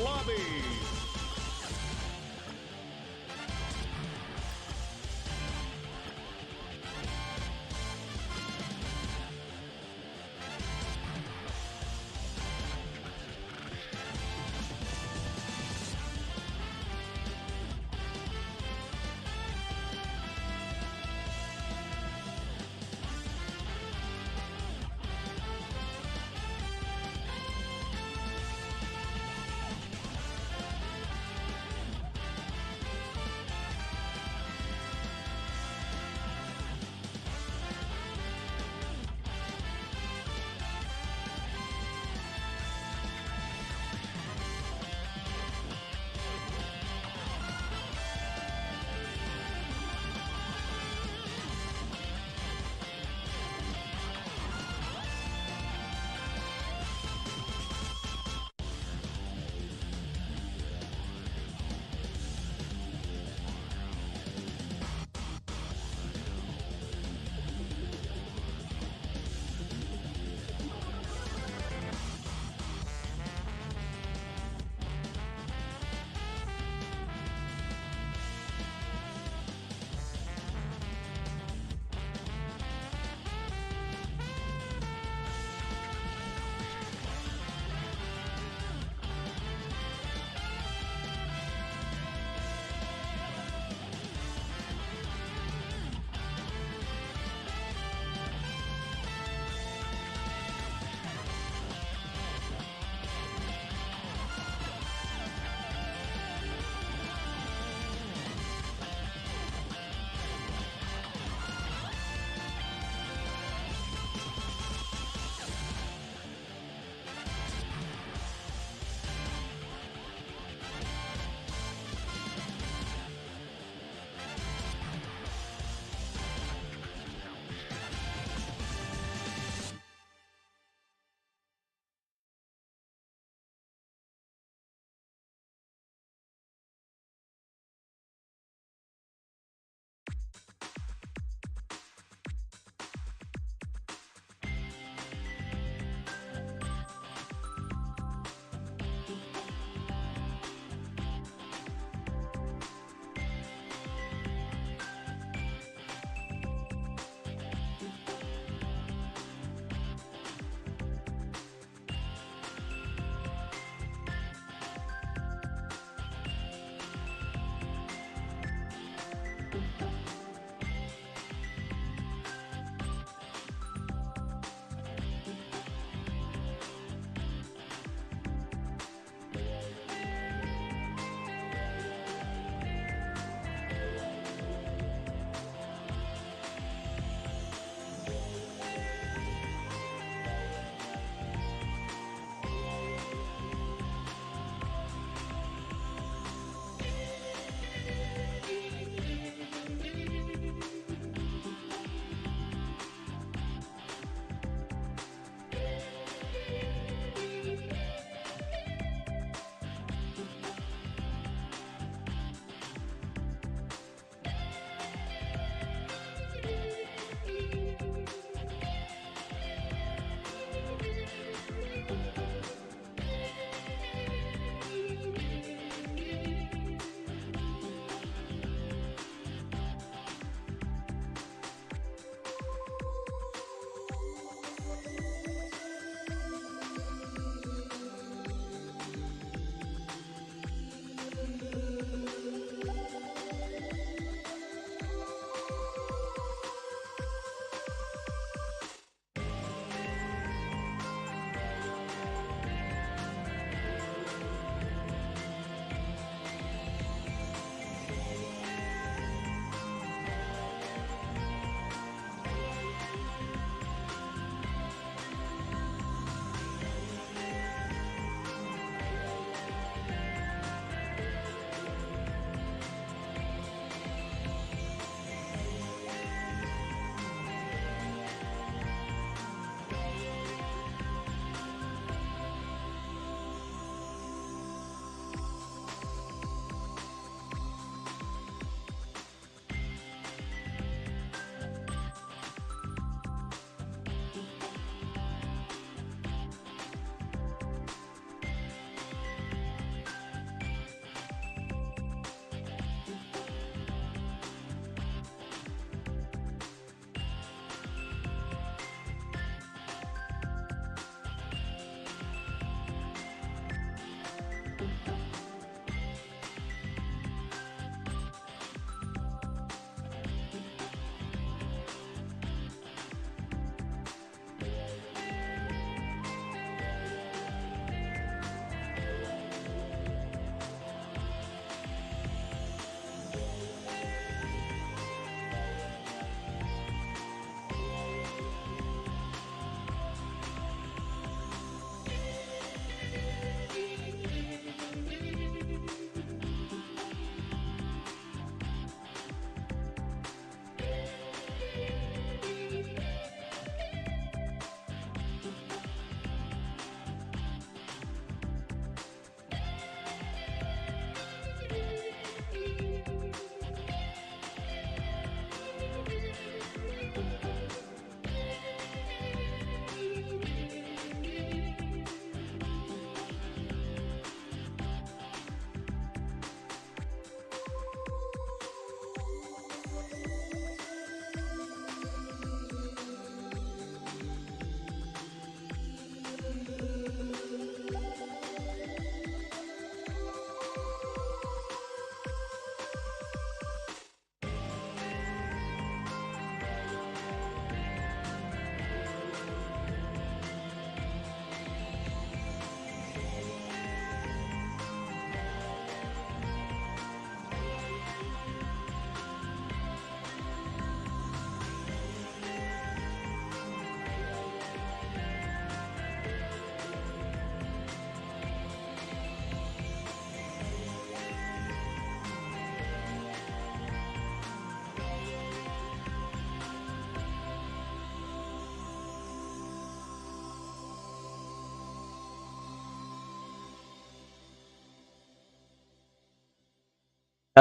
Lobby.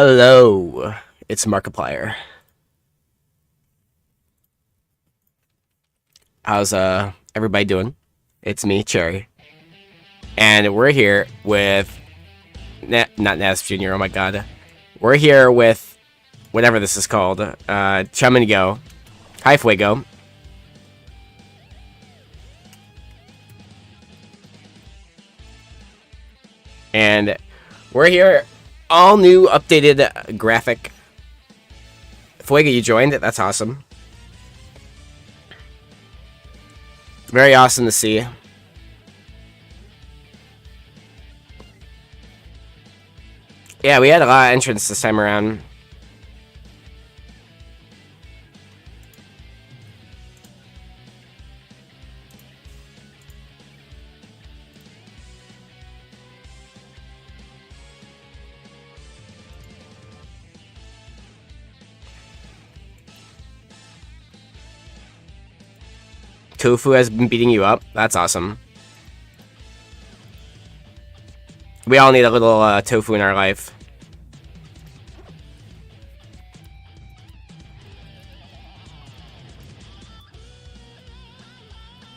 Hello, it's Markiplier. How's everybody doing? It's me, Cherry, and we're here with not Nas Jr. Oh my God, we're here with whatever this is called. Chum and Go. Hi, Fuego. And we're here, all new, updated graphic. Fuego, you joined it. That's awesome. Very awesome to see. Yeah, we had a lot of entrants this time around. Tofu has been beating you up. That's awesome. We all need a little tofu in our life.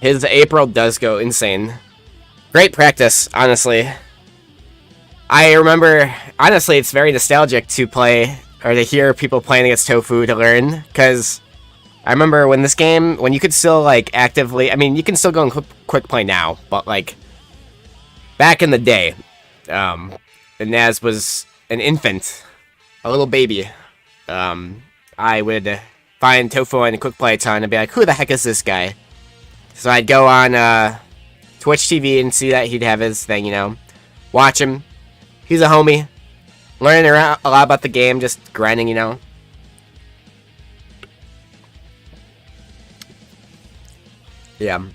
His April does go insane. Great practice, honestly. I remember, honestly, it's very nostalgic to play, or to hear people playing against Tofu to learn, because I remember when this game, when you could still, like, actively, I mean, you can still go and quick play now, but, like, back in the day, Naz was an infant, a little baby. I would find Tofu on quick play a ton and be like, who the heck is this guy? So I'd go on Twitch TV and see that he'd have his thing, you know. Watch him. He's a homie. Learning a lot about the game, just grinding, you know. Yeah.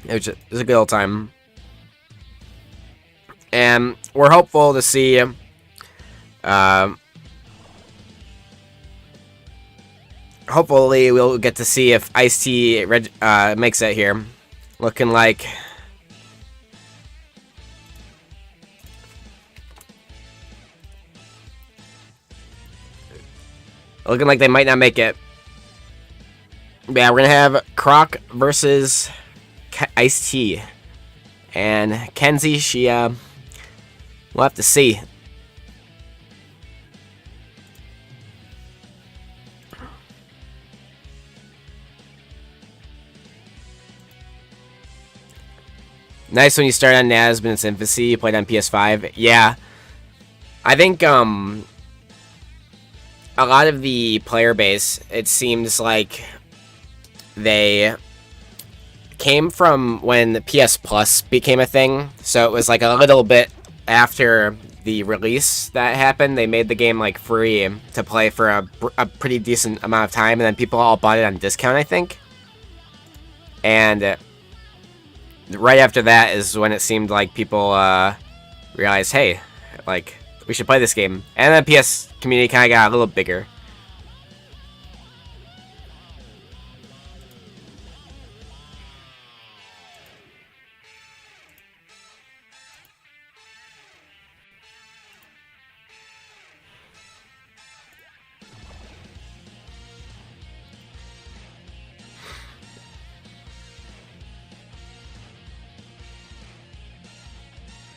It was a good old time. And we're hopeful to see hopefully we'll get to see if Ice-T makes it here. Looking like they might not make it. Yeah, we're gonna have Croc versus Ice-T. And Kenzie, we'll have to see. Nice when you start on Naz in its infancy, you played on PS5. Yeah. I think, a lot of the player base, it seems like they came from when the PS Plus became a thing. So it was like a little bit after the release that happened. They made the game like free to play for a pretty decent amount of time. And then people all bought it on discount, I think. And right after that is when it seemed like people realized, hey, like, we should play this game. And the PS community kind of got a little bigger.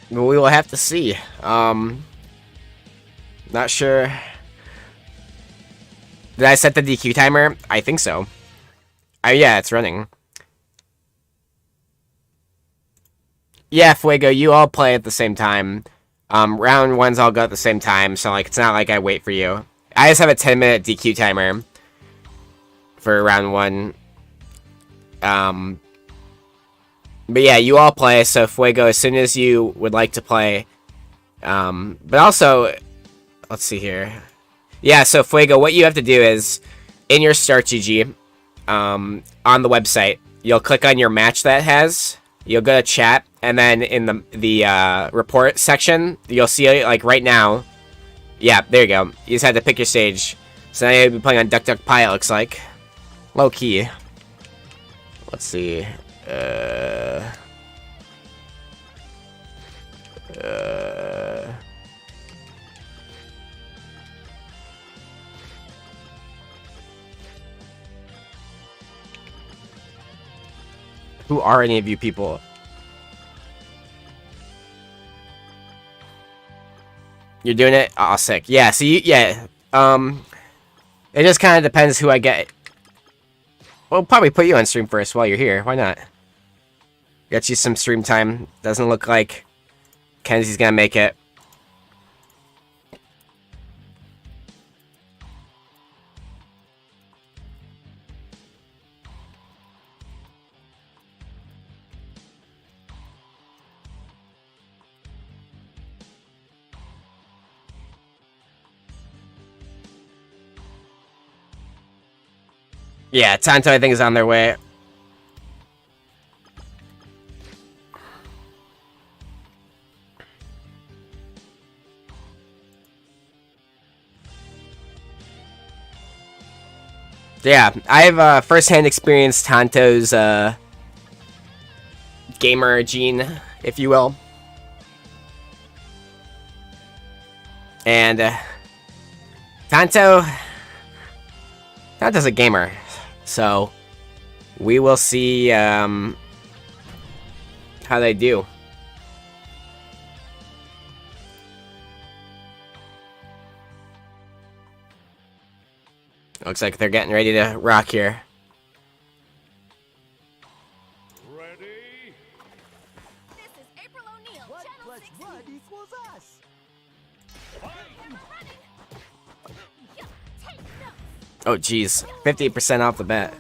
We will have to see. Not sure. Did I set the DQ timer? I think so. Yeah, it's running. Yeah, Fuego, you all play at the same time. Round ones all go at the same time, so like it's not like I wait for you. I just have a 10-minute DQ timer for round one. But yeah, you all play, so Fuego, as soon as you would like to play. But also, let's see here. Yeah, so Fuego, what you have to do is, in your Start GG, on the website, you'll click on your match that it has, you'll go to chat, and then in the report section, you'll see, like, right now, yeah, there you go. You just had to pick your stage. So now you'll be playing on Duck Duck Pie, it looks like. Low key. Let's see. Who are any of you people? You're doing it? Oh, sick. Yeah, so yeah. It just kind of depends who I get. We'll probably put you on stream first while you're here. Why not? Get you some stream time. Doesn't look like Kenzie's gonna make it. Yeah, Tanto I think is on their way. Yeah, I've first-hand experienced Tanto's gamer gene, if you will. And Tanto's a gamer, so we will see how they do. Looks like they're getting ready to rock here. Ready? This is April O'Neil, Channel 16. Equals us. Oh, jeez. 50% off the bat.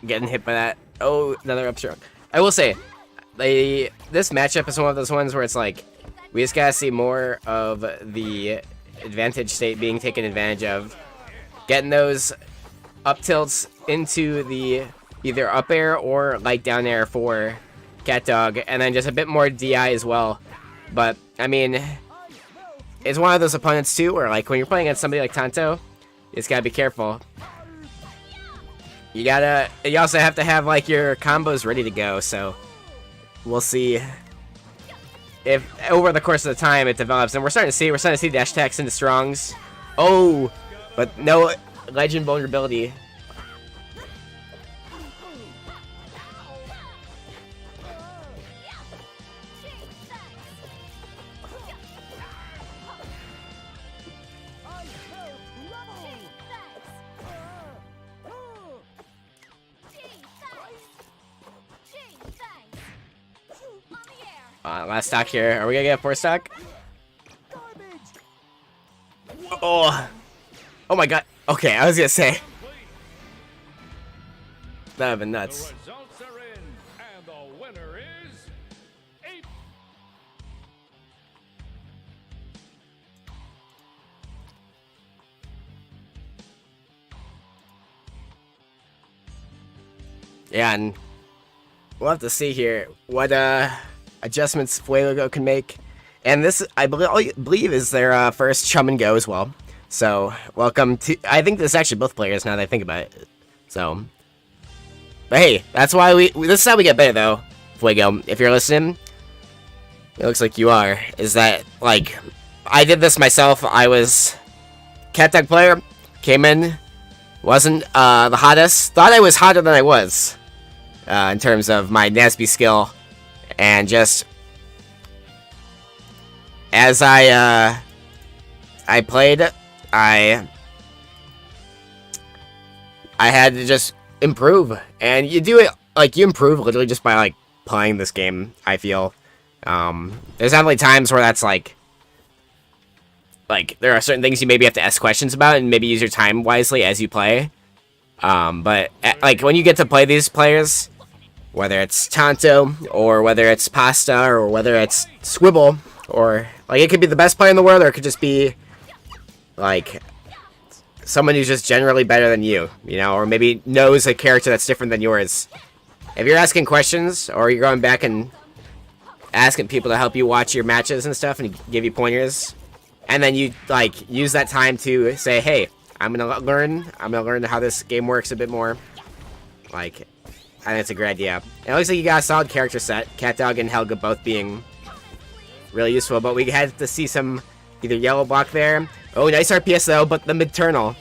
Getting hit by that. Oh, another upstroke. I will say, this matchup is one of those ones where it's like, we just gotta see more of the advantage state being taken advantage of. Getting those up tilts into the either up air or like down air for CatDog, and then just a bit more DI as well. But, I mean, it's one of those opponents too, where like when you're playing against somebody like Tanto, you just gotta be careful. You also have to have like your combos ready to go, so we'll see if over the course of the time it develops. And we're starting to see dash attacks into strongs. Oh, but no legend vulnerability. Last stock here. Are we gonna get a 4 stock? Oh. Oh my god. Okay, I was gonna say. That would've been nuts. The results are in, and the winner is Ape. Yeah, and we'll have to see here what adjustments Fuego can make. And this, I believe, is their first Chum and Go as well. So, welcome to... I think this is actually both players now that I think about it. So... But hey, that's why this is how we get better, though, Fuego. If you're listening, it looks like you are. Is that, like... I did this myself. I was... CatDog player. Came in. Wasn't the hottest. Thought I was hotter than I was. In terms of my Nasby skill. And just as I played, I had to just improve, and you do it like you improve literally just by like playing this game. I feel there's definitely times where that's like there are certain things you maybe have to ask questions about and maybe use your time wisely as you play. But like when you get to play these players, whether it's Tanto, or whether it's Pasta, or whether it's Squibble, or, like, it could be the best player in the world, or it could just be, like, someone who's just generally better than you, you know, or maybe knows a character that's different than yours. If you're asking questions, or you're going back and asking people to help you watch your matches and stuff, and give you pointers, and then you, like, use that time to say, hey, I'm gonna learn how this game works a bit more, like... I think it's a great idea. And it looks like you got a solid character set. CatDog and Helga both being really useful, but we had to see some either yellow block there. Oh, nice RPS though, but the mid-turnal.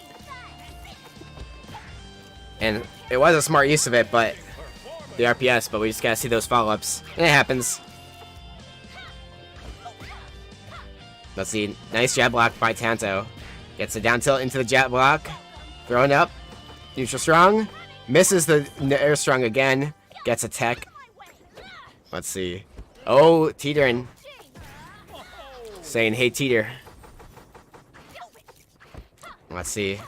And it was a smart use of it, but the RPS, but we just gotta see those follow-ups. And it happens. Let's see. Nice jab block by Tanto. Gets a down tilt into the jab block. Throwing up. Neutral strong. Misses the air strong again. Gets a tech. Let's see. Oh, teetering. Saying, hey, teeter. Let's see.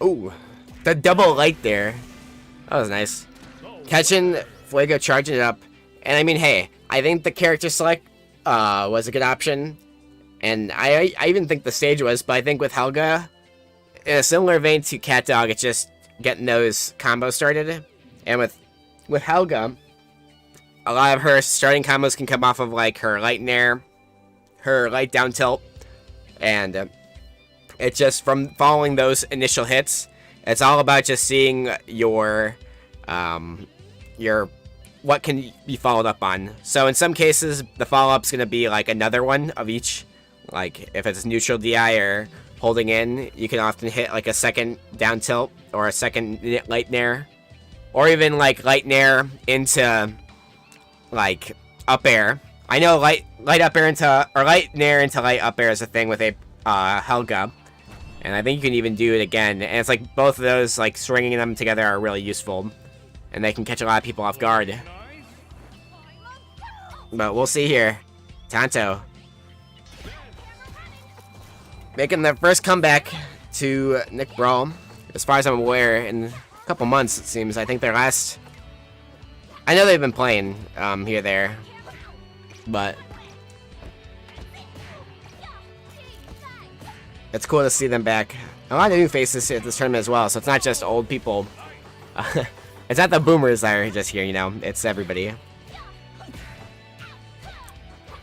Ooh, the double light there. That was nice. Catching Fuego, charging it up. And I mean, hey, I think the character select was a good option. And I even think the stage was, but I think with Helga, in a similar vein to CatDog, it's just getting those combos started. And with Helga, a lot of her starting combos can come off of like her light nair, her light down tilt, and it's just from following those initial hits. It's all about just seeing your what can be followed up on. So in some cases, the follow-up's gonna be like another one of each. Like if it's neutral DI or holding in, you can often hit like a second down tilt or a second light nair, or even like light nair into like up air. I know light up air into, or light nair into light up air is a thing with a Helga, and I think you can even do it again. And it's like both of those, like stringing them together, are really useful, and they can catch a lot of people off guard. But we'll see here. Tanto making their first comeback to Nick Brawl, as far as I'm aware, in a couple months, it seems. I think their last... I know they've been playing here, there, but it's cool to see them back. A lot of new faces at this tournament as well, so it's not just old people. It's not the boomers that are just here, you know. It's everybody.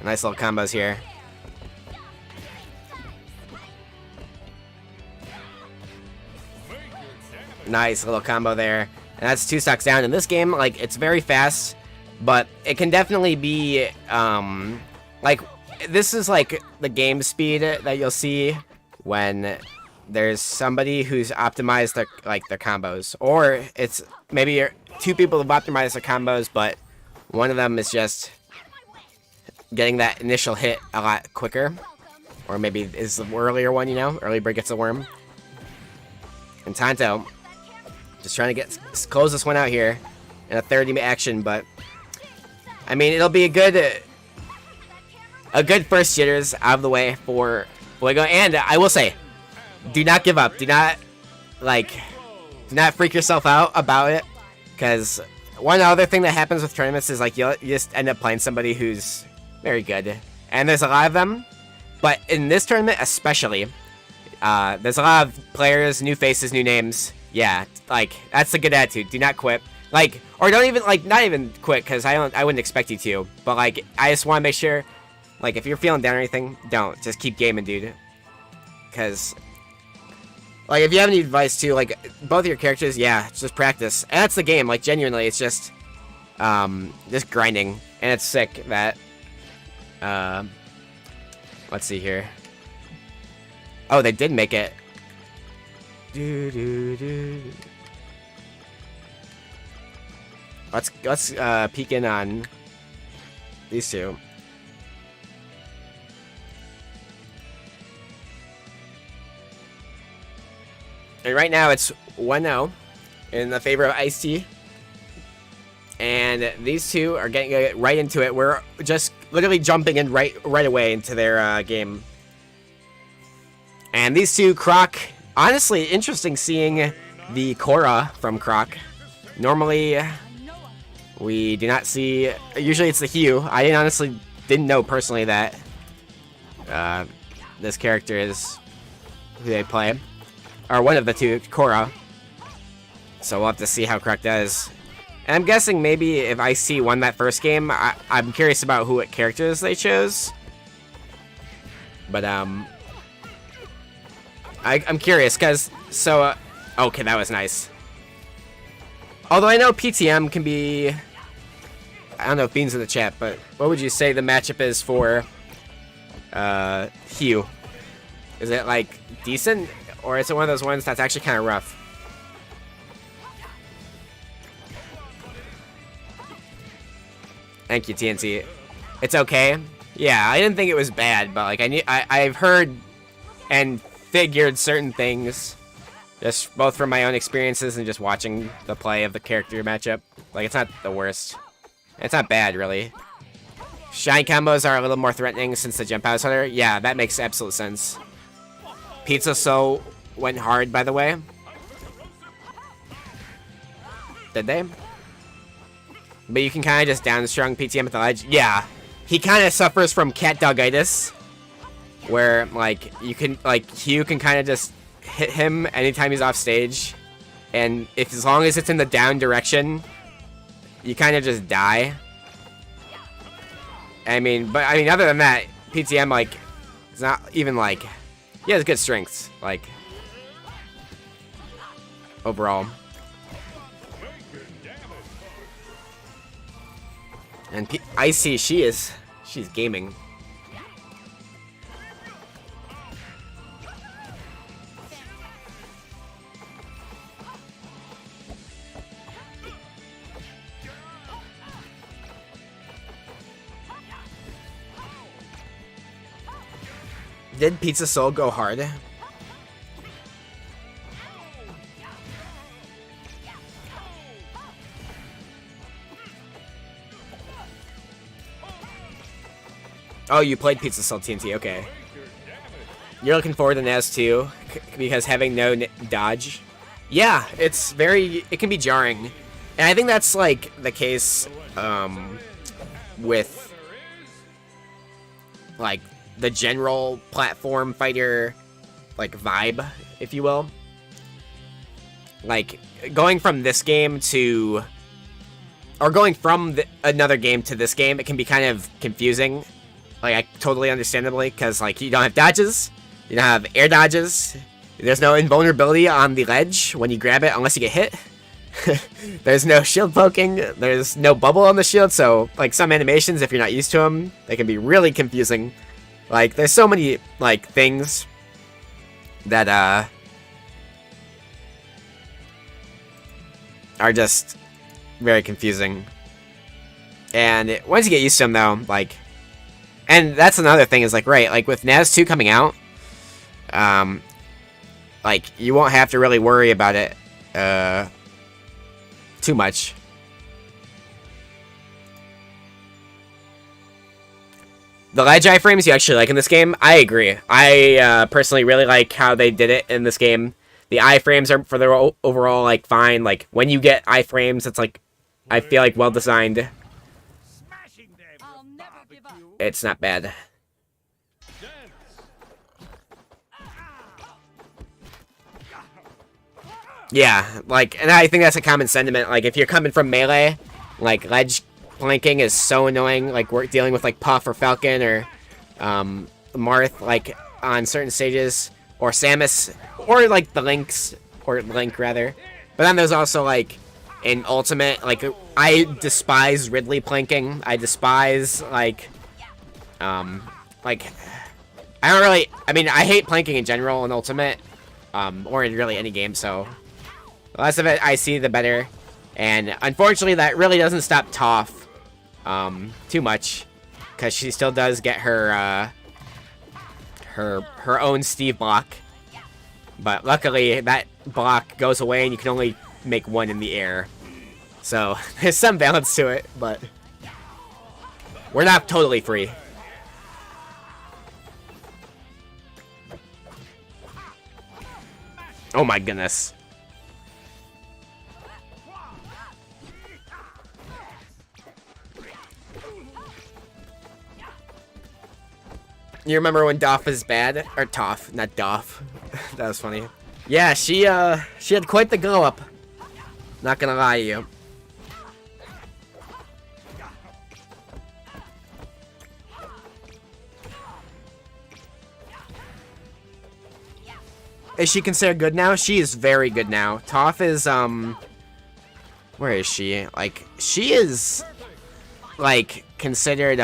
Nice little combos here. Nice little combo there. And that's 2 stocks down. In this game, like, it's very fast, but it can definitely be, like, this is like the game speed that you'll see when there's somebody who's optimized their, like, their combos. Or it's maybe 2 people who've optimized their combos, but one of them is just getting that initial hit a lot quicker. Or maybe is the earlier one, you know? Early bird gets a worm. And Tanto just trying to close this one out here in a 30 action, but I mean, it'll be a good first jitters out of the way for Fuego. And I will say, do not give up. Do not freak yourself out about it, because one other thing that happens with tournaments is like you just end up playing somebody who's very good, and there's a lot of them. But in this tournament especially, there's a lot of players, new faces, new names. Yeah, like, that's a good attitude. Do not quit. Like, or don't even, like, not even quit, because I wouldn't expect you to. But, like, I just want to make sure, like, if you're feeling down or anything, don't. Just keep gaming, dude. Because, like, if you have any advice, too, like, both of your characters, yeah, just practice. And that's the game. Like, genuinely, it's just grinding. And it's sick that, let's see here. Oh, they did make it. Let's peek in on these two. And right now it's 1-0 in the favor of Ice-T. And these two are getting right into it. We're just literally jumping in right away into their game. And these two, Croc. Honestly, interesting seeing the Korra from Croc. Normally, we do not see... Usually it's the Hugh. I honestly didn't know personally that this character is who they play. Or one of the two, Korra. So we'll have to see how Croc does. And I'm guessing maybe if Ice-T won that first game, I'm curious about what characters they chose. But, I'm curious, because, so, okay, that was nice. Although I know PTM can be, I don't know if Bean's in the chat, but what would you say the matchup is for, Hugh? Is it, like, decent, or is it one of those ones that's actually kind of rough? Thank you, TNT. It's okay. Yeah, I didn't think it was bad, but like I've heard and figured certain things, just both from my own experiences and just watching the play of the character matchup. Like, it's not the worst. It's not bad, really. Shine combos are a little more threatening since the Jump House Hunter. Yeah, that makes absolute sense. Pizza So went hard, by the way. Did they? But you can kind of just downstrung PTM at the ledge. Yeah. He kind of suffers from cat dogitis, where, like, you can, like, Hugh can kind of just hit him anytime he's off stage, and if as long as it's in the down direction, you kind of just die. I mean, other than that, PTM, like, it's not even, like, he has good strengths, like, overall. And Icy, she's gaming. Did Pizza Soul go hard? Oh, you played Pizza Soul TNT, okay. You're looking forward to Naz too, because having no dodge. Yeah, it can be jarring. And I think that's, like, the case, with, like, the general platform fighter, like, vibe, if you will. Like, going from this game to, or going from another game to this game, it can be kind of confusing. Like, totally understandably, because, like, you don't have dodges, you don't have air dodges, there's no invulnerability on the ledge when you grab it unless you get hit. There's no shield poking, there's no bubble on the shield, so, like, some animations, if you're not used to them, they can be really confusing. Like, there's so many, like, things that, are just very confusing. And once you get used to them, though, like, and that's another thing is, like, right, like, with Naz 2 coming out, like, you won't have to really worry about it, too much. The ledge iframes you actually like in this game? I agree. I, personally really like how they did it in this game. The iframes are, for their overall, like, fine. Like, when you get iframes, it's, like, I feel like well-designed. It's not bad. Yeah, like, and I think that's a common sentiment. Like, if you're coming from melee, like, ledge flanking is so annoying. Like, we're dealing with, like, Puff or Falcon or Marth, like, on certain stages, or Samus, or, like, the Lynx, or Link, rather. But then there's also, like, in Ultimate, like, I despise Ridley planking. I despise, like, I don't really, I mean, I hate planking in general in Ultimate, or in really any game, so the less of it I see, the better. And unfortunately, that really doesn't stop Toph, too much, because she still does get her, her own Steve block. But luckily, that block goes away, and you can only make one in the air. So, there's some balance to it, but we're not totally free. Oh my goodness. You remember when Doff was bad? Or Toph, not Doff. That was funny. Yeah, she had quite the glow up. Not gonna lie to you. Is she considered good now? She is very good now. Toph is, where is she? Like, she is, like, considered,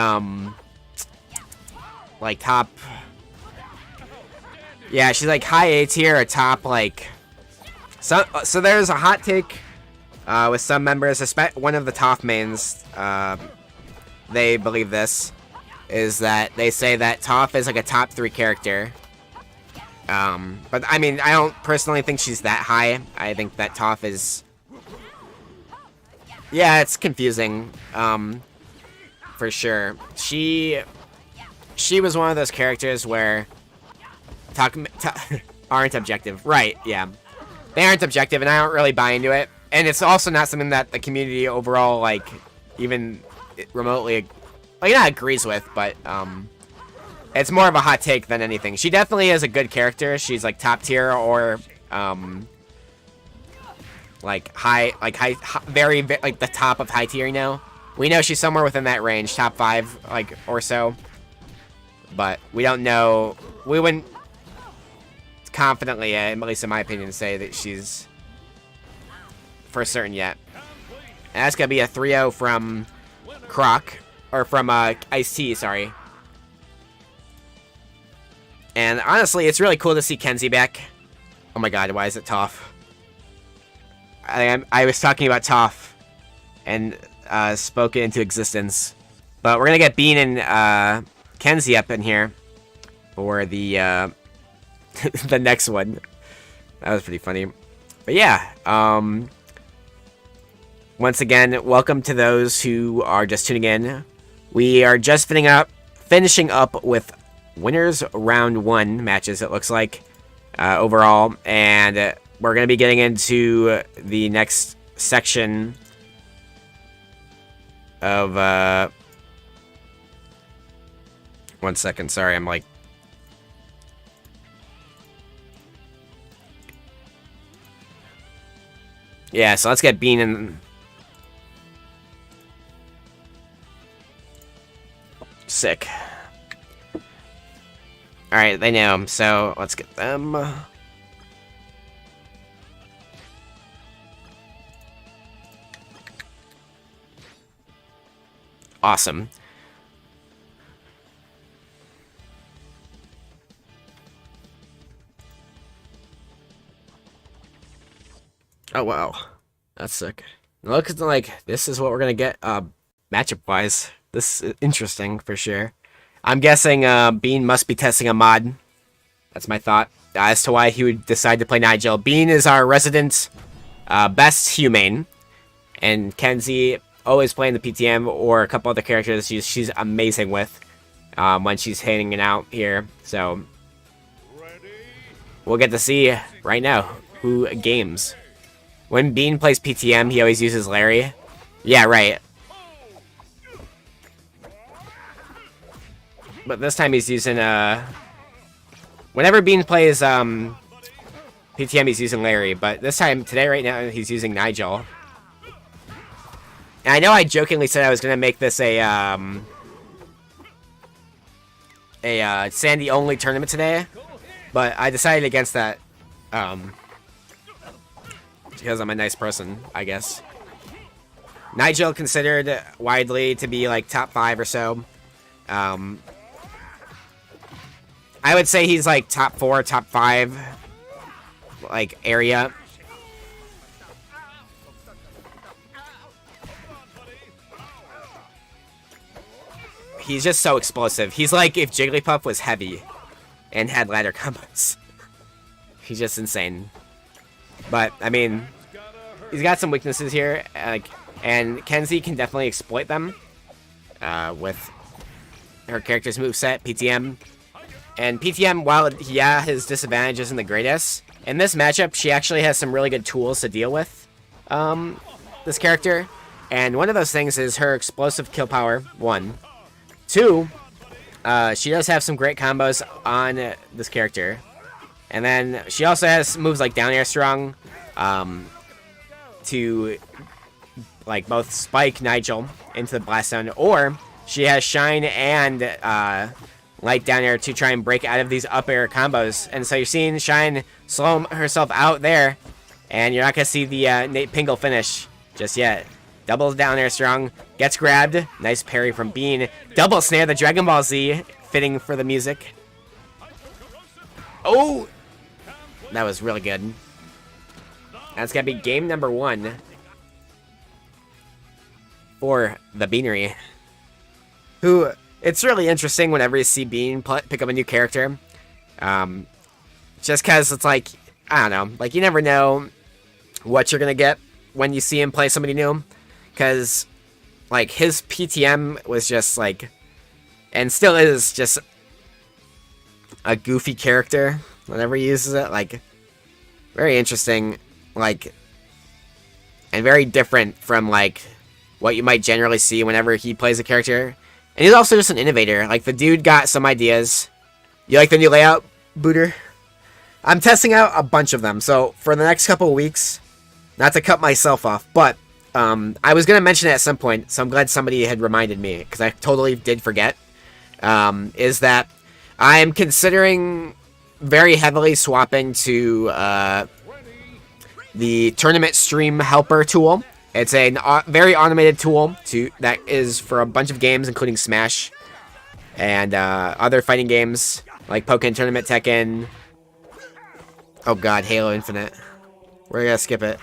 like, top... Yeah, she's, like, high A tier or top, like... So there's a hot take, with some members, one of the Toph mains, they believe this, is that they say that Toph is, like, a top 3 character. But, I mean, I don't personally think she's that high. I think that Toph is... Yeah, it's confusing, for sure. She was one of those characters where aren't objective. Right, yeah. They aren't objective, and I don't really buy into it. And it's also not something that the community overall, like, even remotely, like, not agrees with, but, it's more of a hot take than anything. She definitely is a good character. She's, like, top tier or, like, very, like, the top of high tier, you know? We know she's somewhere within that range, top 5, like, or so. But we don't know. We wouldn't confidently, at least in my opinion, say that she's for certain yet. And that's gonna be a 3-0 from Croc, or from Ice-T, sorry. And honestly, it's really cool to see Kenzie back. Oh my god, why is it Toph? I was talking about Toph and spoke it into existence. But we're gonna get Bean and Kenzie up in here for the the next one. That was pretty funny. But yeah, once again, welcome to those who are just tuning in. We are just finishing up with winners round 1 matches, it looks like, overall, and we're going to be getting into the next section of, 1 second, sorry, I'm like... Yeah, so let's get Bean in... Sick. Alright, they know him, so let's get them. Awesome. Oh, wow. That's sick. Looks like this is what we're gonna get, matchup-wise. This is interesting, for sure. I'm guessing, Bean must be testing a mod. That's my thought, as to why he would decide to play Nigel. Bean is our resident, best humane. And Kenzie, always playing the PTM, or a couple other characters she's amazing with, when she's hanging out here. So, we'll get to see, right now, who games. When Bean plays PTM, he always uses Larry. Yeah, right. But this time he's using, whenever Bean plays, PTM, he's using Larry. But this time, today, right now, he's using Nigel. And I know I jokingly said I was gonna make this a Sandy-only tournament today. But I decided against that, because I'm a nice person, I guess. Nigel considered widely to be like top 5 or so. I would say he's like top 4, top 5, like area. He's just so explosive. He's like if Jigglypuff was heavy and had ladder combos. He's just insane. But, I mean, he's got some weaknesses here, like, and Kenzie can definitely exploit them with her character's moveset, PTM. And PTM, while, yeah, his disadvantage isn't the greatest, in this matchup, she actually has some really good tools to deal with this character. And one of those things is her explosive kill power, 1. 2, she does have some great combos on this character. And then she also has moves like down air strong to like both spike Nigel into the blast zone, or she has shine and light down air to try and break out of these up air combos. And so you're seeing Shine slow herself out there, and you're not going to see the Nate Pingle finish just yet. Double down air strong, gets grabbed. Nice parry from Bean. Double snare, the Dragon Ball Z, fitting for the music. Oh! That was really good. That's going to be game number 1 for the Beanery. Who, it's really interesting whenever you see Bean pick up a new character. Just because it's like, I don't know, like you never know what you're going to get when you see him play somebody new. Because, like, his PTM was just, like, and still is just a goofy character whenever he uses it. Like, very interesting, like, and very different from, like, what you might generally see whenever he plays a character. And he's also just an innovator. Like, the dude got some ideas. You like the new layout, Booter? I'm testing out a bunch of them. So, for the next couple of weeks, not to cut myself off, but I was going to mention it at some point, so I'm glad somebody had reminded me, because I totally did forget, is that I'm considering very heavily swapping to the Tournament Stream Helper tool. It's a very automated tool that is for a bunch of games, including Smash and other fighting games, like Pokken Tournament, Tekken. Oh god, Halo Infinite. We're going to skip it.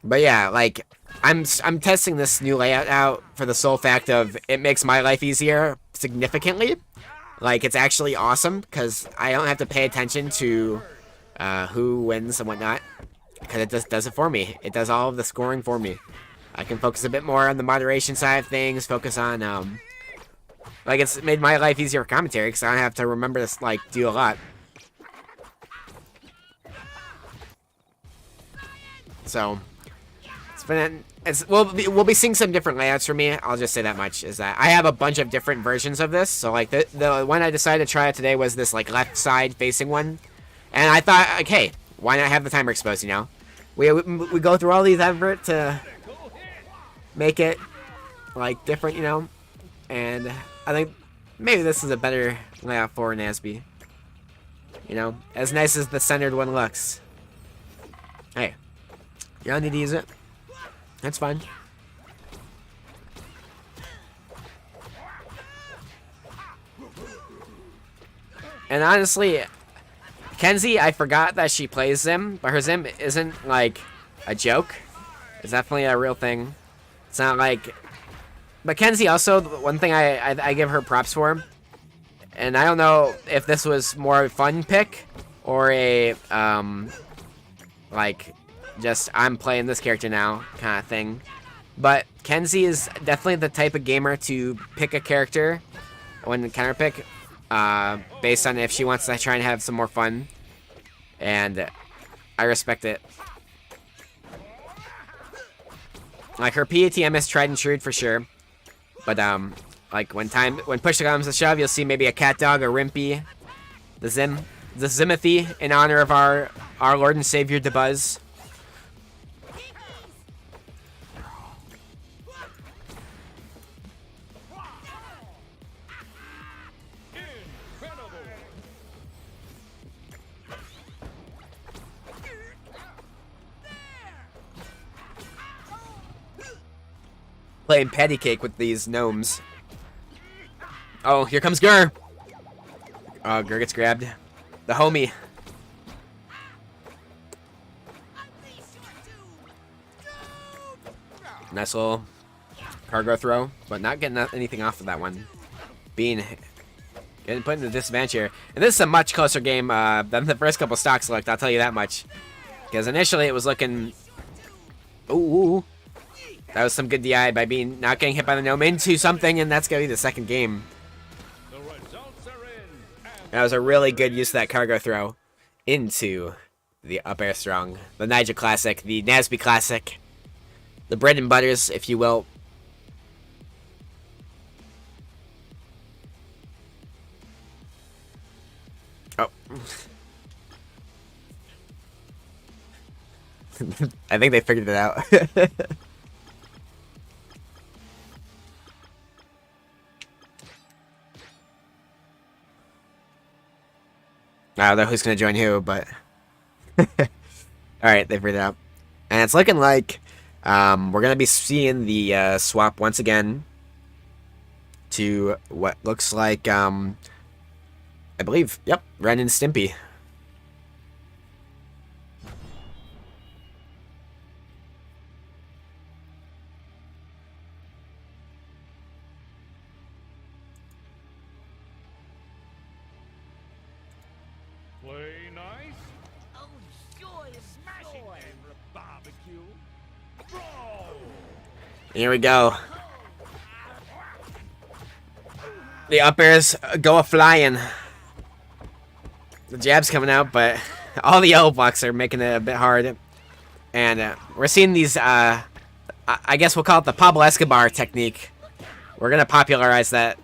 But yeah, like, I'm testing this new layout out for the sole fact of it makes my life easier significantly. Like, it's actually awesome, because I don't have to pay attention to who wins and whatnot, because it just does it for me. It does all of the scoring for me. I can focus a bit more on the moderation side of things, focus on, like, it's made my life easier for commentary, because I don't have to remember to, like, do a lot. So we'll be seeing some different layouts for me. I'll just say that much, is that I have a bunch of different versions of this. So like the one I decided to try out today was this like left side facing one, and I thought, like, hey, why not have the timer exposed? You know, we go through all these effort to make it like different, you know, and I think maybe this is a better layout for Nazby. You know, as nice as the centered one looks. Hey, you don't need to use it. That's fine. And honestly, Kenzie, I forgot that she plays Zim, but her Zim isn't like a joke. It's definitely a real thing. It's not like... But Kenzie also, one thing I give her props for, and I don't know if this was more a fun pick or a, like... just I'm playing this character now kind of thing, but Kenzie is definitely the type of gamer to pick a character when counter pick based on if she wants to try and have some more fun, and I respect it. Like, her PATM is tried and true for sure, but like when push comes to shove, you'll see maybe a Cat Dog or Rimpy, the Zimothy in honor of our Lord and Savior DeBuzz. Playing patty cake with these gnomes. Oh, here comes Gur. Oh, Gur gets grabbed. The homie. Nice little cargo throw, but not getting anything off of that one. Bean getting put in a disadvantage here. And this is a much closer game than the first couple stocks looked, I'll tell you that much. Because initially it was looking... Ooh. That was some good DI by Bean not getting hit by the gnome into something, and that's going to be the second game. That was a really good use of that cargo throw into the up air strong. The Niger Classic, the Nazby Classic, the bread and butters, if you will. Oh. I think they figured it out. I don't know who's gonna join who, but alright, they figured it out. And it's looking like we're gonna be seeing the swap once again to what looks like I believe, yep, Ren and Stimpy. Play nice. Oh, joy of smashing Joy. them. Barbecue. Brawl. Here we go. The up airs go a-flying. The jab's coming out, but all the yellow blocks are making it a bit hard. And we're seeing these, I guess we'll call it the Pablo Escobar technique. We're going to popularize that.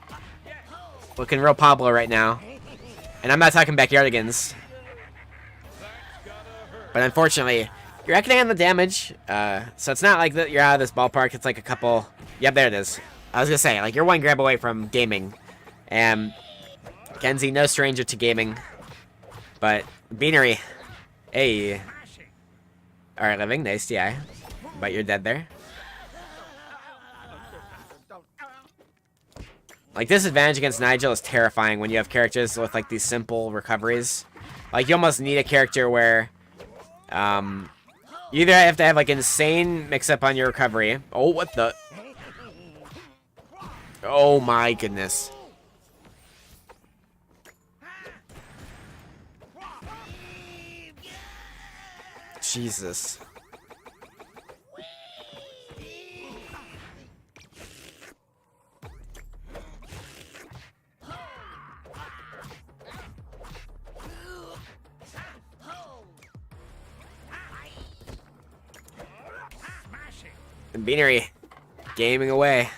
Looking real Pablo right now. And I'm not talking backyardigans. But unfortunately, you're reckoning on the damage. So it's not like that you're out of this ballpark. It's like a couple... Yep, there it is. I was going to say, like, you're one grab away from gaming. And Kenzie, no stranger to gaming. But Beanery. Hey. Alright, living. Nice, yeah. But you're dead there. Like, disadvantage against Nigel is terrifying when you have characters with, like, these simple recoveries. Like, you almost need a character where, you either have to have, like, insane mix-up on your recovery. Oh, what the? Oh, my goodness. Jesus. And Beanery gaming away.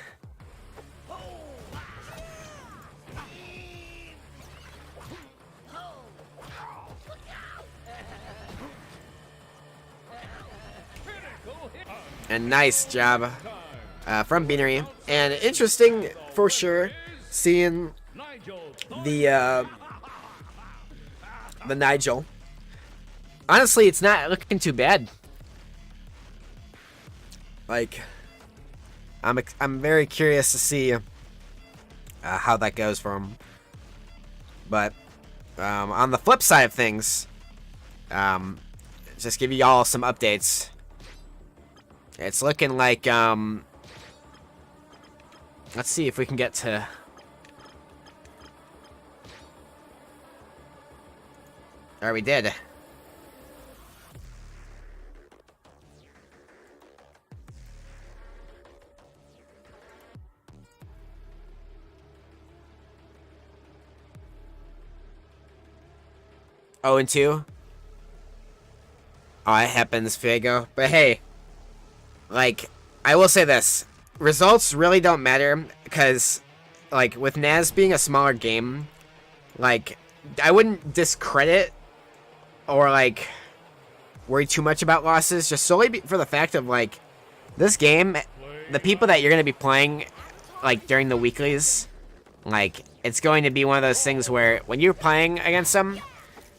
And nice job from Beanery. And interesting for sure seeing the Nigel. Honestly, it's not looking too bad. Like, I'm very curious to see how that goes for him. But on the flip side of things, just give you all some updates. It's looking like let's see if we can get to. Or we did. Oh, and 2. Oh, it happens, Fago. But hey, like, I will say this. Results really don't matter, because, like, with Naz being a smaller game, like, I wouldn't discredit or, like, worry too much about losses, just solely for the fact of, like, this game, the people that you're going to be playing, like, during the weeklies, like, it's going to be one of those things where when you're playing against them,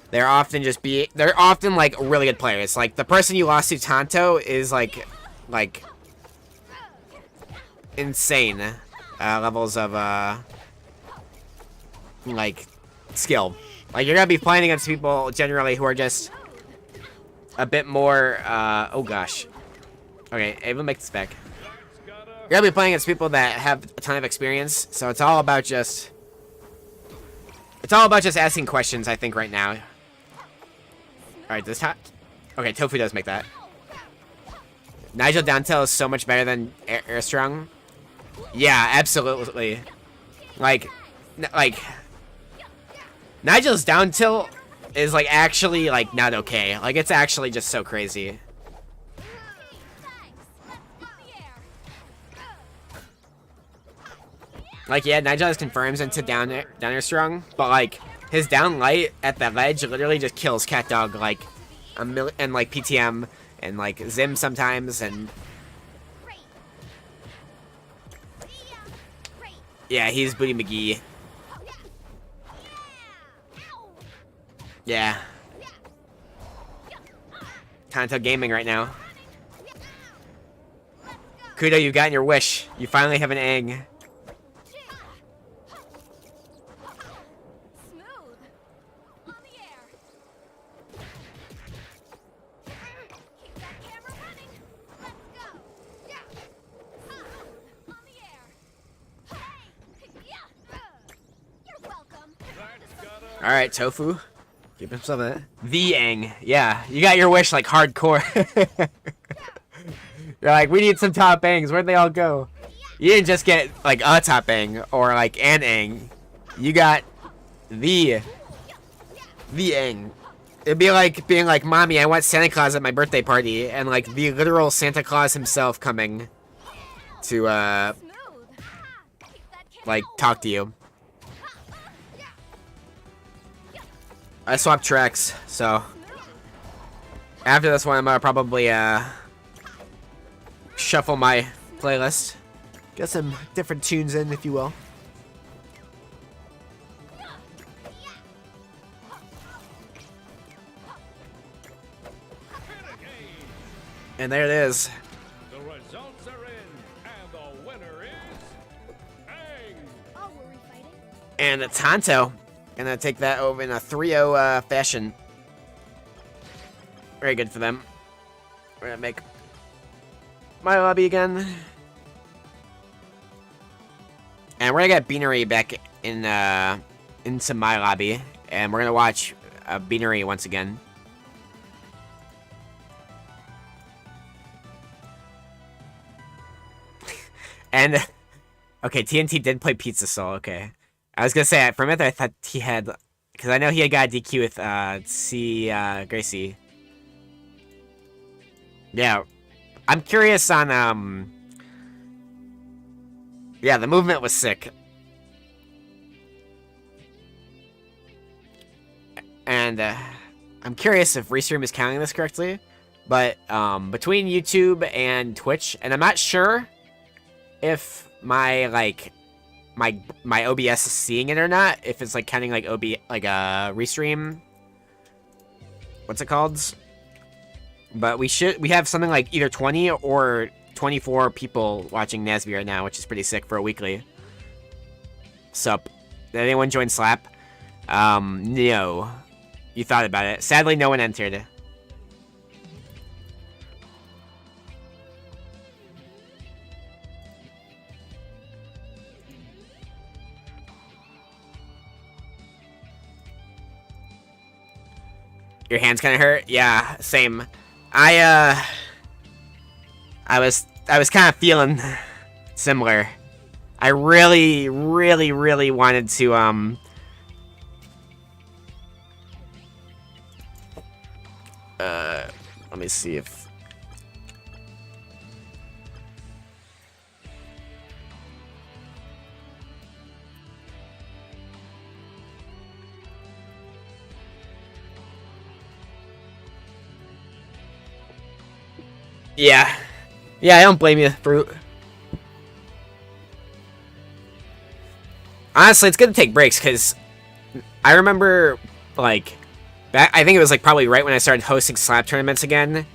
they're often like really good players. Like, the person you lost to, Tonto, is like insane levels of like skill. Like, you're gonna be playing against people generally who are just a bit more oh gosh. Okay, Ava, make this back. You're gonna be playing against people that have a ton of experience, so it's all about just asking questions, I think, right now. Alright, this time. Okay, Tofu does make that. Nigel down tilt is so much better than Air Strong. Yeah, absolutely. Like, Nigel's down tilt is, like, actually, like, not okay. Like, it's actually just so crazy. Like, yeah, Nigel has confirms into down air strong, but, like, his down light at that ledge literally just kills Cat Dog, like, and, like, PTM, and, like, Zim sometimes, and... Yeah, he's Booty McGee. Yeah. Kanto gaming right now. Kudo, you got your wish. You finally have an Aang. Smooth. On the air. Keep that camera running. Let's go. Yeah. On the air. Hey. Yeah. You're welcome. That's gotta All right, Tofu. Keep him some of it. The Aang. Yeah, you got your wish like hardcore. You're like, we need some top Aangs. Where'd they all go? You didn't just get like a top Aang or like an Aang. You got the Aang. It'd be like being like, Mommy, I want Santa Claus at my birthday party, and like the literal Santa Claus himself coming to Smooth. Keep that camera like talk to you. I swapped tracks, so after this one, I'm gonna probably shuffle my playlist, get some different tunes in, if you will. And there it is. The results are in, and the winner is Aang. Oh, were we fighting? And it's Hanto. Gonna take that over in a 3-0 fashion. Very good for them. We're gonna make my lobby again. And we're gonna get Beanery back in into my lobby. And we're gonna watch Beanery once again. And okay, TNT did play Pizza Soul, okay. I was gonna say, for a minute I thought he had, because I know he had got a DQ with Gracie. Yeah, I'm curious on yeah, the movement was sick, and I'm curious if Restream is counting this correctly, but between YouTube and Twitch, and I'm not sure if my like my OBS is seeing it or not, if it's like counting like Restream, what's it called? But we have something like either 20 or 24 people watching Nasby right now, which is pretty sick for a weekly. Sup? Did anyone join Slap? No. You thought about it. Sadly, no one entered. Your hands kind of hurt? Yeah, same. I was kind of feeling similar. I really wanted to let me see if yeah, I don't blame you, Fruit. Honestly, it's good to take breaks, because I remember, like, back, I think it was, like, probably right when I started hosting Slap tournaments again.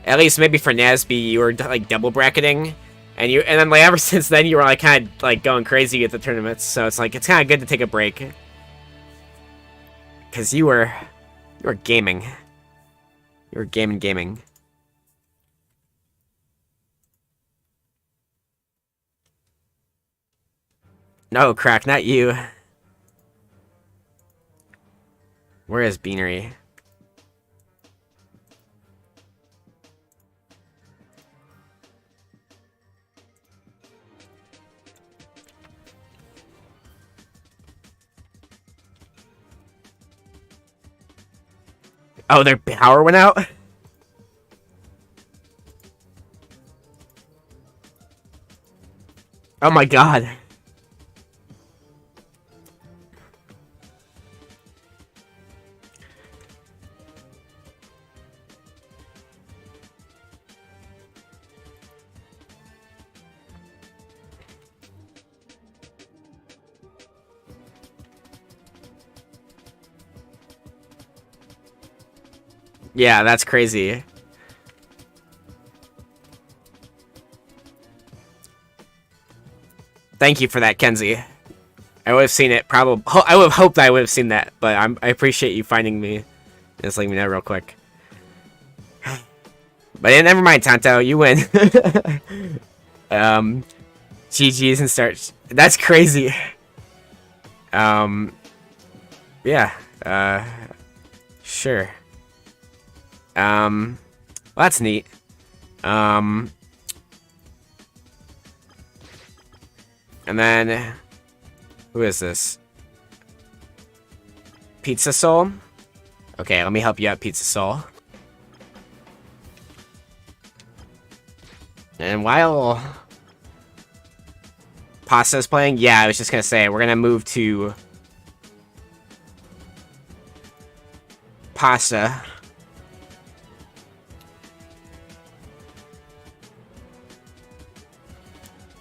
At least maybe for Nasby, you were, like, double bracketing. And then, like, ever since then, you were, like, kind of, like, going crazy at the tournaments. So it's, like, it's kind of good to take a break. Because you were gaming. You were gaming. No, Crack, not you. Where is Beanery? Oh, their power went out? Oh my god. Yeah, that's crazy. Thank you for that, Kenzie. I would have seen it probably. I would have hoped I would have seen that, but I appreciate you finding me. Just letting me know real quick. But yeah, never mind, Tonto. You win. GG's and starts. That's crazy. Yeah. Sure. Well, that's neat. And then, who is this? Pizza Soul? Okay, let me help you out, Pizza Soul. And while Pasta's playing, yeah, I was just gonna say, we're gonna move to Pasta.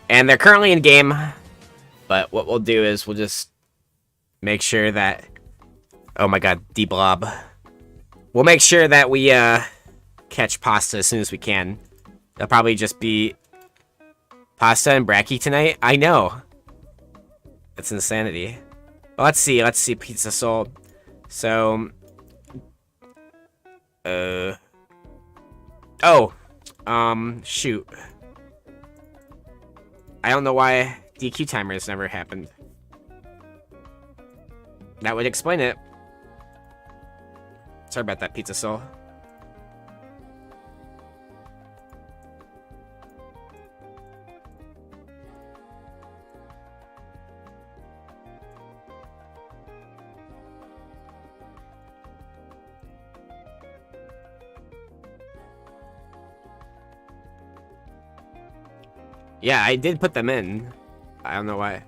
And they're currently in game, but what we'll do is we'll just make sure that... Oh my god, D-Blob. We'll make sure that we catch Pasta as soon as we can. They'll probably just be Pasta and Bracky tonight. I know. That's insanity. Well, let's see, Pizza Soul. So... shoot. I don't know why DQ timers never happened. That would explain it. Sorry about that, Pizza Soul. Yeah, I did put them in. I don't know why.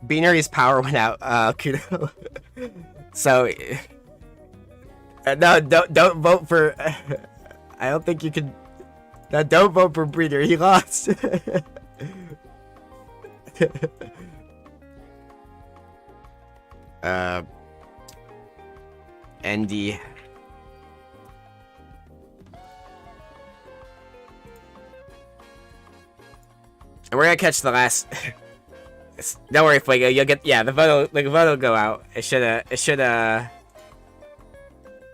Beanery's power went out, Kudo. So, no, don't vote for. I don't think you can. No, don't vote for Breeder. He lost. ND. And we're gonna catch the last. Don't worry, Fuego. You'll get. Yeah, the vote will go out. It should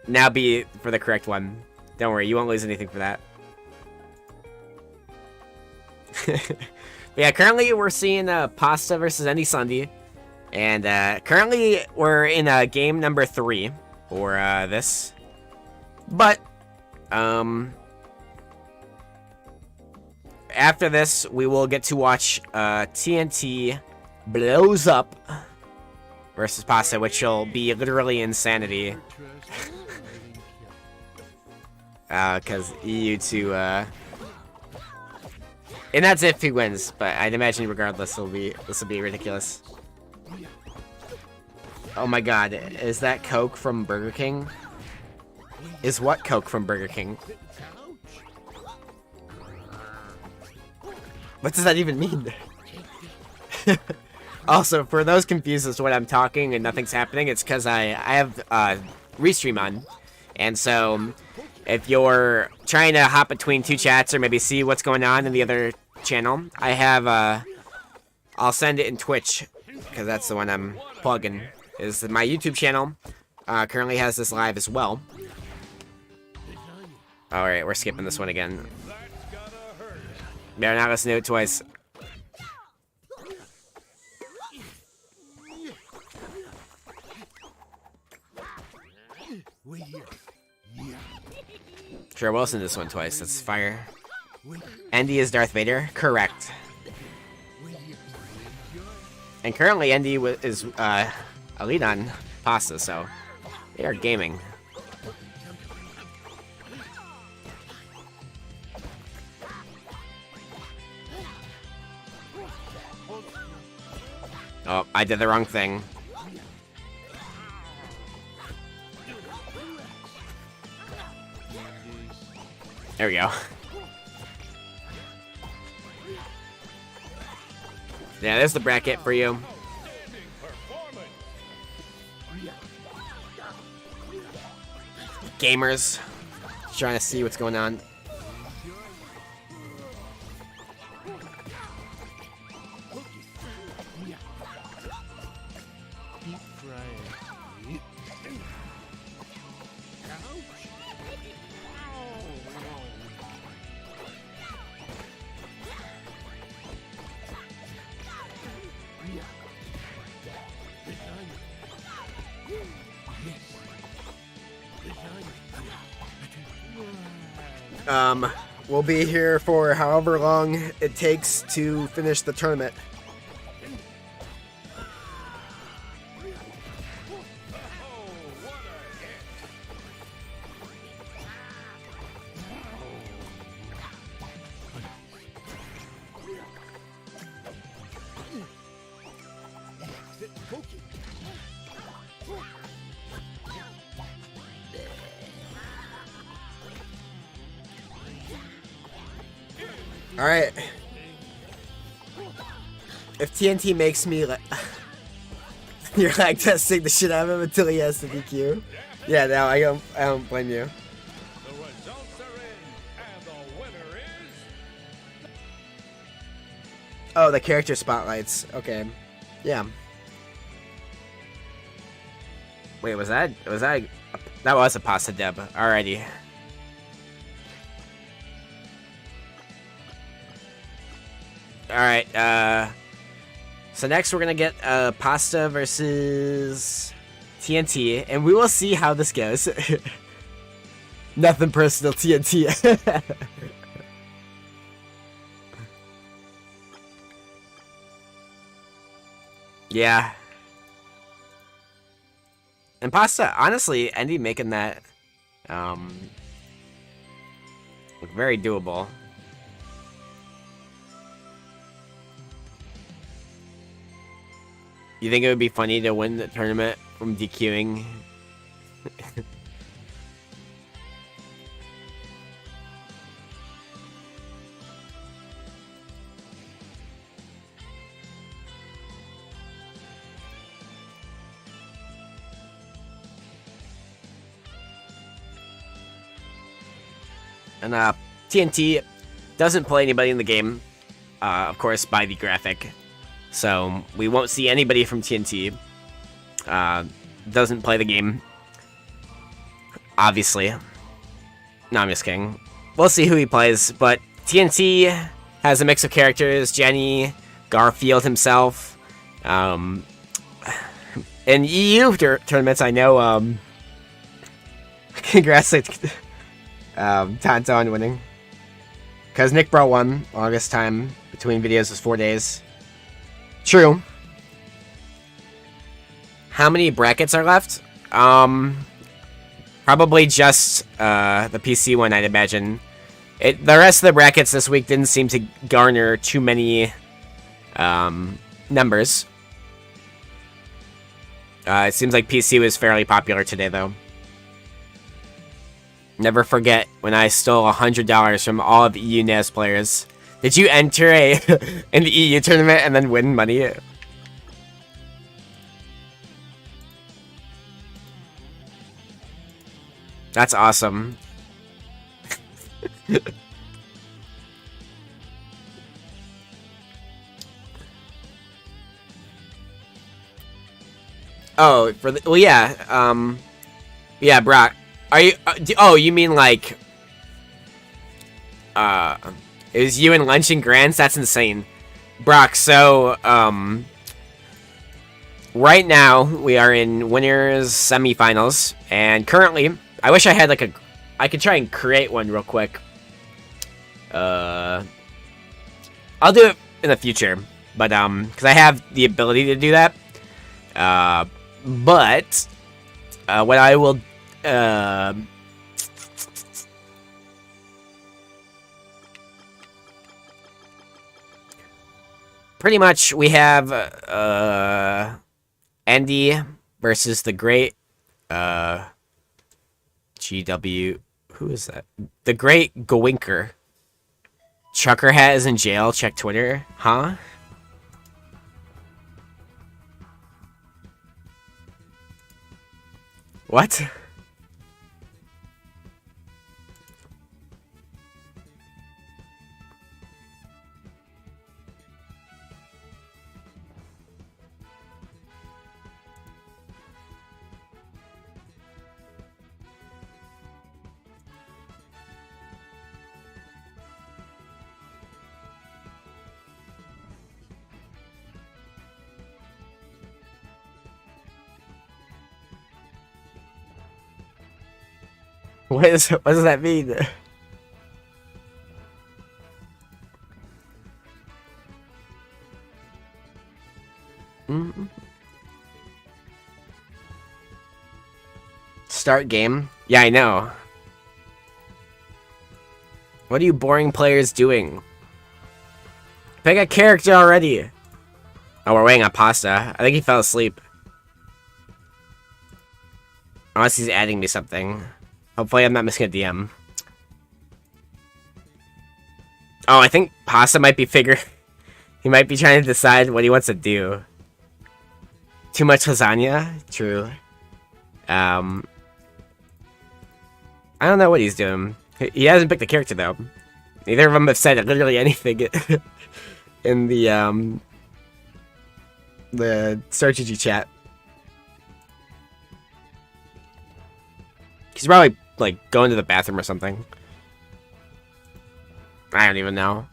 now be for the correct one. Don't worry, you won't lose anything for that. But yeah, currently we're seeing Pasta versus Andy Sunday, and currently we're in game number 3 for this. But after this, we will get to watch TNT Blows Up versus Pasta, which will be literally insanity. Because EU2, and that's if he wins, but I'd imagine regardless, this will be ridiculous. Oh my god, is that Coke from Burger King? Is what Coke from Burger King? What does that even mean? Also, for those confused as to what I'm talking and nothing's happening, it's because I have Restream on. And so, if you're trying to hop between two chats or maybe see what's going on in the other channel, I have, I'll send it in Twitch, because that's the one I'm plugging. Is my YouTube channel currently has this live as well. Alright, we're skipping this one again. Better not listen to it twice. Sure, we'll listen to this one twice. That's fire. Andy is Darth Vader? Correct. And currently Andy is a lead on Pasta, so they are gaming. Oh, I did the wrong thing. There we go. Yeah, there's the bracket for you. Outstanding performance. Gamers. Trying to see what's going on. We'll be here for however long it takes to finish the tournament. Alright. If TNT makes me like... You're like testing the shit out of him until he has the DQ. Yeah, no, I don't blame you. The results are in, and the winner is Oh, the character spotlights. Okay. Yeah. Wait, was that that was a pasta deb. Alrighty. Alright, so next we're gonna get Pasta versus TNT, and we will see how this goes. Nothing personal, TNT. Yeah. And Pasta, honestly, Andy making that, look very doable. You think it would be funny to win the tournament from DQing? And TNT doesn't play anybody in the game, of course, by the graphic. So we won't see anybody from TNT. Doesn't play the game, obviously. No, I'm just kidding. We'll see who he plays, but TNT has a mix of characters. Jenny, Garfield himself. In EU tournaments, I know. Congrats, Tonton winning. Because Nick Bro won. Longest time between videos was 4 days. True. How many brackets are left? Probably just the PC one, I'd imagine. The rest of the brackets this week didn't seem to garner too many numbers. It seems like PC was fairly popular today, though. Never forget when I stole $100 from all of the EU NAS players. Did you enter in the EU tournament and then win money? That's awesome. Oh, well, yeah. Yeah, Brock. Are you? Oh, you mean like? It was you and Lunch and Grants? That's insane, Brock. So, right now we are in winners semifinals, and currently, I wish I had like I could try and create one real quick. I'll do it in the future, but because I have the ability to do that. But what I will pretty much we have Andy versus the Great GW. Who is that? The Great Gowinker. Chuckerhat is in jail. Check Twitter. Huh? What? What does that mean? Start game? Yeah, I know. What are you boring players doing? Pick a character already. Oh, we're waiting on Pasta. I think he fell asleep. Unless he's adding me something. Hopefully I'm not missing a DM. Oh, I think Pasta might be he might be trying to decide what he wants to do. Too much lasagna? True. I don't know what he's doing. He hasn't picked a character though. Neither of them have said literally anything in the strategy chat. He's probably like going to the bathroom or something. I don't even know.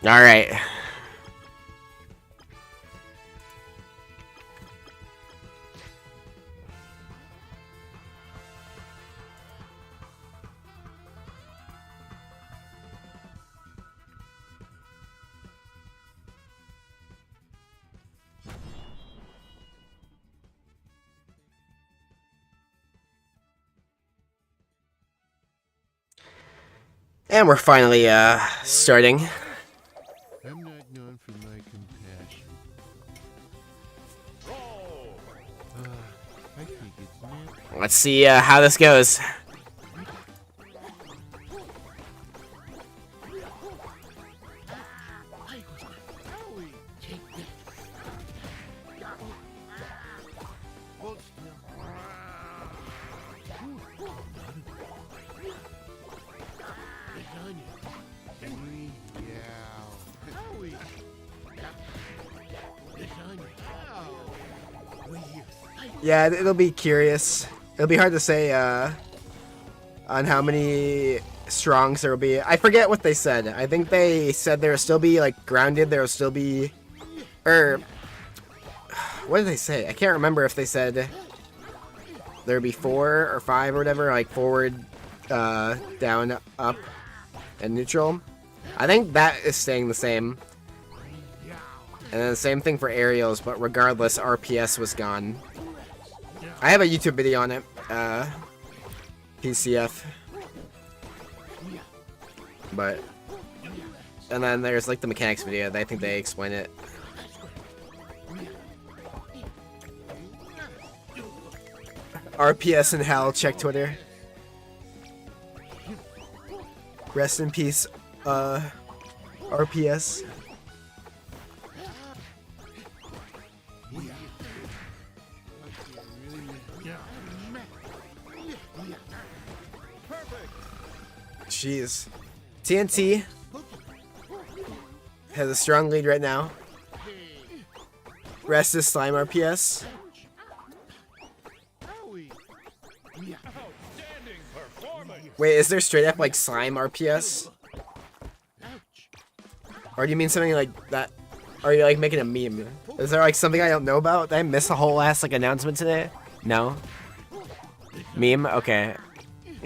All right. And we're finally starting. I'm not known for my compassion. Roll. I think it's natural. Let's see how this goes. Yeah, it'll be curious. It'll be hard to say on how many strongs there will be. I forget what they said. I think they said there will still be like grounded. There will still be, or what did they say? I can't remember if they said there'd be 4 or 5 or whatever, like forward, down, up, and neutral. I think that is staying the same. And then the same thing for aerials, but regardless, RPS was gone. I have a YouTube video on it, PCF. But, and then there's like the mechanics video, I think they explain it. RPS in hell, check Twitter. Rest in peace, RPS. Jeez. TNT has a strong lead right now. Rest is Slime RPS. Outstanding performance. Wait, is there straight up like Slime RPS? Or do you mean something like that? Or are you like making a meme? Is there like something I don't know about? Did I miss a whole ass like announcement today? No? Meme? Okay.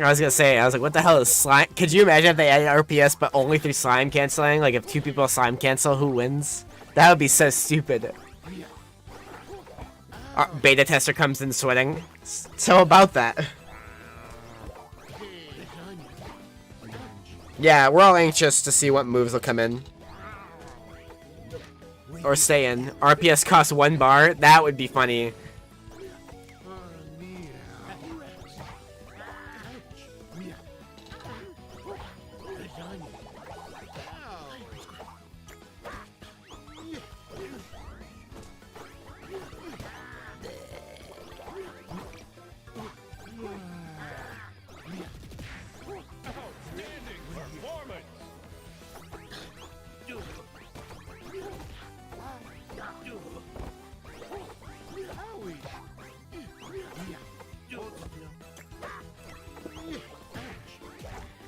I was gonna say, I was like, what the hell is slime? Could you imagine if they added RPS but only through slime canceling? Like if 2 people slime cancel, who wins? That would be so stupid. Beta tester comes in sweating. So about that. Yeah, we're all anxious to see what moves will come in. Or stay in. RPS costs 1 bar? That would be funny. Outstanding performance.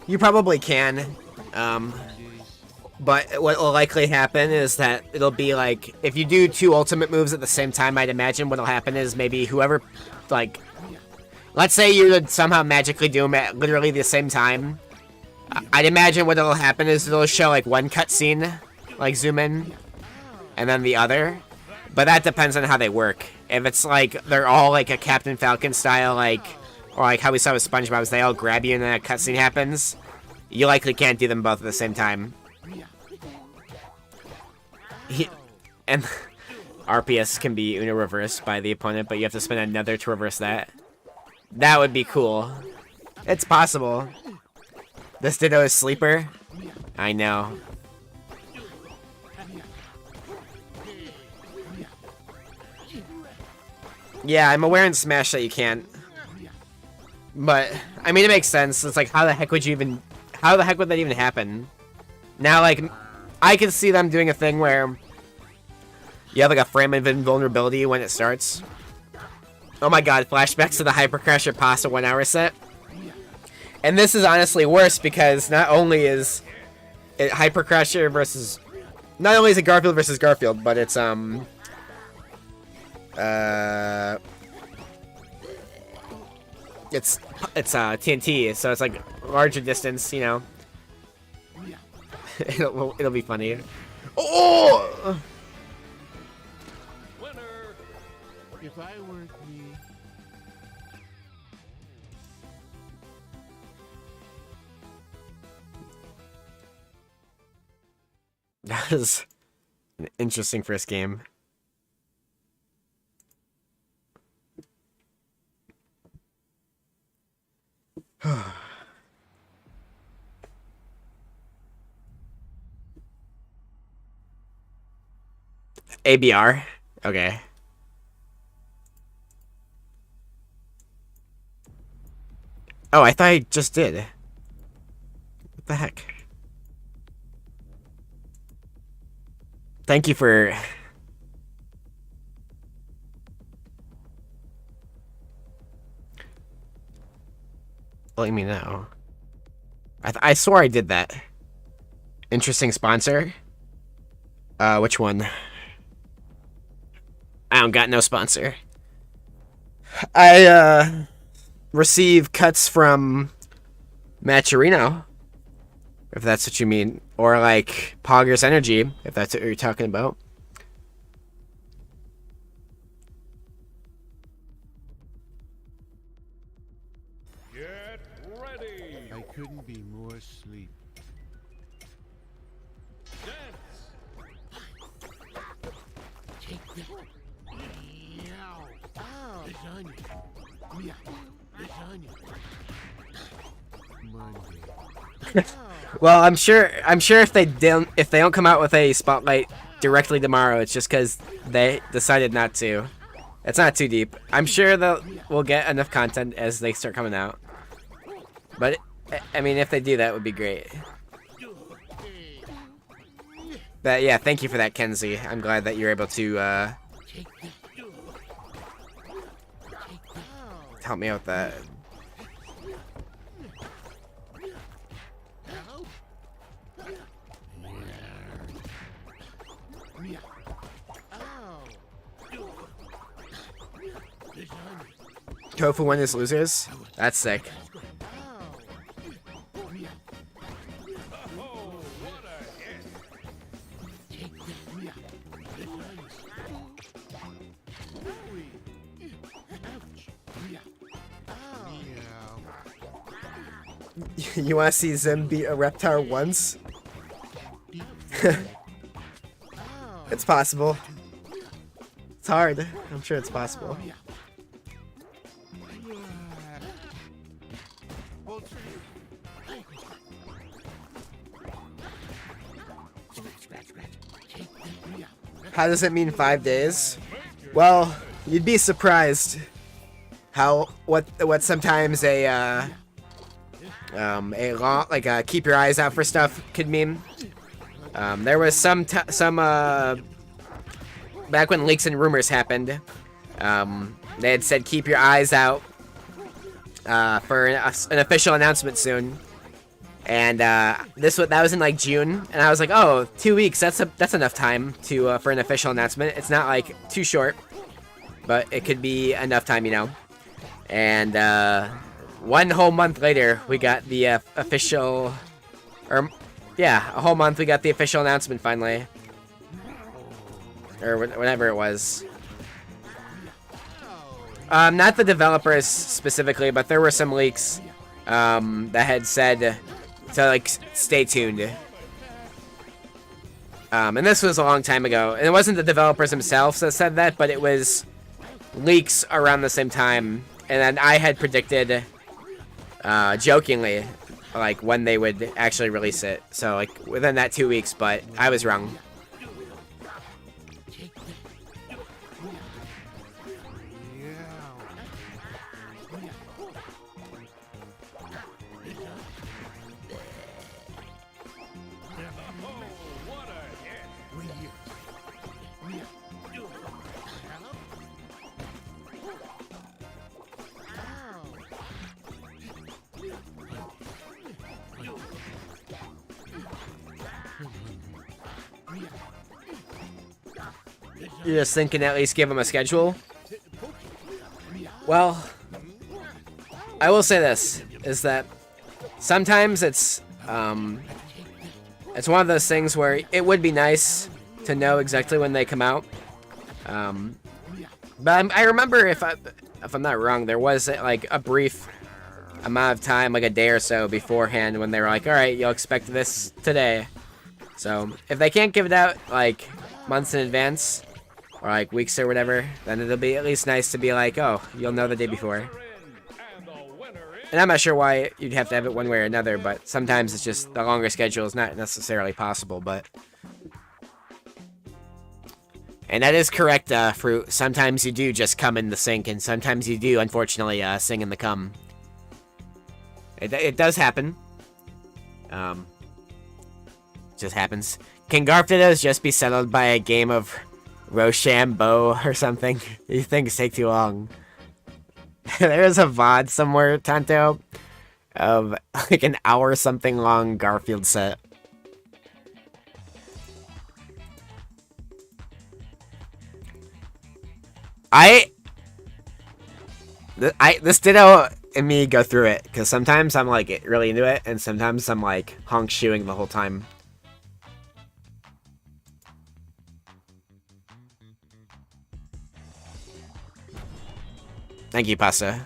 You probably can. But what will likely happen is that it'll be like, if you do 2 ultimate moves at the same time, I'd imagine what'll happen is maybe whoever, like, let's say you would somehow magically do them at literally the same time. I'd imagine what'll happen is it'll show like one cutscene, like zoom in, and then the other. But that depends on how they work. If it's like, they're all like a Captain Falcon style, like, or like how we saw with SpongeBob, they all grab you and then a cutscene happens, you likely can't do them both at the same time. And RPS can be Uno reversed by the opponent, but you have to spend another to reverse that. That would be cool. It's possible. This Ditto is Sleeper? I know. Yeah, I'm aware in Smash that you can't. But, I mean, it makes sense. It's like, how the heck would you even... How the heck would that even happen? Now, like, I can see them doing a thing where you have like a frame of invulnerability when it starts. Oh my god, flashbacks to the Hyper Crasher Pasta 1 hour set. And this is honestly worse because not only is it Hyper Crasher versus... Not only is it Garfield versus Garfield, but it's, It's TNT, so it's like larger distance, you know. It'll be funny. Oh! Winner. If I weren't me, That was an interesting first game. ABR? Okay. Oh, I thought I just did. What the heck? Thank you for... letting me know. I swore I did that. Interesting sponsor? Which one? I don't got no sponsor. I, receive cuts from Matcherino, if that's what you mean. Or, like, Poggers Energy, if that's what you're talking about. Get ready. I couldn't be more asleep. Dance. Monday. Well, I'm sure if they don't come out with a spotlight directly tomorrow, it's just because they decided not to. It's not too deep. I'm sure we'll get enough content as they start coming out. But I mean, if they do, that would be great. But yeah, thank you for that, Kenzie. I'm glad that you're able to help me out with that. Tofu win his losers? That's sick. Oh, what a hit. You want to see Zim beat a Reptar once? It's possible. It's hard. I'm sure it's possible. How does it mean 5 days? Well, you'd be surprised how what sometimes a long, like keep your eyes out for stuff could mean. There was some back when leaks and rumors happened. They had said keep your eyes out for an official announcement soon. And that was in like June, and I was like, oh, 2 weeks. That's enough time to for an official announcement. It's not like too short, but it could be enough time, you know. And 1 whole month later, we got the official, a whole month we got the official announcement finally, or whatever it was. Not the developers specifically, but there were some leaks that had said to like stay tuned. And this was a long time ago, and it wasn't the developers themselves that said that, but it was leaks around the same time. And then I had predicted, jokingly, like when they would actually release it. So like within that 2 weeks, but I was wrong. You just thinking at least give them a schedule? Well, I will say this, is that sometimes it's one of those things where it would be nice to know exactly when they come out. But I remember, if I'm not wrong, there was like a brief amount of time, like a day or so beforehand, when they were like, all right, you'll expect this today. So if they can't give it out like months in advance, or like weeks or whatever, then it'll be at least nice to be like, oh, you'll know the day before. And I'm not sure why you'd have to have it one way or another, but sometimes it's just the longer schedule is not necessarily possible, but... And that is correct, Fruit. Sometimes you do just come in the sink, and sometimes you do, unfortunately, sing in the cum. It does happen. Just happens. Can Garfidos just be settled by a game of Rochambeau or something? These things take too long. There's a VOD somewhere, Tonto, of like an hour something long Garfield set. This Ditto and me go through it, because sometimes I'm like really into it, and sometimes I'm like honk shoeing the whole time. Thank you, Pasta.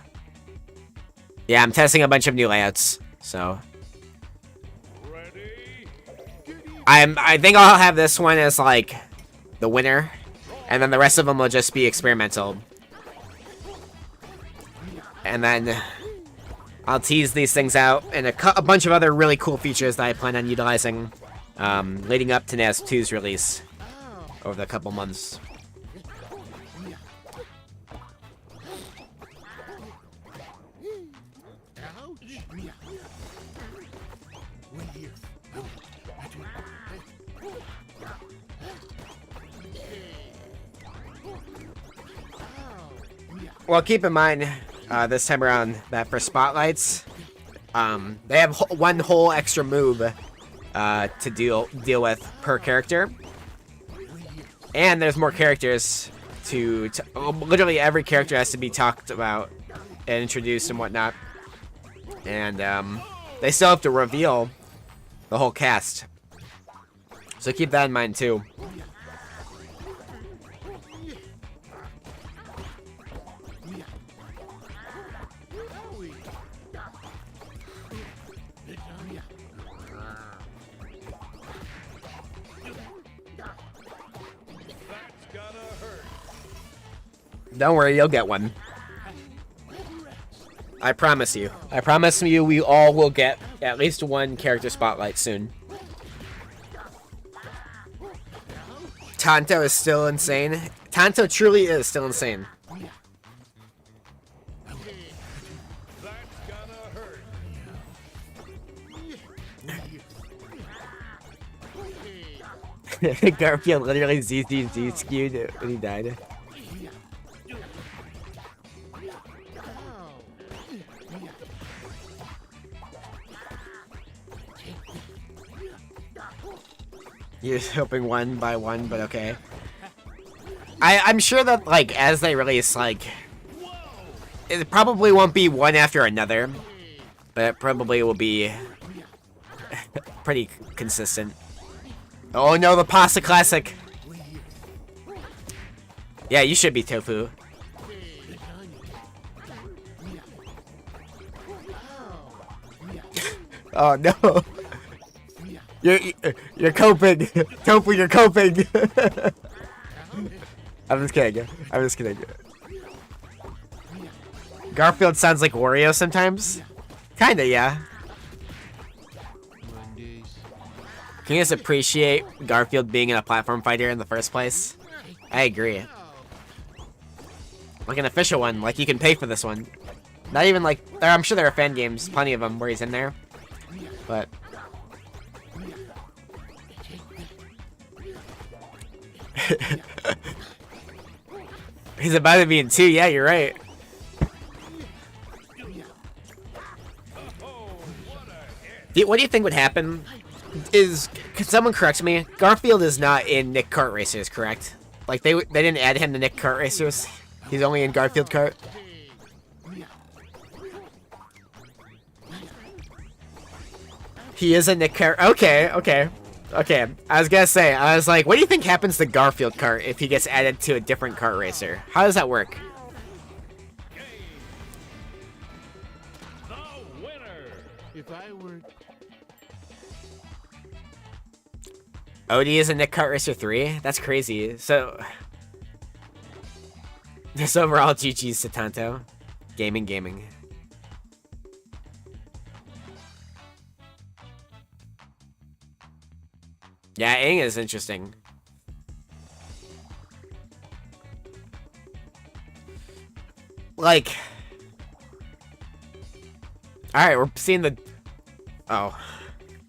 Yeah, I'm testing a bunch of new layouts, so... I think I'll have this one as, like, the winner, and then the rest of them will just be experimental. And then I'll tease these things out, and a bunch of other really cool features that I plan on utilizing leading up to NAS 2's release over the couple months. Well, keep in mind, this time around, that for spotlights, they have one whole extra move to deal with per character. And there's more characters to literally every character has to be talked about and introduced and whatnot. And they still have to reveal the whole cast. So keep that in mind too. Don't worry, you'll get one. I promise you. I promise you we all will get at least one character spotlight soon. Tonto is still insane. Tonto truly is still insane. That's gonna hurt. Garfield literally ZZZ skewed when he died. You're hoping one by one, but okay. I'm sure that, like, as they release, like, it probably won't be one after another, but it probably will be pretty consistent. Oh no, the Pasta Classic! Yeah, you should be Tofu. Oh no! You're coping! Tofu, you're coping! I'm just kidding. I'm just kidding. Garfield sounds like Wario sometimes. Kinda, yeah. Mondays. Can you just appreciate Garfield being in a platform fighter in the first place? I agree. Like an official one, like you can pay for this one. Not even like, I'm sure there are fan games, plenty of them where he's in there. But he's about to be in 2, yeah, you're right. What do you think would happen? Could someone correct me? Garfield is not in Nick Kart Racers, correct? Like they didn't add him to Nick Kart Racers. He's only in Garfield Kart. He is a Nick Kart. Okay. I was gonna say, I was like, what do you think happens to Garfield Kart if he gets added to a different kart racer? How does that work? The winner. If I were Odie is in Nick Kart Racer 3? That's crazy. So, this overall GG's to Tonto. Gaming. Yeah, Aang is interesting. Like, alright, we're seeing the... Oh.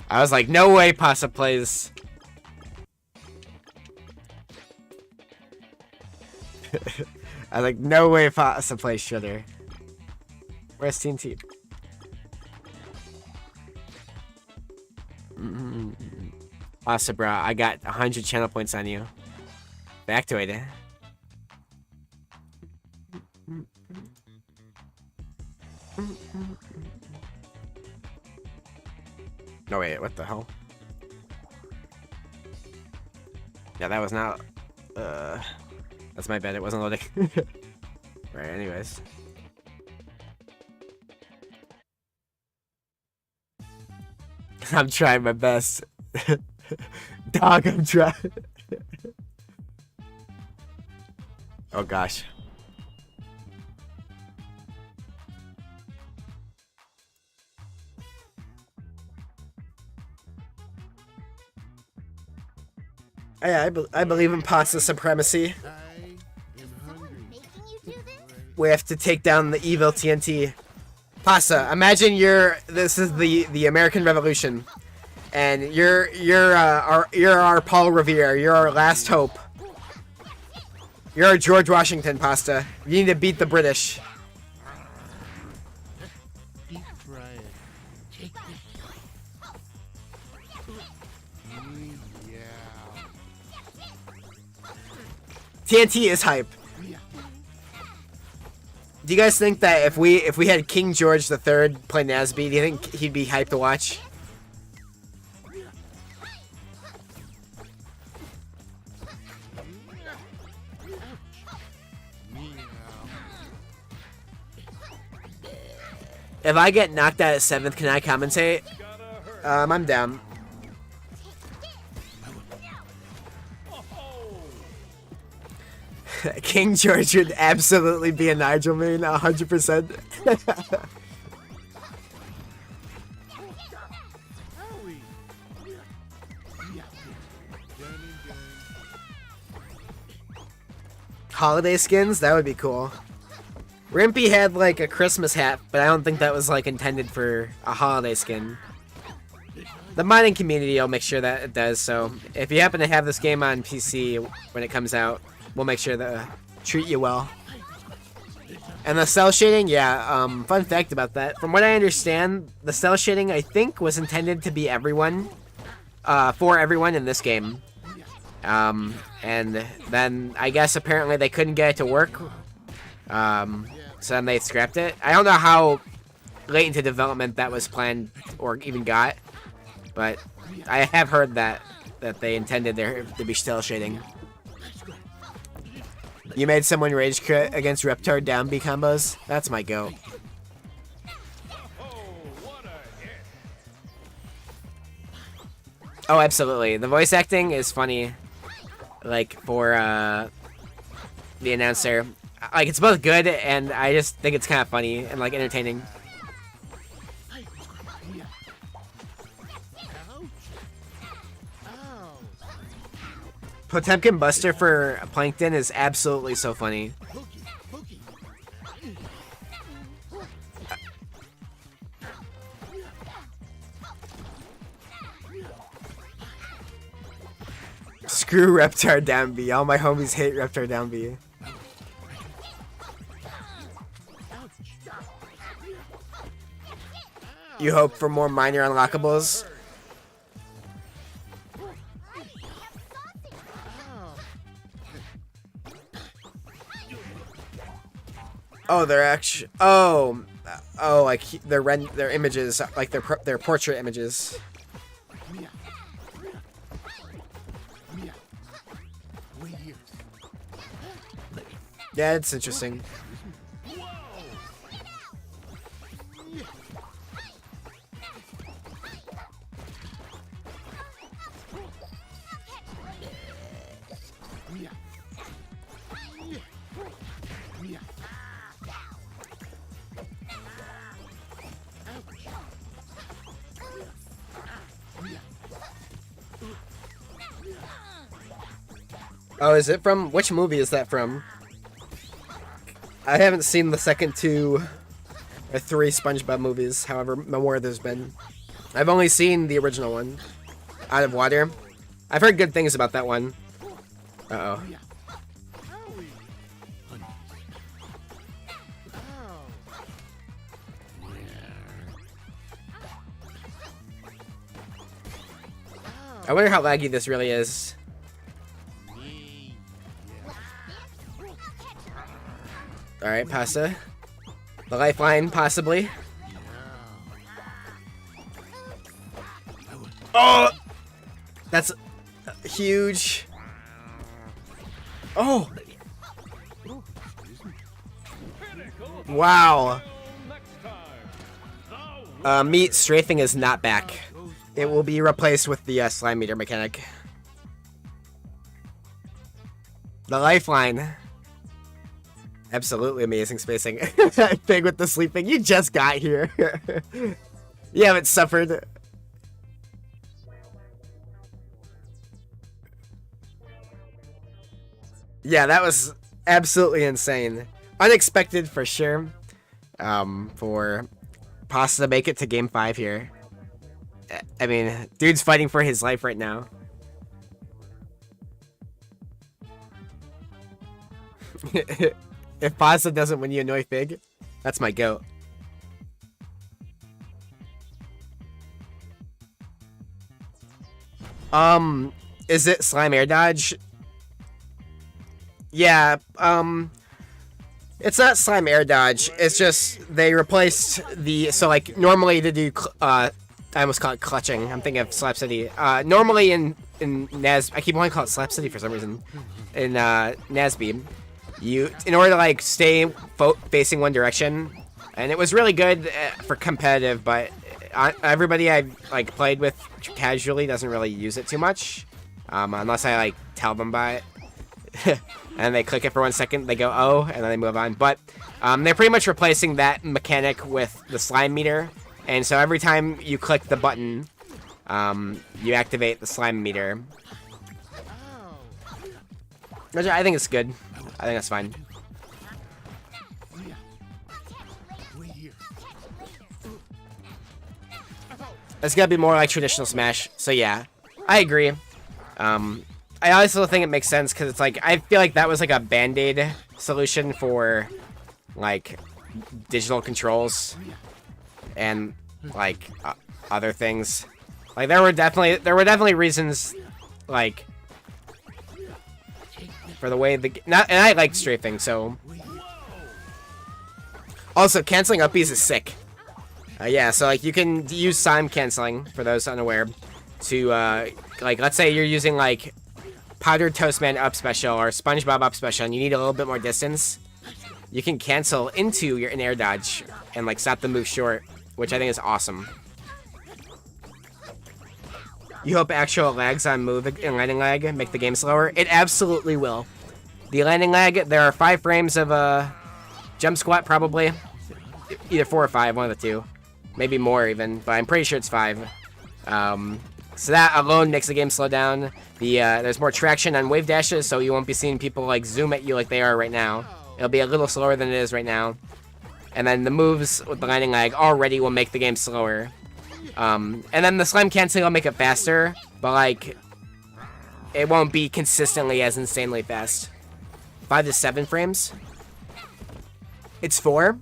I was like, no way Pasta plays... I was like, no way Pasta plays Shredder. Where's TNT? Pasta, bro, I got 100 channel points on you. Back to it. No, wait, what the hell? Yeah, that was not... That's my bad, it wasn't loading. Right, anyways. I'm trying my best. Dog, I'm trying. Oh gosh. Yeah, I believe in pasta supremacy. I am hungry. Making you do this? We have to take down the evil TNT. Pasta, imagine this is the American Revolution, and you're our Paul Revere. You're our last hope. You're our George Washington, Pasta. You need to beat the British. Deep fry it. Yeah. TNT is hype. Do you guys think that if we had King George III play Nazby, do you think he'd be hyped to watch? If I get knocked out at 7th, can I commentate? I'm down. King George would absolutely be a Nigel main, 100%. Howie. Yeah. Done and done. Holiday skins, that would be cool. Rimpy had like a Christmas hat, but I don't think that was like intended for a holiday skin. The mining community will make sure that it does, so if you happen to have this game on PC when it comes out, we'll make sure to treat you well. And the cell shading, yeah, fun fact about that. From what I understand, the cell shading, I think, was intended to be everyone, for everyone in this game. And then, I guess, apparently they couldn't get it to work, so then they scrapped it. I don't know how late into development that was planned or even got, but I have heard that they intended there to be cell shading. You made someone rage crit against Reptar down B combos? That's my goat. Oh, what a hit! Oh, absolutely. The voice acting is funny. Like, for, the announcer. Like, it's both good, and I just think it's kind of funny and, like, entertaining. Potemkin Buster for Plankton is absolutely so funny. Screw Reptar down B. All my homies hate Reptar down B. You hope for more minor unlockables? Oh, they're actually. Oh, like their images, like their portrait images. Yeah, it's interesting. Oh, is it from? Which movie is that from? I haven't seen the second 2 or 3 SpongeBob movies, however more there's been. I've only seen the original one, Out of Water. I've heard good things about that one. Uh-oh. I wonder how laggy this really is. Alright, Pasta. The lifeline, possibly. Oh! That's huge. Oh! Wow. Meat strafing is not back. It will be replaced with the slime meter mechanic. The lifeline. Absolutely amazing spacing. Big with the sleeping. You just got here. You haven't suffered. Yeah, that was absolutely insane. Unexpected for sure. For Pasta to make it to game 5 here. I mean, dude's fighting for his life right now. If Pasta doesn't win, you annoy Fig. That's my goat. Is it Slime Air Dodge? Yeah, it's not Slime Air Dodge. It's just they replaced the, so like normally to do I almost call it clutching. I'm thinking of Slap City. Normally in Nas, I keep wanting to call it Slap City for some reason. In Nasby, you, in order to like stay facing one direction, and it was really good for competitive, but everybody I like played with casually doesn't really use it too much, unless I like tell them about it. and they click it for 1 second, they go, oh, and then they move on. But they're pretty much replacing that mechanic with the slime meter. And so every time you click the button, you activate the slime meter. Which I think it's good. I think that's fine. It's gonna be more like traditional Smash. So yeah, I agree. I also think it makes sense because it's like, I feel like that was like a band-aid solution for like digital controls and like other things. Like there were definitely reasons like for the way and I like strafing, so also canceling uppies is sick. Yeah, so like you can use time canceling for those unaware to like let's say you're using like Powdered Toastman up special or SpongeBob up special and you need a little bit more distance. You can cancel into your in-air dodge and like stop the move short, which I think is awesome. You hope actual lags on move and landing lag make the game slower? It absolutely will. The landing lag, there are 5 frames of jump squat probably. Either 4 or 5, one of the two. Maybe more even, but I'm pretty sure it's 5. So that alone makes the game slow down. There's more traction on wave dashes, so you won't be seeing people like zoom at you like they are right now. It'll be a little slower than it is right now. And then the moves with the landing lag already will make the game slower. And then the slime canceling will make it faster, but like it won't be consistently as insanely fast. 5 to 7 frames? It's 4?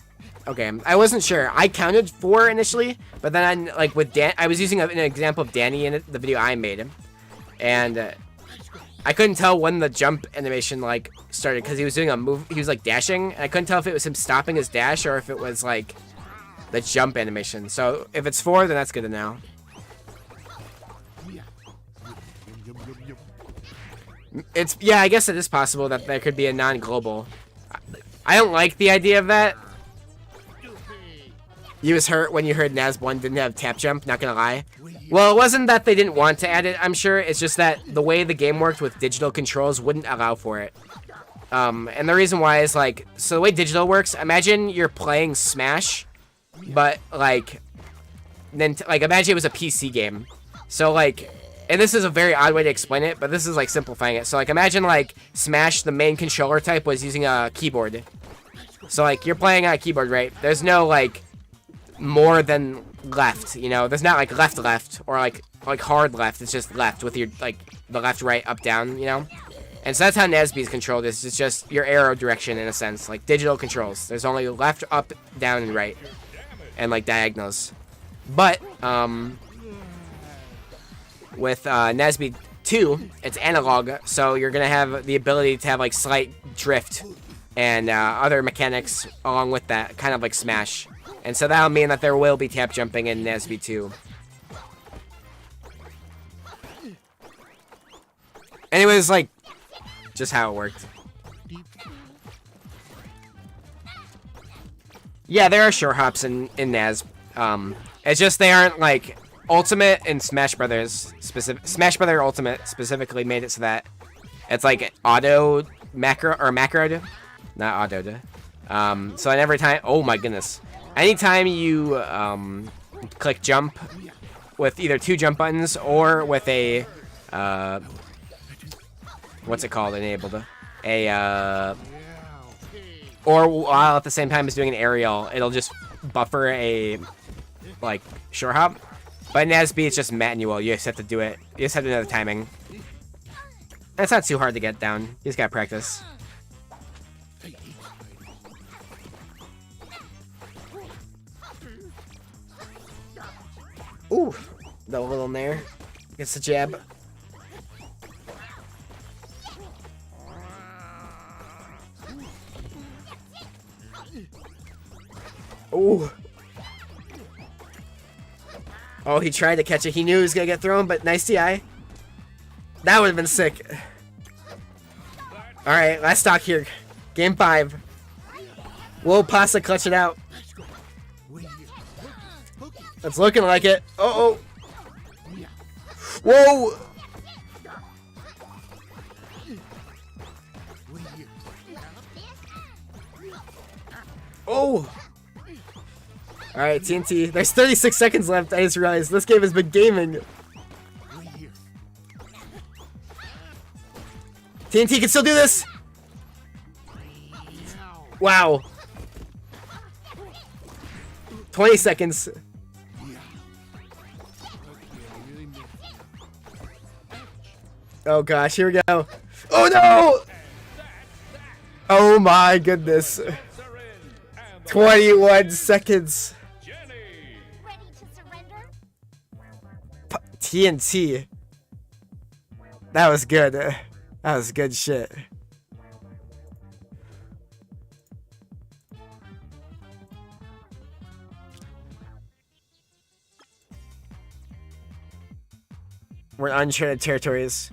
Okay, I wasn't sure. I counted 4 initially, but then like with I was using an example of Danny in the video I made, and I couldn't tell when the jump animation like started because he was doing a move. He was like dashing, and I couldn't tell if it was him stopping his dash or if it was like the jump animation. So if it's 4, then that's good to know. Yeah, I guess it is possible that there could be a non-global. I don't like the idea of that. You was hurt when you heard Naz 1 didn't have tap jump, not gonna lie. Well, it wasn't that they didn't want to add it, I'm sure. It's just that the way the game worked with digital controls wouldn't allow for it. And the reason why is like, so the way digital works, imagine you're playing Smash, but like, then like imagine it was a PC game. So like, and this is a very odd way to explain it, but this is like simplifying it. So like, imagine like Smash, the main controller type was using a keyboard. So like, you're playing on a keyboard, right? There's no like more than left, you know, there's not like left or like hard left. It's just left with your like the left, right, up, down, you know. And so that's how Nazby is controlled. It's just your arrow direction in a sense, like digital controls. There's only left, up, down, and right, and like diagonals. But with Nazby 2, it's analog, so you're gonna have the ability to have like slight drift and other mechanics along with that, kind of like Smash. And so that'll mean that there will be tap jumping in Nazby 2. Anyways, like, just how it worked. Yeah, there are short hops in Naz. It's just they aren't like Ultimate and Smash Brothers Smash Brother Ultimate specifically made it so that it's like auto macro or macroed, not autoed. So every time, oh my goodness. Anytime you click jump with either 2 jump buttons or with a what's it called, enabled, or while at the same time as doing an aerial, it'll just buffer a like short hop. But in Nazby, it's just manual. You just have to do it. You just have to know the timing. And it's not too hard to get down. You just gotta practice. Ooh, the little nair gets the jab. Ooh. Oh, he tried to catch it. He knew he was gonna get thrown, but nice DI. That would have been sick. All right, last stock here. Game 5. Will Pasta clutch it out? It's looking like it. Uh-oh. Whoa! Oh! Alright, TNT. There's 36 seconds left. I just realized this game has been gaming. Right here. TNT can still do this! Wow. 20 seconds. Okay, I really missed you. Oh gosh, here we go. Oh no! Oh my goodness. Are in, and the 21 seconds. Jenny. Ready to surrender? TNT. That was good. That was good shit. We're in uncharted territories.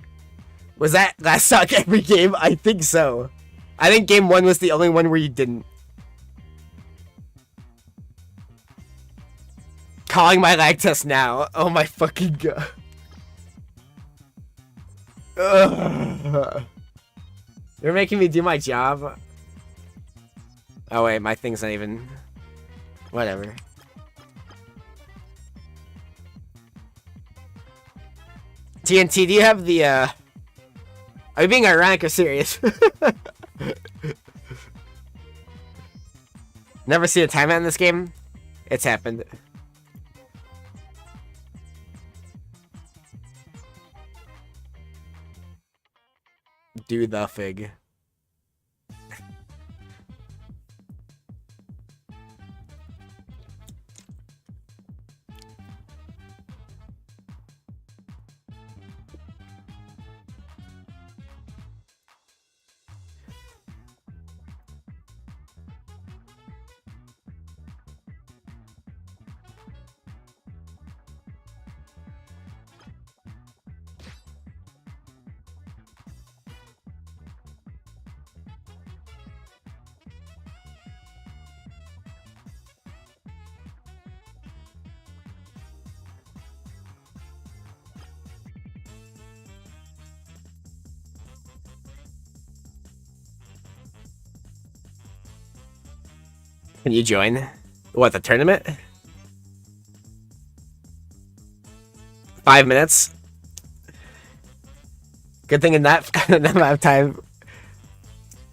Was that last stock every game? I think so. I think game 1 was the only one where you didn't. Calling my lag test now. Oh my fucking god. Ugh. You're making me do my job. Oh wait, my thing's not even... Whatever. TNT, do you have the, Are you being ironic or serious? Never see a timeout in this game? It's happened. Do the fig. Can you join? What, the tournament? 5 minutes? Good thing in that amount of time.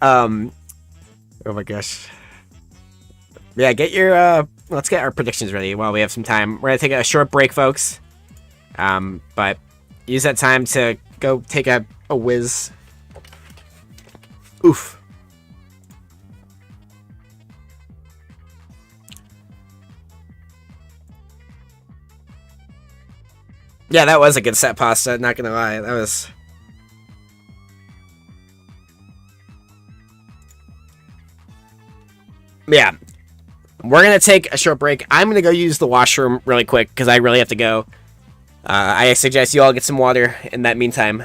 Oh my gosh. Yeah, get your, let's get our predictions ready while we have some time. We're gonna take a short break, folks. But use that time to go take a whiz. Oof. Yeah, that was a good set pasta, not gonna lie. That was... Yeah. We're gonna take a short break. I'm gonna go use the washroom really quick, because I really have to go. I suggest you all get some water in that meantime.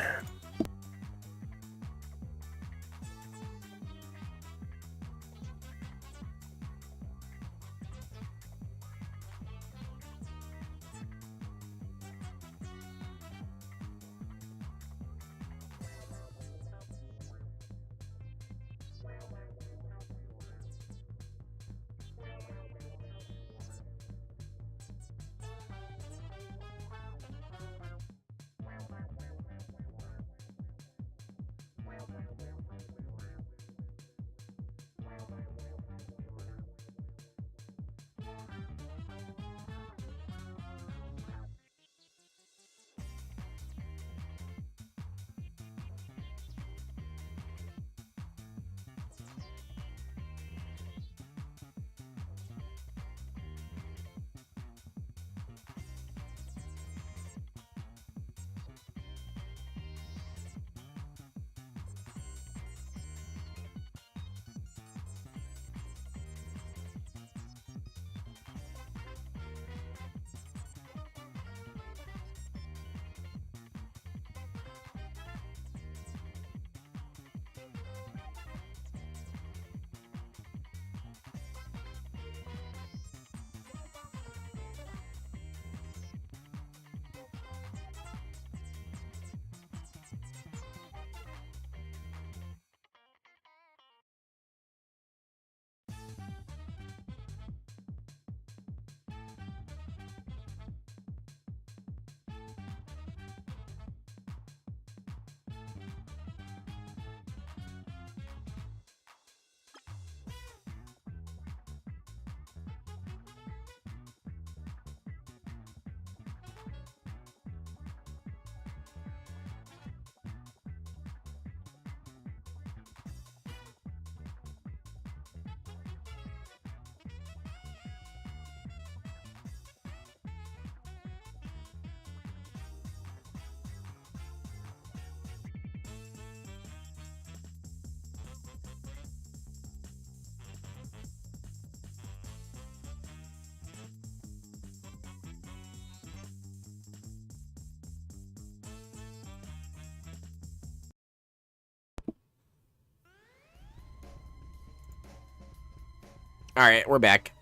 Alright, we're back.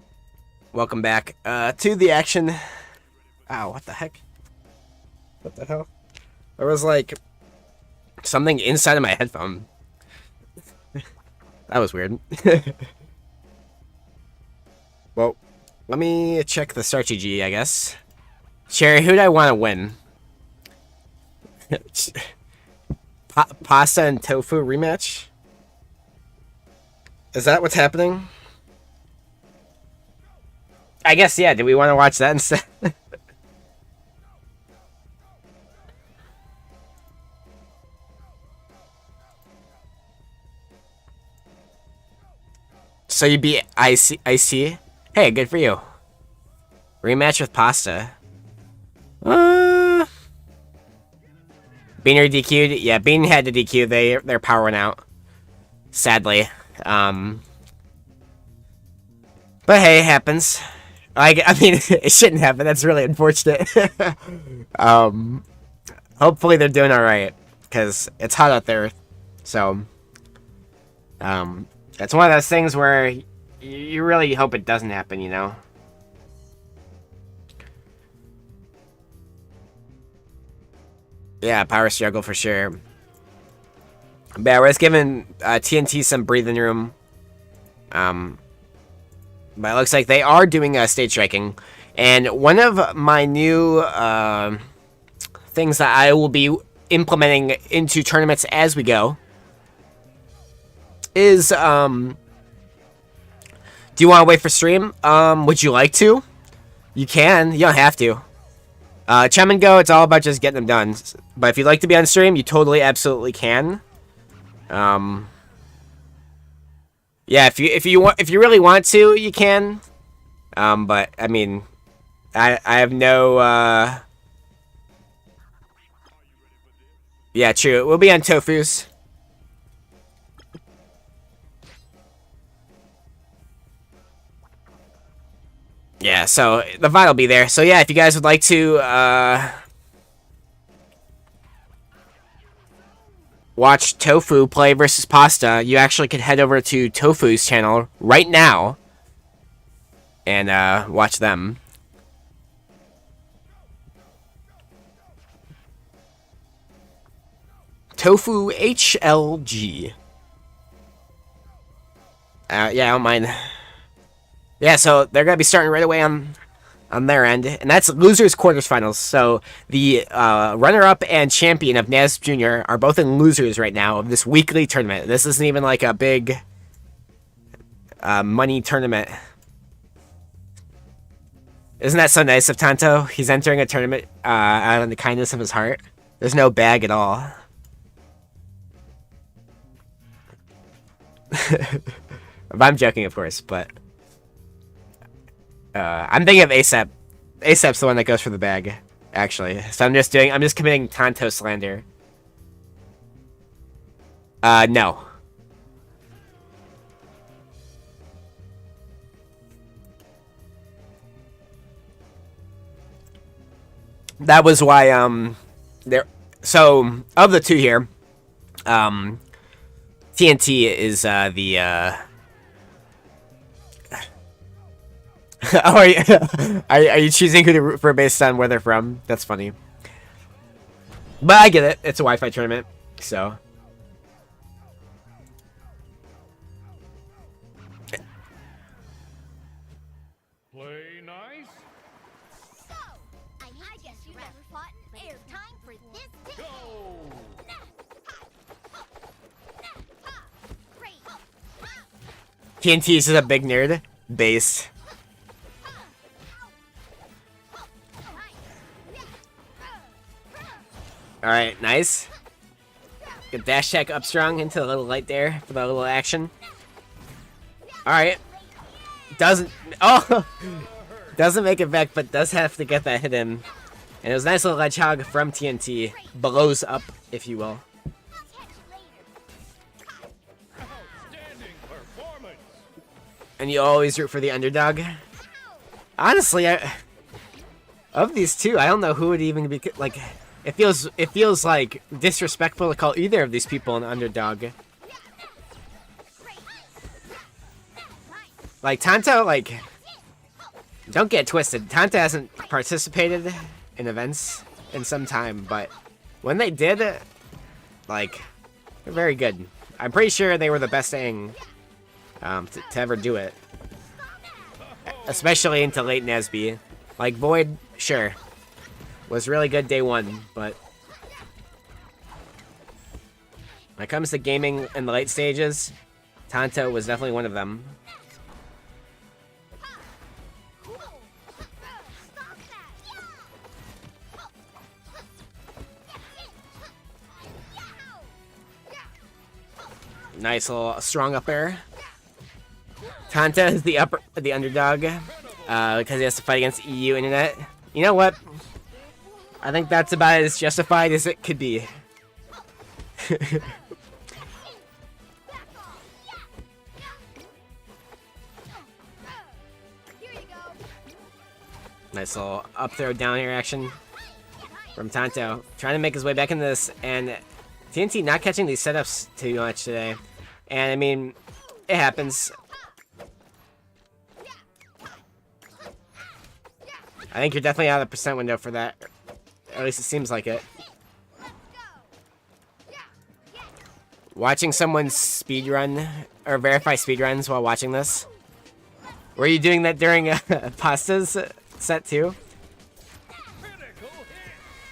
Welcome back to the action. Ow, what the heck? What the hell? There was like something inside of my headphone. That was weird. Well, let me check the strategy, I guess. Cherry, who do I want to win? Pasta and tofu rematch? Is that what's happening? I guess, yeah. Do we want to watch that instead? So you beat IC? Hey, good for you. Rematch with Pasta. Beaner DQ'd? Yeah, Bean had to DQ. Their power went out. Sadly. But hey, it happens. I mean, it shouldn't happen. That's really unfortunate. Hopefully they're doing alright. Because it's hot out there. So, it's one of those things where you really hope it doesn't happen, you know? Yeah, power struggle for sure. But yeah, we're just giving TNT some breathing room. But it looks like they are doing stage striking. And one of my new things that I will be implementing into tournaments as we go is, do you want to wait for stream? Would you like to? You can. You don't have to. Chum and Go, it's all about just getting them done. But if you'd like to be on stream, you totally, absolutely can. Yeah, if you really want to, you can. But I mean, I have no. Yeah, true. We'll be on Tofu's. Yeah, so the VOD will be there. So yeah, if you guys would like to watch Tofu play versus Pasta, you actually could head over to Tofu's channel right now and watch them. Tofu HLG. Yeah, I don't mind. Yeah, so they're going to be starting right away on their end. And that's losers quarterfinals. So the runner-up and champion of NAS Junior are both in losers right now of this weekly tournament. This isn't even like a big money tournament. Isn't that so nice of Tanto? He's entering a tournament out of the kindness of his heart. There's no bag at all. I'm joking, of course, but I'm thinking of ASAP. ASAP's the one that goes for the bag, actually. So I'm just committing Tanto slander. No. That was why, so, of the two here, TNT is, the, oh, are you choosing who to root for based on where they're from? That's funny. But I get it. It's a Wi-Fi tournament, so. Play nice. So, I guess you never fought an air time for this too. Go. TNT is a big nerd. Base. Alright, nice. Good dash check up strong into the little light there for the little action. Alright. Doesn't make it back, but does have to get that hit in. And it was a nice little ledge hog from TNT. Blows up, if you will. Outstanding performance. And you always root for the underdog. Honestly, of these two, I don't know who would even be like. It feels like disrespectful to call either of these people an underdog. Like, Tanto, like, don't get twisted. Tanto hasn't participated in events in some time, but when they did, like, they're very good. I'm pretty sure they were the best thing to ever do it. Especially into late Nesby. Like, Void, sure, was really good day one, but when it comes to gaming in the late stages, Tanto was definitely one of them. Nice little strong up air. Tanta is the underdog, because he has to fight against EU Internet. You know what? I think that's about as justified as it could be. Nice little up throw down air action from Tanto. Trying to make his way back into this, and TNT not catching these setups too much today. And I mean, it happens. I think you're definitely out of the percent window for that. At least it seems like it. Watching someone speedrun, or verify speedruns while watching this. Were you doing that during Pasta's set too?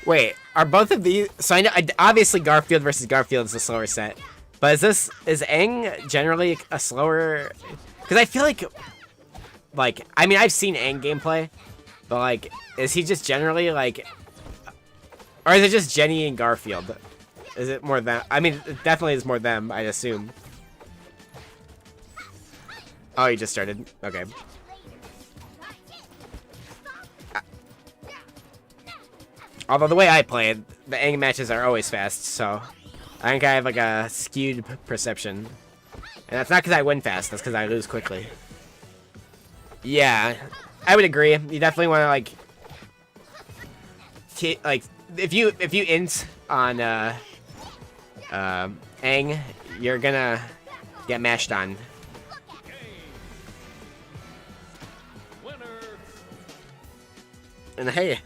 Wait, are both of these... So I know, obviously Garfield versus Garfield is the slower set. But is Aang generally a slower... Because I feel like, I mean, I've seen Aang gameplay. But, like, is he just generally, like... Or is it just Jenny and Garfield? Is it more them? I mean, it definitely is more them, I'd assume. Oh, he just started. Okay. Although the way I play it, the Aang matches are always fast, so... I think I have, like, a skewed perception. And that's not because I win fast, that's because I lose quickly. Yeah, I would agree. You definitely want to, like, if you int on, Aang, you're gonna get mashed on. And hey,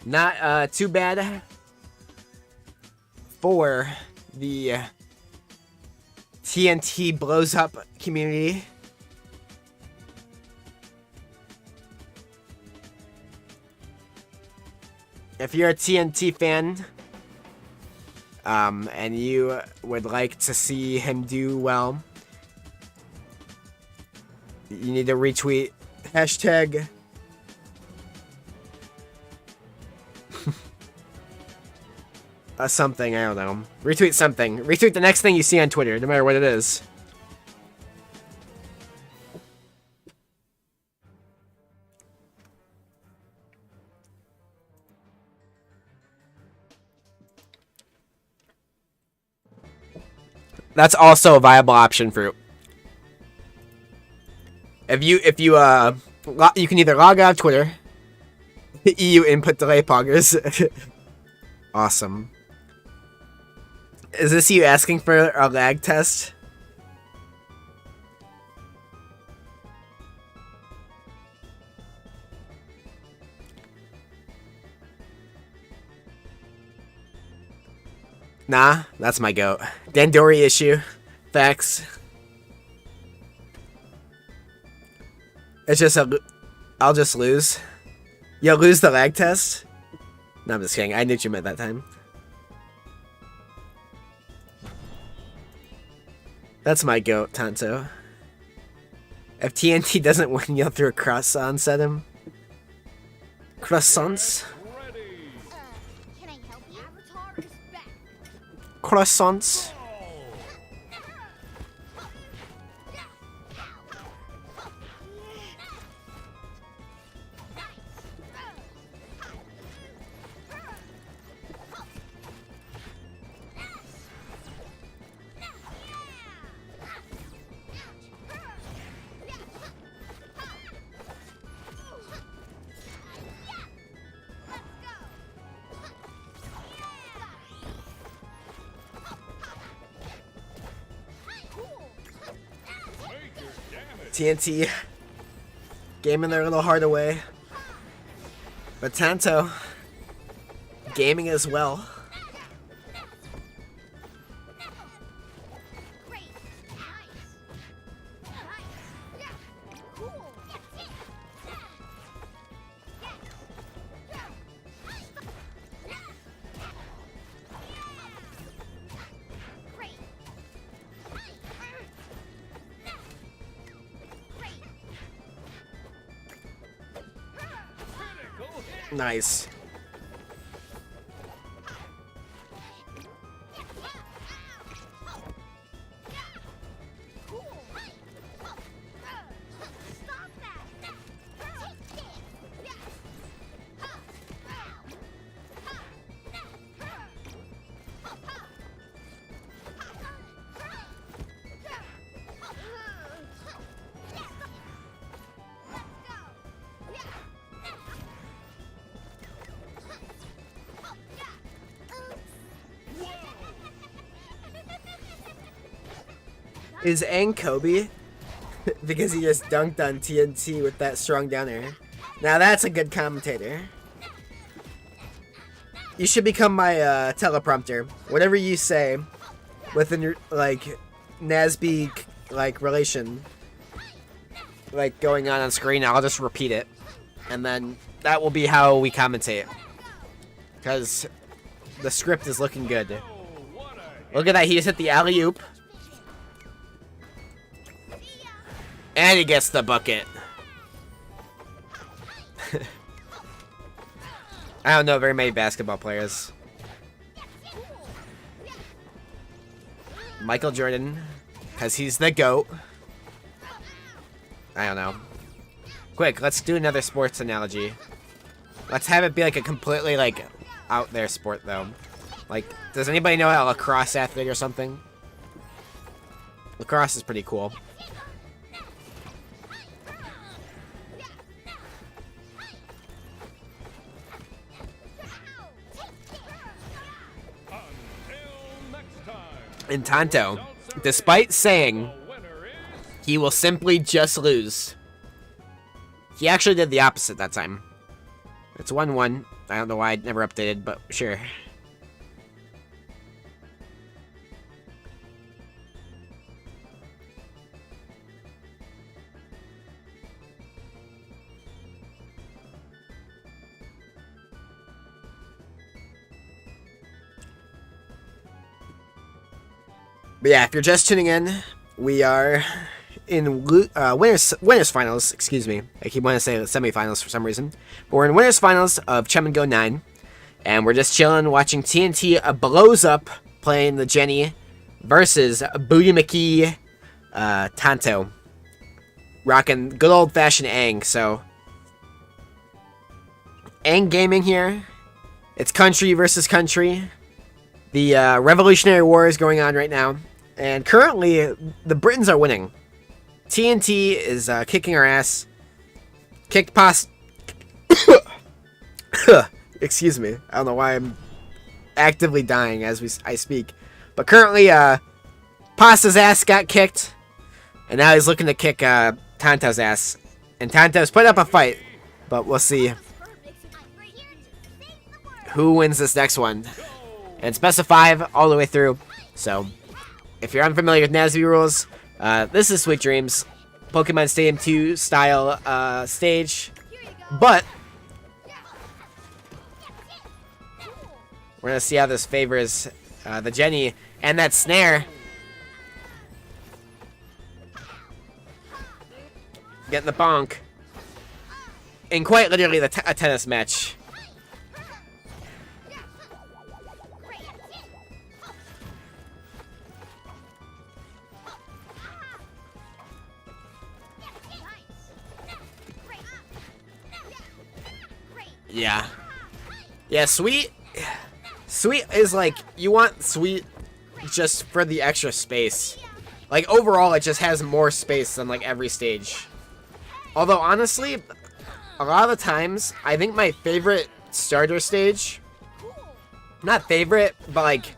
not, too bad for the TNT blows up community. If you're a TNT fan, and you would like to see him do well, you need to retweet hashtag something, I don't know. Retweet something. Retweet the next thing you see on Twitter, no matter what it is. That's also a viable option, Fruit. If you you can either log out of Twitter, EU input delay poggers. Awesome. Is this you asking for a lag test? Nah, that's my goat. Dandori issue. Facts. It's just I'll just lose. You'll lose the lag test? No, I'm just kidding. I knew what you meant that time. That's my goat, Tanto. If TNT doesn't win, you'll throw a croissants at him. Croissants? Can I help you? Avatar is back. Croissants? TNT gaming their little heart away. But Tanto gaming as well. Great. Nice. Nice. Cool. Great. Critical hit. Nice. Cool. Stop that. Take this. Is Aang Kobe? Because he just dunked on TNT with that strong down air. Now that's a good commentator. You should become my teleprompter. Whatever you say within your like Nasby like relation like going on screen, I'll just repeat it. And then that will be how we commentate. Because the script is looking good. Oh, what a Look at that, he just hit the alley-oop. And he gets the bucket. I don't know very many basketball players. Michael Jordan, because he's the GOAT. I don't know. Quick, let's do another sports analogy. Let's have it be like a completely like out there sport though. Like, does anybody know a lacrosse athlete or something? Lacrosse is pretty cool. until next time. And Tanto, despite saying The winner is he will simply just lose, he actually did the opposite that time. It's 1-1. I don't know why I never updated, but sure. But yeah, if you're just tuning in, we are in winners finals. Excuse me, I keep wanting to say semifinals for some reason, but we're in winners finals of Chum and Go 9, and we're just chilling, watching TNT blows up, playing the Jenny versus Booty McKee, Tanto, rocking good old fashioned Aang. So Aang gaming here. It's country versus country. The Revolutionary War is going on right now. And currently, the Britons are winning. TNT is kicking our ass. Kicked past... Excuse me. I don't know why I'm actively dying as I speak. But currently, Pasta's ass got kicked. And now he's looking to kick Tanto's ass. And Tanto's put up a fight. But we'll see who wins this next one. And it's best of 5 all the way through. So, if you're unfamiliar with Nasby rules, this is Sweet Dreams, Pokemon Stadium 2 style stage. But we're gonna see how this favors the Jenny and that snare. Getting the bonk. And quite literally a tennis match. Yeah. Yeah, Sweet is like, you want Sweet just for the extra space. Like, overall, it just has more space than, like, every stage. Although, honestly, a lot of the times, I think my favorite starter stage, not favorite, but, like,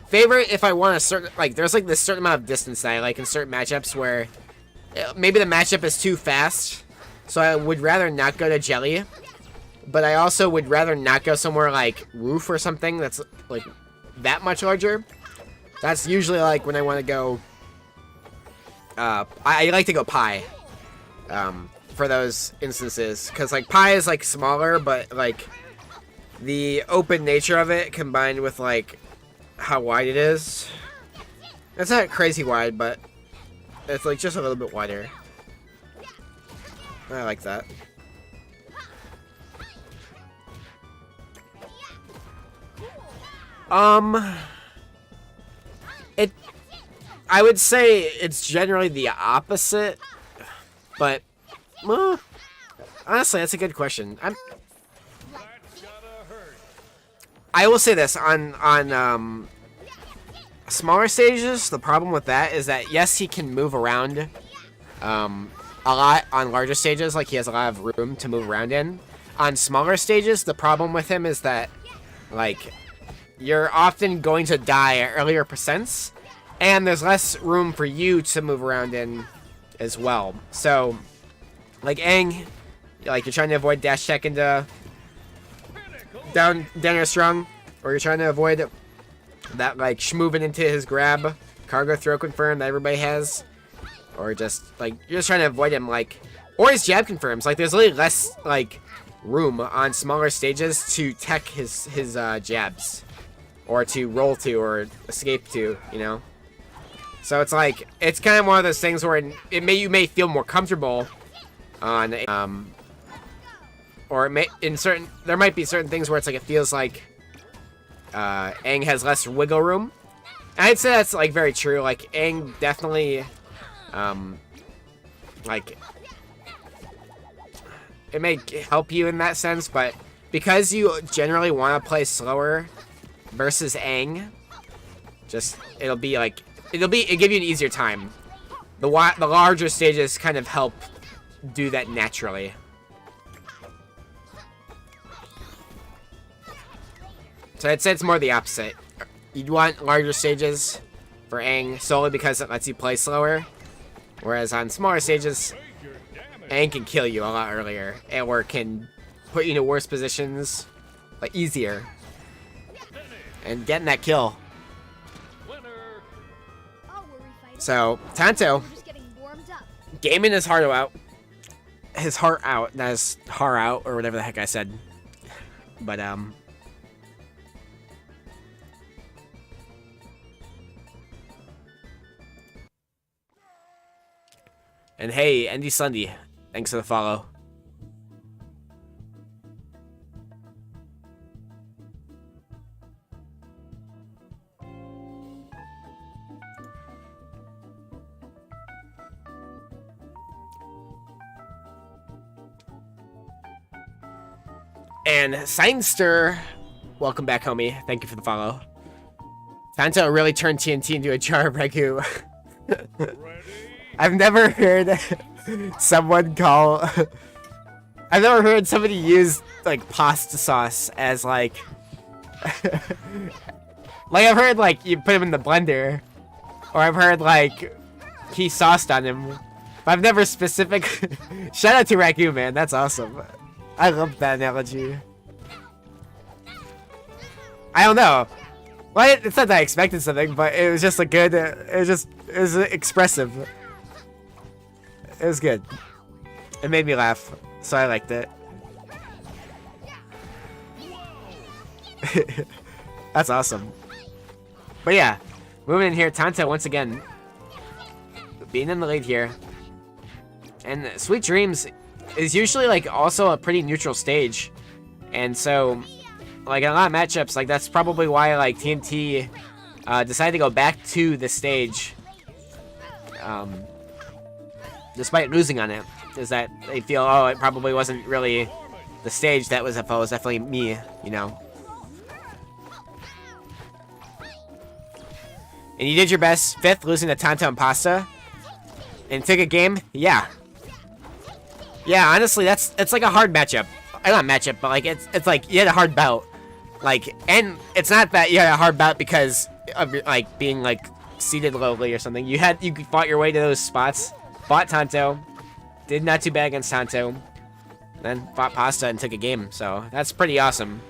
favorite if I want a certain, like, there's, like, this certain amount of distance that I like in certain matchups where maybe the matchup is too fast, so I would rather not go to Jelly. But I also would rather not go somewhere like Roof or something that's like that much larger. That's usually like when I want to go. I like to go Pi. For those instances, because like Pi is like smaller, but like the open nature of it combined with like how wide it is. It's not crazy wide, but it's like just a little bit wider. I like that. I would say it's generally the opposite, but honestly, that's a good question. I will say this on smaller stages. The problem with that is that yes, he can move around a lot on larger stages. Like he has a lot of room to move around in. On smaller stages, the problem with him is that like you're often going to die at earlier percents, and there's less room for you to move around in as well. So, like Aang, like you're trying to avoid dash tech into down air strong, or you're trying to avoid that like schmoving into his grab, cargo throw confirm that everybody has, or just like you're just trying to avoid him, like, or his jab confirms. Like there's really less like room on smaller stages to tech his jabs, or to roll to, or escape to, you know. So it's like it's kind of one of those things where you may feel more comfortable on or it may there might be certain things where it's like it feels like Aang has less wiggle room. I'd say that's like very true. Like Aang definitely like it may help you in that sense, but because you generally want to play slower versus Aang, just it'll give you an easier time. The larger stages kind of help do that naturally. So I'd say it's more the opposite. You'd want larger stages for Aang solely because it lets you play slower, whereas on smaller stages, Aang can kill you a lot earlier, or can put you into worse positions, like easier, and getting that kill. So Tanto gaming his heart out, not his heart out, or whatever the heck I said. But and hey, Andy Sunday, thanks for the follow. And Seinster, welcome back, homie. Thank you for the follow. Tanto really turned TNT into a jar of ragu. I've never heard someone call... I've never heard somebody use, like, pasta sauce as, like... like, I've heard, like, you put him in the blender. Or I've heard, like, he sauced on him. But I've never specific... Shout out to Ragu, man. That's awesome. I love that analogy. I don't know. Well, it's not that I expected something, but it was just a good... It was expressive. It was good. It made me laugh, so I liked it. That's awesome. But yeah, moving in here, Tanto once again being in the lead here. And Sweet Dreams is usually like also a pretty neutral stage. And so like in a lot of matchups, like that's probably why like TNT decided to go back to the stage. Despite losing on it, is that they feel, oh, it probably wasn't really the stage that was at fault, it was definitely me, you know. And you did your best, 5th, losing to Tanto and Pasta. And took a game, yeah. Yeah, honestly, it's like a hard matchup. Not matchup, but like it's like you had a hard bout. Like, and it's not that you had a hard bout because of like being like seated lowly or something. You fought your way to those spots. Fought Tanto. Did not too bad against Tanto. Then fought Pasta and took a game. So that's pretty awesome.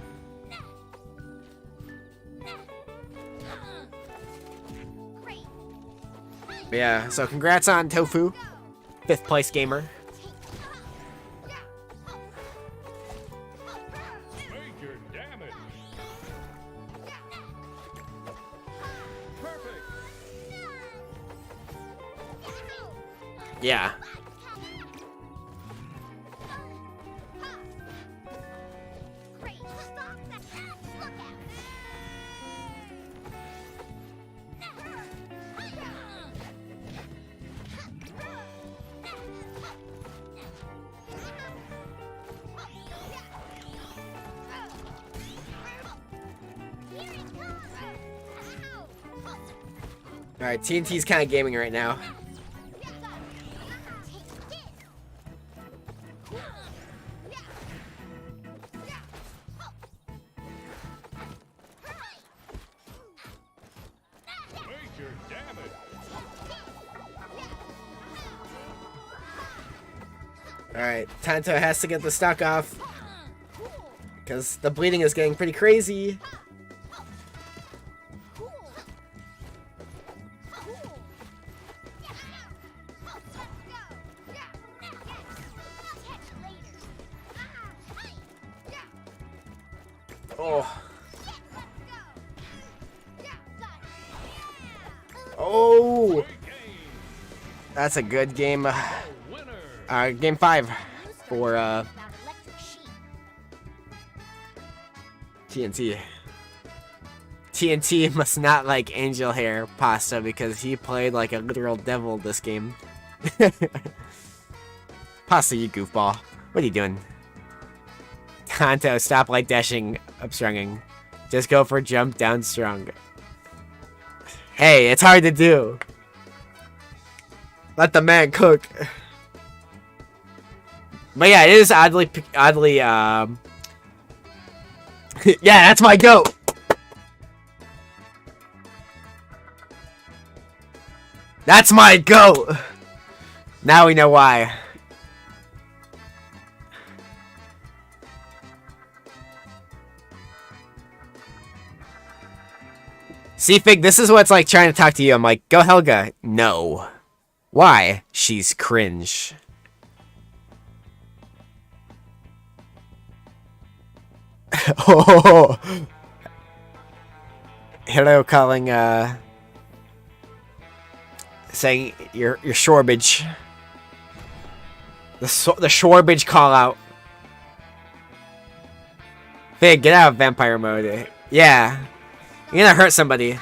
But yeah, so congrats on Tofu. 5th place gamer. Major damage. Perfect. Yeah. Great. Stop that. Look out. Alright, TNT's kind of gaming right now. Major damage. Alright, Tanto has to get the stock off. Because the bleeding is getting pretty crazy. Oh. Oh! Great game. That's a good game. Winner. Game 5 for About electric sheep. TNT. TNT must not like Angel Hair Pasta because he played like a literal devil this game. Pasta, you goofball. What are you doing? Tanto, stop light dashing, upstrunging. Just go for jump down strong. Hey, it's hard to do. Let the man cook. But yeah, it is oddly, yeah, that's my goat. That's my goat. Now we know why. Seafig, this is what it's like trying to talk to you. I'm like, go Helga. No. Why? She's cringe. Oh. Hello calling, saying your Shorbage. The Shorbage call out. Fig, get out of vampire mode. Yeah. You're gonna hurt somebody.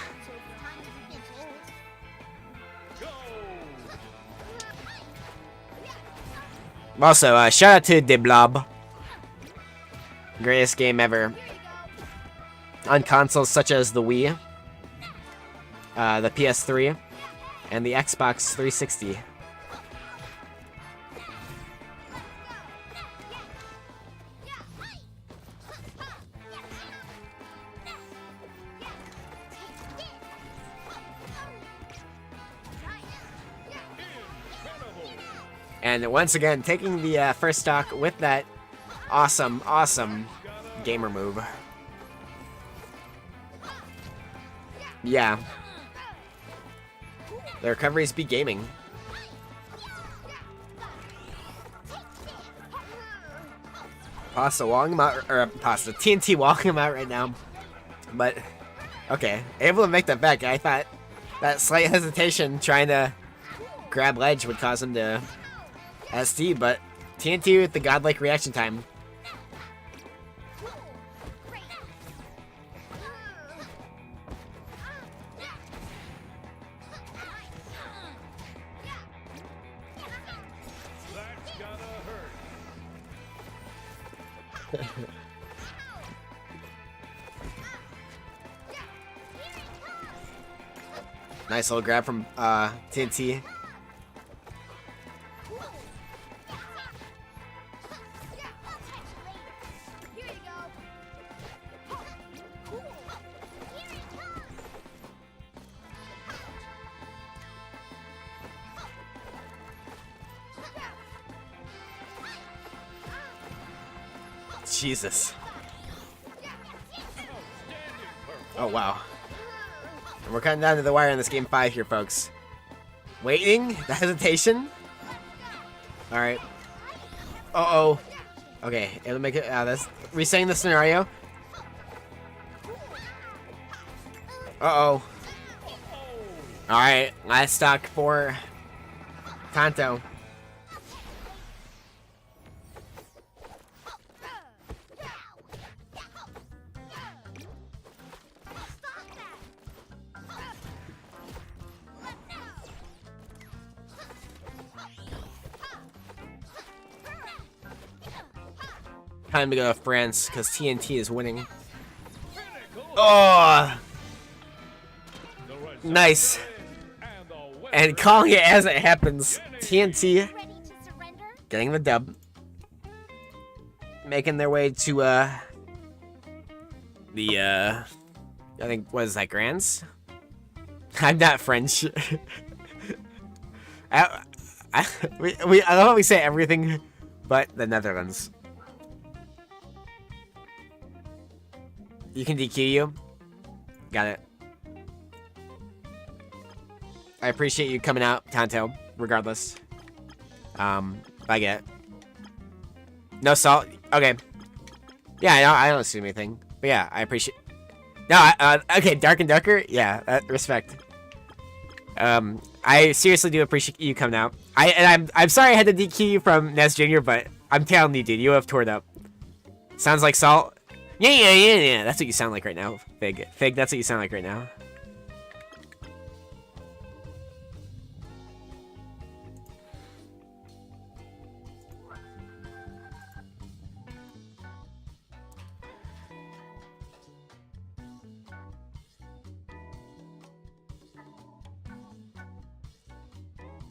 Also, shout out to De Blob. Greatest game ever. On consoles such as the Wii, the PS3, and the Xbox 360. And once again, taking the first stock with that awesome gamer move. Yeah. The recoveries be gaming. Pasta walking him out, or Pasta TNT walking him out right now. But okay, able to make that back. I thought that slight hesitation trying to grab ledge would cause him to SD, but TNT with the godlike reaction time. That's gotta hurt. Nice little grab from TNT. Jesus. Oh, wow. We're cutting down to the wire in this game 5 here, folks. Waiting? The hesitation? Alright. Uh-oh. Okay, it'll make it out of this. Resetting the scenario. Uh-oh. Alright, last stock for Tanto. Time to go to France, because TNT is winning. Oh! Nice. And calling it as it happens. TNT Ready to surrender? getting the dub. Making their way to, I think, what is that, Grands? I'm not French. I love how we say everything but the Netherlands. You can DQ you. Got it. I appreciate you coming out, Tanto, regardless. I get it. No salt. Okay. Yeah, I don't assume anything. But yeah, I appreciate. No, okay, Dark and Ducker. Yeah, respect. I seriously do appreciate you coming out. I'm sorry I had to DQ you from Nez Jr., but I'm telling you, dude, you have toured up. Sounds like salt. Yeah. That's what you sound like right now, Fig. Fig, that's what you sound like right now.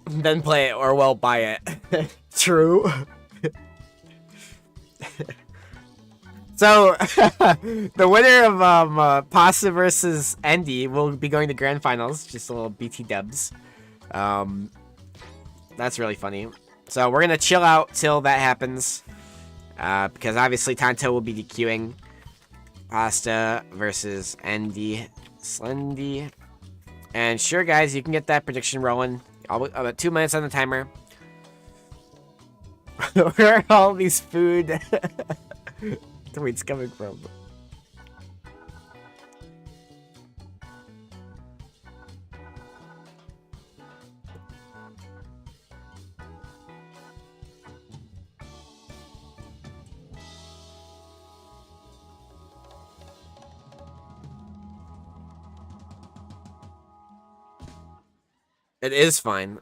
Then play it, or well, buy it. True. So, the winner of Pasta versus Andy will be going to grand finals. Just a little BT dubs. That's really funny. So we're gonna chill out till that happens, because obviously Tanto will be DQing Pasta versus Andy Slendy. And sure, guys, you can get that prediction rolling. About 2 minutes on the timer. Where are all these food tweets coming from? It is fine.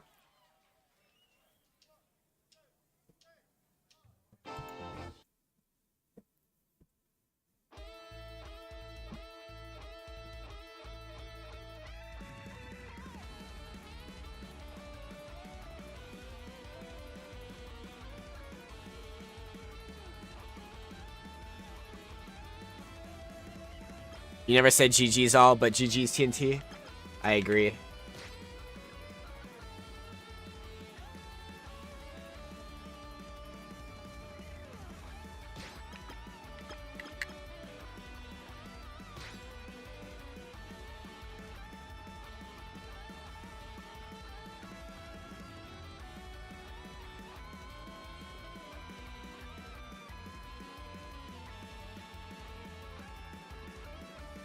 You never said GG's all, but GG's TNT? I agree.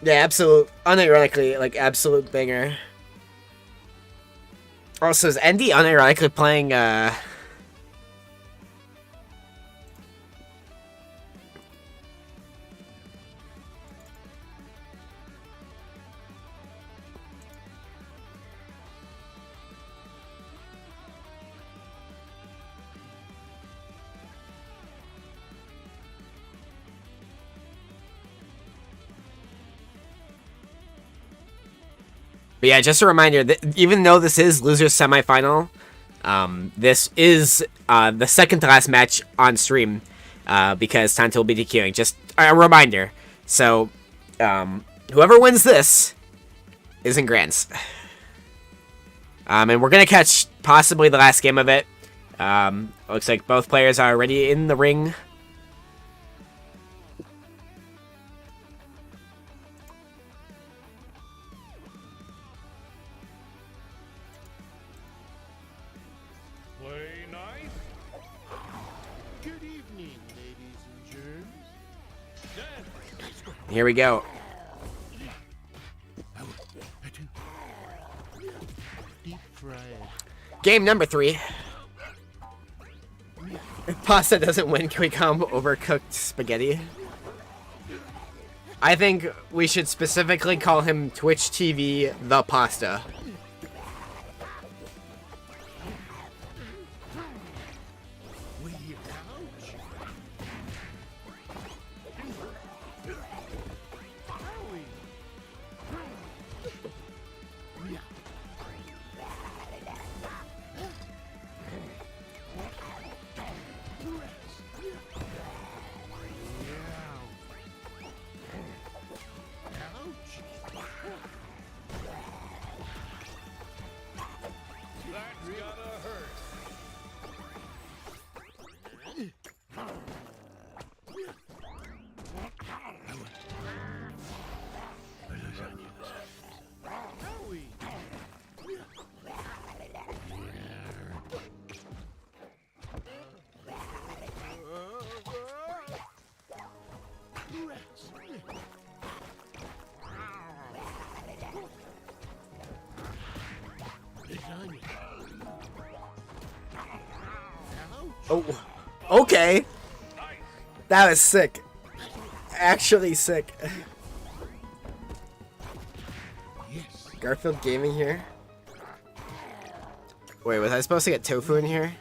Yeah, absolute, unironically, like, absolute banger. Also, is Andy unironically playing, But yeah, just a reminder that even though this is losers semifinal, this is the second to last match on stream, because Tanto will be DQing. Just a reminder. So, whoever wins this is in Grands. And we're gonna catch possibly the last game of it. Looks like both players are already in the ring. Here we go. Deep fry it. Game number 3. If pasta doesn't win, can we come overcooked spaghetti? I think we should specifically call him Twitch TV the Pasta. That's gotta hurt. Oh, okay. That was sick. Actually sick. Garfield Gaming here. Wait, was I supposed to get tofu in here?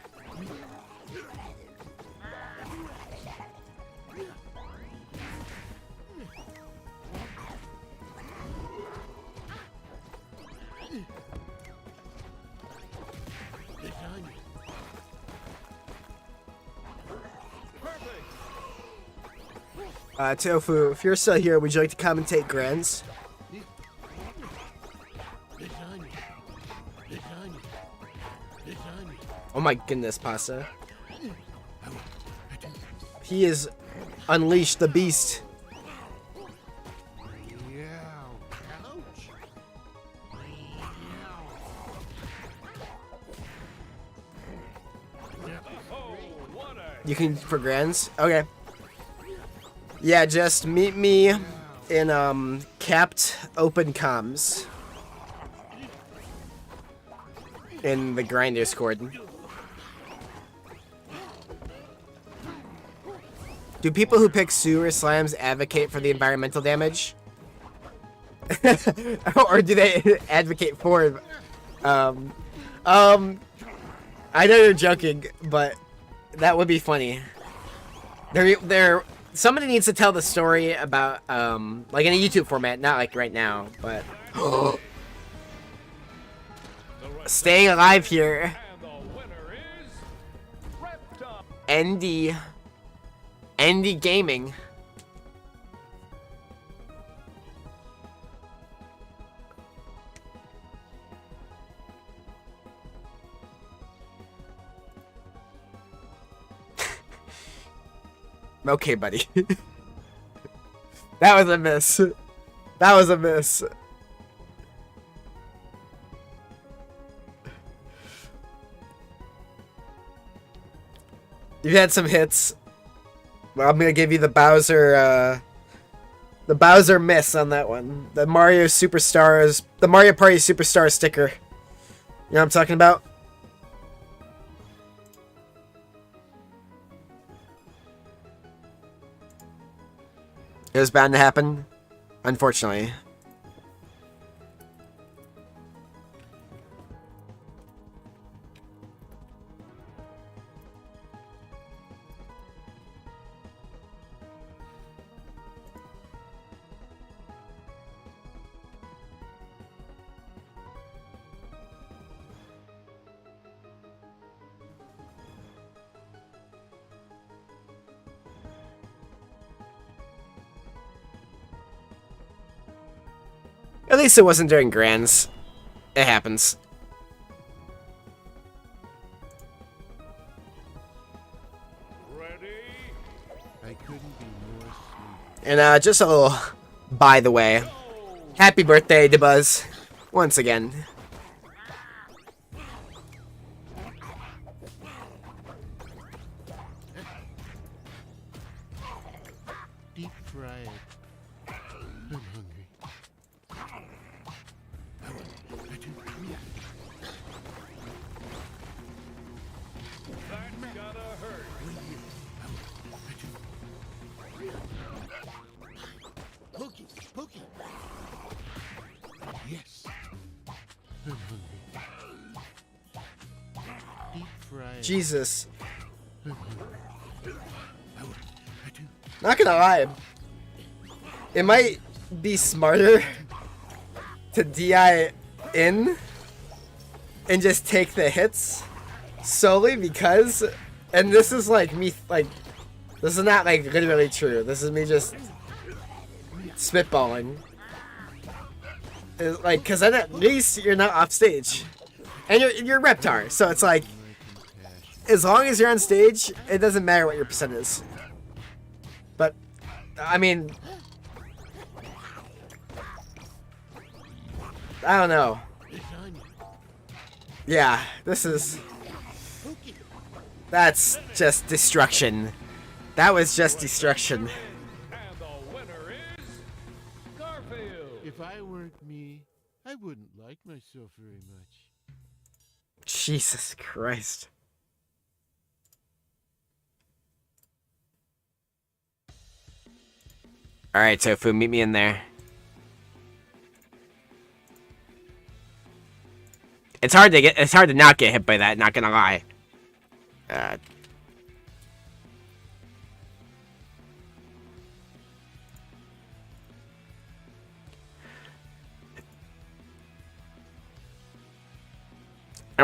Tofu, if you're still here, would you like to commentate Grands? Oh my goodness, Pasta. He is unleashed the beast. Oh, what a You can for Grands? Okay. Yeah, just meet me in capped open comms in the grinder Discord. Do people who pick sewer slimes advocate for the environmental damage? Or do they advocate for I know you're joking, but that would be funny. Somebody needs to tell the story about, like in a YouTube format, not like right now, but staying alive here. and the winner is Reptile. Andy Gaming. Okay, buddy. That was a miss. That was a miss. You've had some hits. Well, I'm gonna give you the Bowser miss on that one. The Mario Superstars, the Mario Party Superstar sticker. You know what I'm talking about? It was bound to happen, unfortunately. At least it wasn't during Grands. It happens. Ready? I couldn't be more sweet. And just a little by the way. Happy birthday to Buzz. Once again. Deep fry it. I'm hungry. That's gotta hurt. Pokey, pokey. Yes. I'm hungry. Deep fried. Jesus. I'm hungry. Not gonna lie. It might be smarter to DI in and just take the hits solely because, and this is like me, like, this is not like literally true. This is me just spitballing. It's like, cause then at least you're not off stage, and you're Reptar, so it's like, as long as you're on stage, it doesn't matter what your percent is. But, I mean, I don't know. Yeah, that's just destruction. That was just destruction. And the winner is Garfield. If I weren't me, I wouldn't like myself very much. Jesus Christ. Alright, Tofu, meet me in there. It's hard to not get hit by that, not gonna lie. And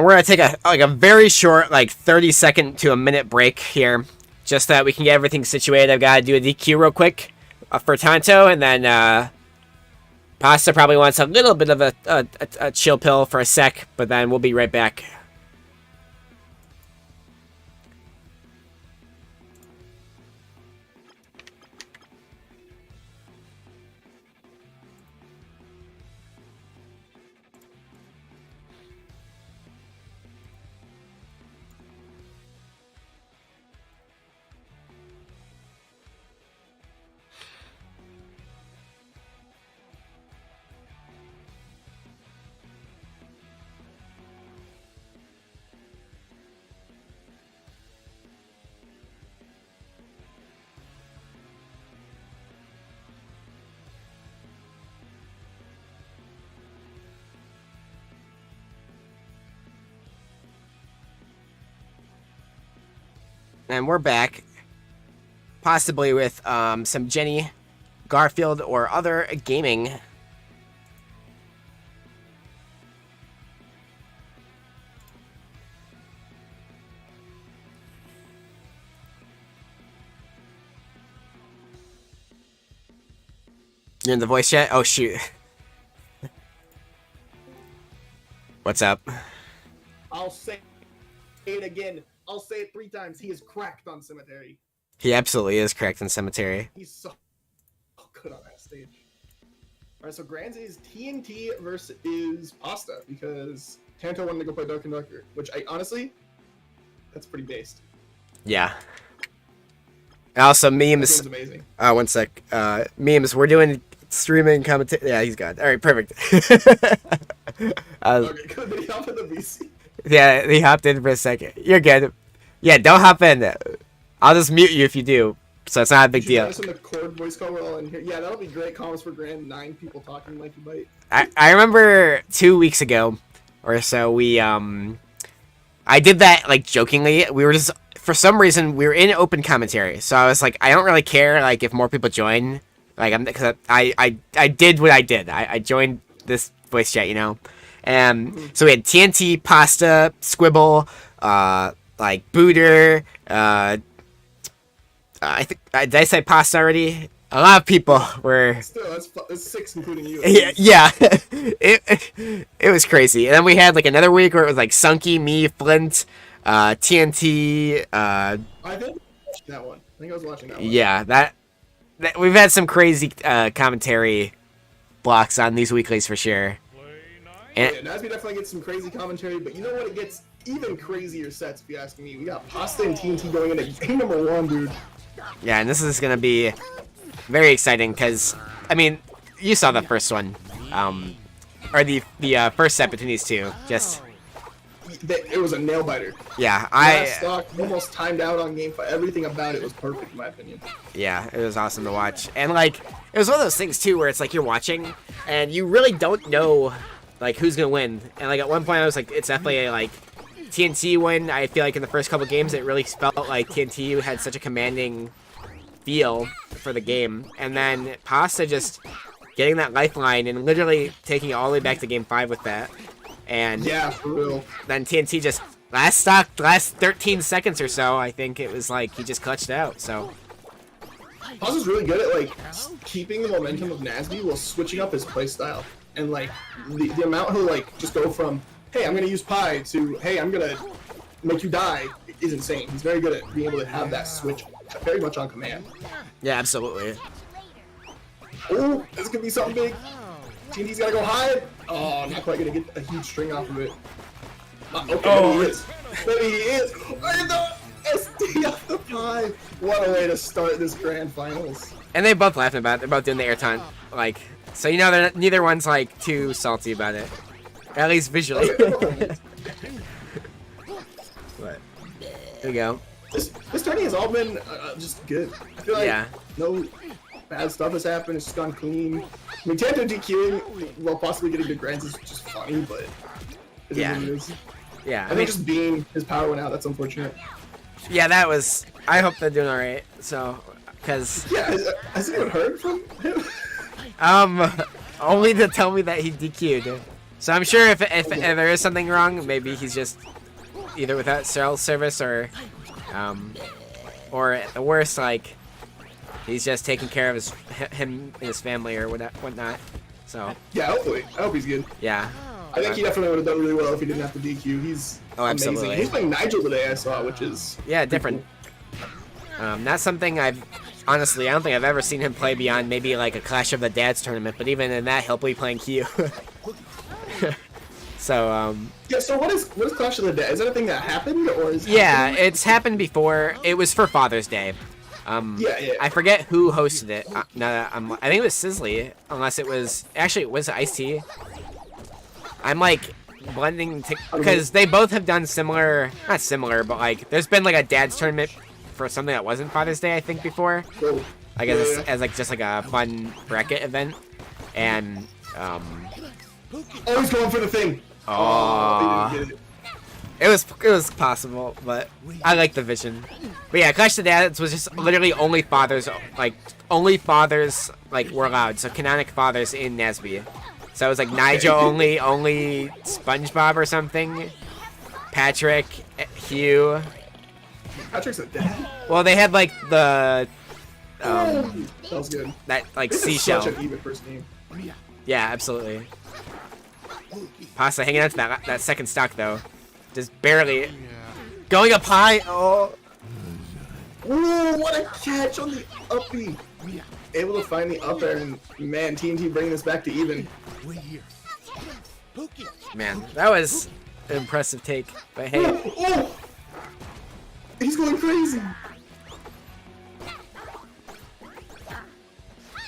we're gonna take a very short, like 30-second to a minute break here, just so that we can get everything situated. I've gotta do a DQ real quick for Tonto, and then Pasta probably wants a little bit of a chill pill for a sec, but then we'll be right back. And we're back, possibly with some Jenny, Garfield, or other gaming. You're in the voice chat? Oh, shoot. What's up? I'll say it again. I'll say it 3 times. He is cracked on Cemetery. He absolutely is correct in Cemetery. He's so good on that stage. Alright, so Grands is TNT versus Pasta because Tanto wanted to go play Dark Conductor, which I honestly, that's pretty based. Yeah. Also, That memes. game's amazing. One sec. Memes. We're doing streaming commentator. Yeah, he's gone. All right, perfect. Okay, good. Did he hop in the VC? Yeah, he hopped in for a second. You're good. Yeah, don't hop in. I'll just mute you if you do, so it's not a big deal. Us in the Cord voice call, we're all in here. Yeah, that'll be great. Comments for Grand, 9 people talking like you bite. I remember 2 weeks ago or so we I did that like jokingly. We were just for some reason we were in open commentary, so I was like, I don't really care like if more people join. Like because I did what I did. I joined this voice chat, you know. So we had TNT, Pasta, Squibble, like Booter. I think did I say Pasta already? A lot of people were. Still, that's 6 including you. Yeah, it was crazy. And then we had like another week where it was like Sunky, me, Flint, TNT. I think that one. I think I was watching that one. Yeah, that we've had some crazy commentary blocks on these weeklies for sure. And, Yeah, Nasby definitely gets some crazy commentary, but you know what? It gets even crazier sets if you ask me. We got Pasta and TNT going into game number 1, dude. yeah, and this is gonna be very exciting because I mean, you saw the first one, or the first set between these two. Just It was a nail biter. yeah, Last stock almost timed out on game 5. Everything about it was perfect in my opinion. yeah, it was awesome to watch, and like it was one of those things too where it's like you're watching and you really don't know like who's gonna win, and like at one point I was like, it's definitely a, like TNT win. I feel like in the first couple games it really felt like TNT had such a commanding feel for the game, and then Pasta just getting that lifeline and literally taking it all the way back to game 5 with that, and Yeah, for real. then TNT just last 13 seconds or so, I think it was like he just clutched out. So Paz is really good at like keeping the momentum of Nasby while switching up his playstyle, and like the amount he'll like just go from hey I'm gonna use Pi to hey I'm gonna make you die is insane. He's very good at being able to have that switch very much on command. yeah, absolutely. Oh, this could be something big. TNT's gotta go high. Oh, not quite gonna get a huge string off of it. Okay, maybe he is. Maybe he is. And the SD off the Pi. What a way to start this grand finals. And they both laughing about it. They're both doing the air taunt, like, so you know neither one's like too salty about it, at least visually. But there you go. This tourney has all been just good. I feel like Yeah. no bad stuff has happened. It's just gone clean. I mean, Tanto DQing while possibly getting good grands is just funny, but it is Yeah. what it is. Yeah, I I think mean, just being his power went out. That's unfortunate. yeah, that was. I hope they're doing all right. So, because Yeah, has anyone heard from him? only to tell me that he DQ'd. So I'm sure if there is something wrong, maybe he's just either without cell service or at the worst, like he's just taking care of him and his family or whatnot. So Yeah, hopefully. I hope he's good. yeah, I think he definitely would have done really well if he didn't have to DQ. He's Oh, absolutely. amazing. He's playing Nigel today, I saw, which is yeah, different. Not something I've honestly. I don't think I've ever seen him play beyond maybe like a Clash of the Dads tournament. But even in that, he'll be playing Q. So yeah. So what is Clash of the Dead? Is that a thing that happened or is yeah, it's happened before. It was for Father's Day. Yeah. I forget who hosted it. I think it was Sizzly, unless it was actually it was Ice-T. I'm like blending because they both have done similar, not similar, but like there's been like a dad's tournament for something that wasn't Father's Day I think before. Cool. I guess Yeah. as like just like a fun bracket event, and Oh, he's going for the thing. Aw. He didn't get it. it was possible, but I like the vision. But yeah, Clash of the Dads was just literally only fathers like were allowed. So canonic fathers in Nasby. So it was like Nigel only SpongeBob or something. Patrick, Hugh. Patrick's a dad. Well, they had like the That was good. that like This is seashell. such an even first game. Yeah, absolutely. Pasta hanging on to that second stock though, just barely going up high. Oh, Ooh, what a catch on the uppy. Able to find the up air, and man, TNT bringing this back to even. man, that was an impressive take. But hey, Oh! He's going crazy.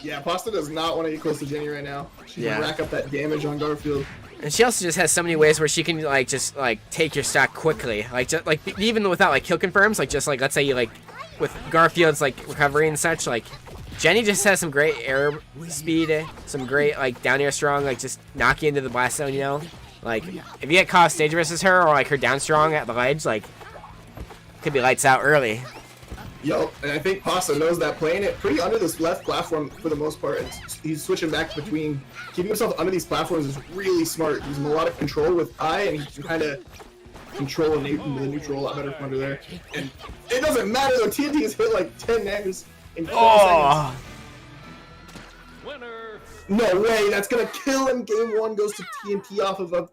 Yeah, Pasta does not want to get close to Jenny right now. She Yeah. can rack up that damage on Garfield. and she also just has so many ways where she can like just like take your stock quickly, like just like even without like kill confirms, like just like let's say you like with Garfield's like recovery and such, like Jenny just has some great air speed, some great like down air strong, like just knock you into the blast zone, you know. Like if you get caught stage versus her or like her down strong at the ledge, like could be lights out early. Yo, and I think Pasta knows that playing it pretty under this left platform for the most part. He's switching back between keeping himself under these platforms is really smart. Using a lot of control with I, and he can kind of control the neutral a lot better from under there. And it doesn't matter though. TNT has hit like 10 naggers in 12 seconds. Winner. No way, that's gonna kill him. Game 1 goes to TNT off of a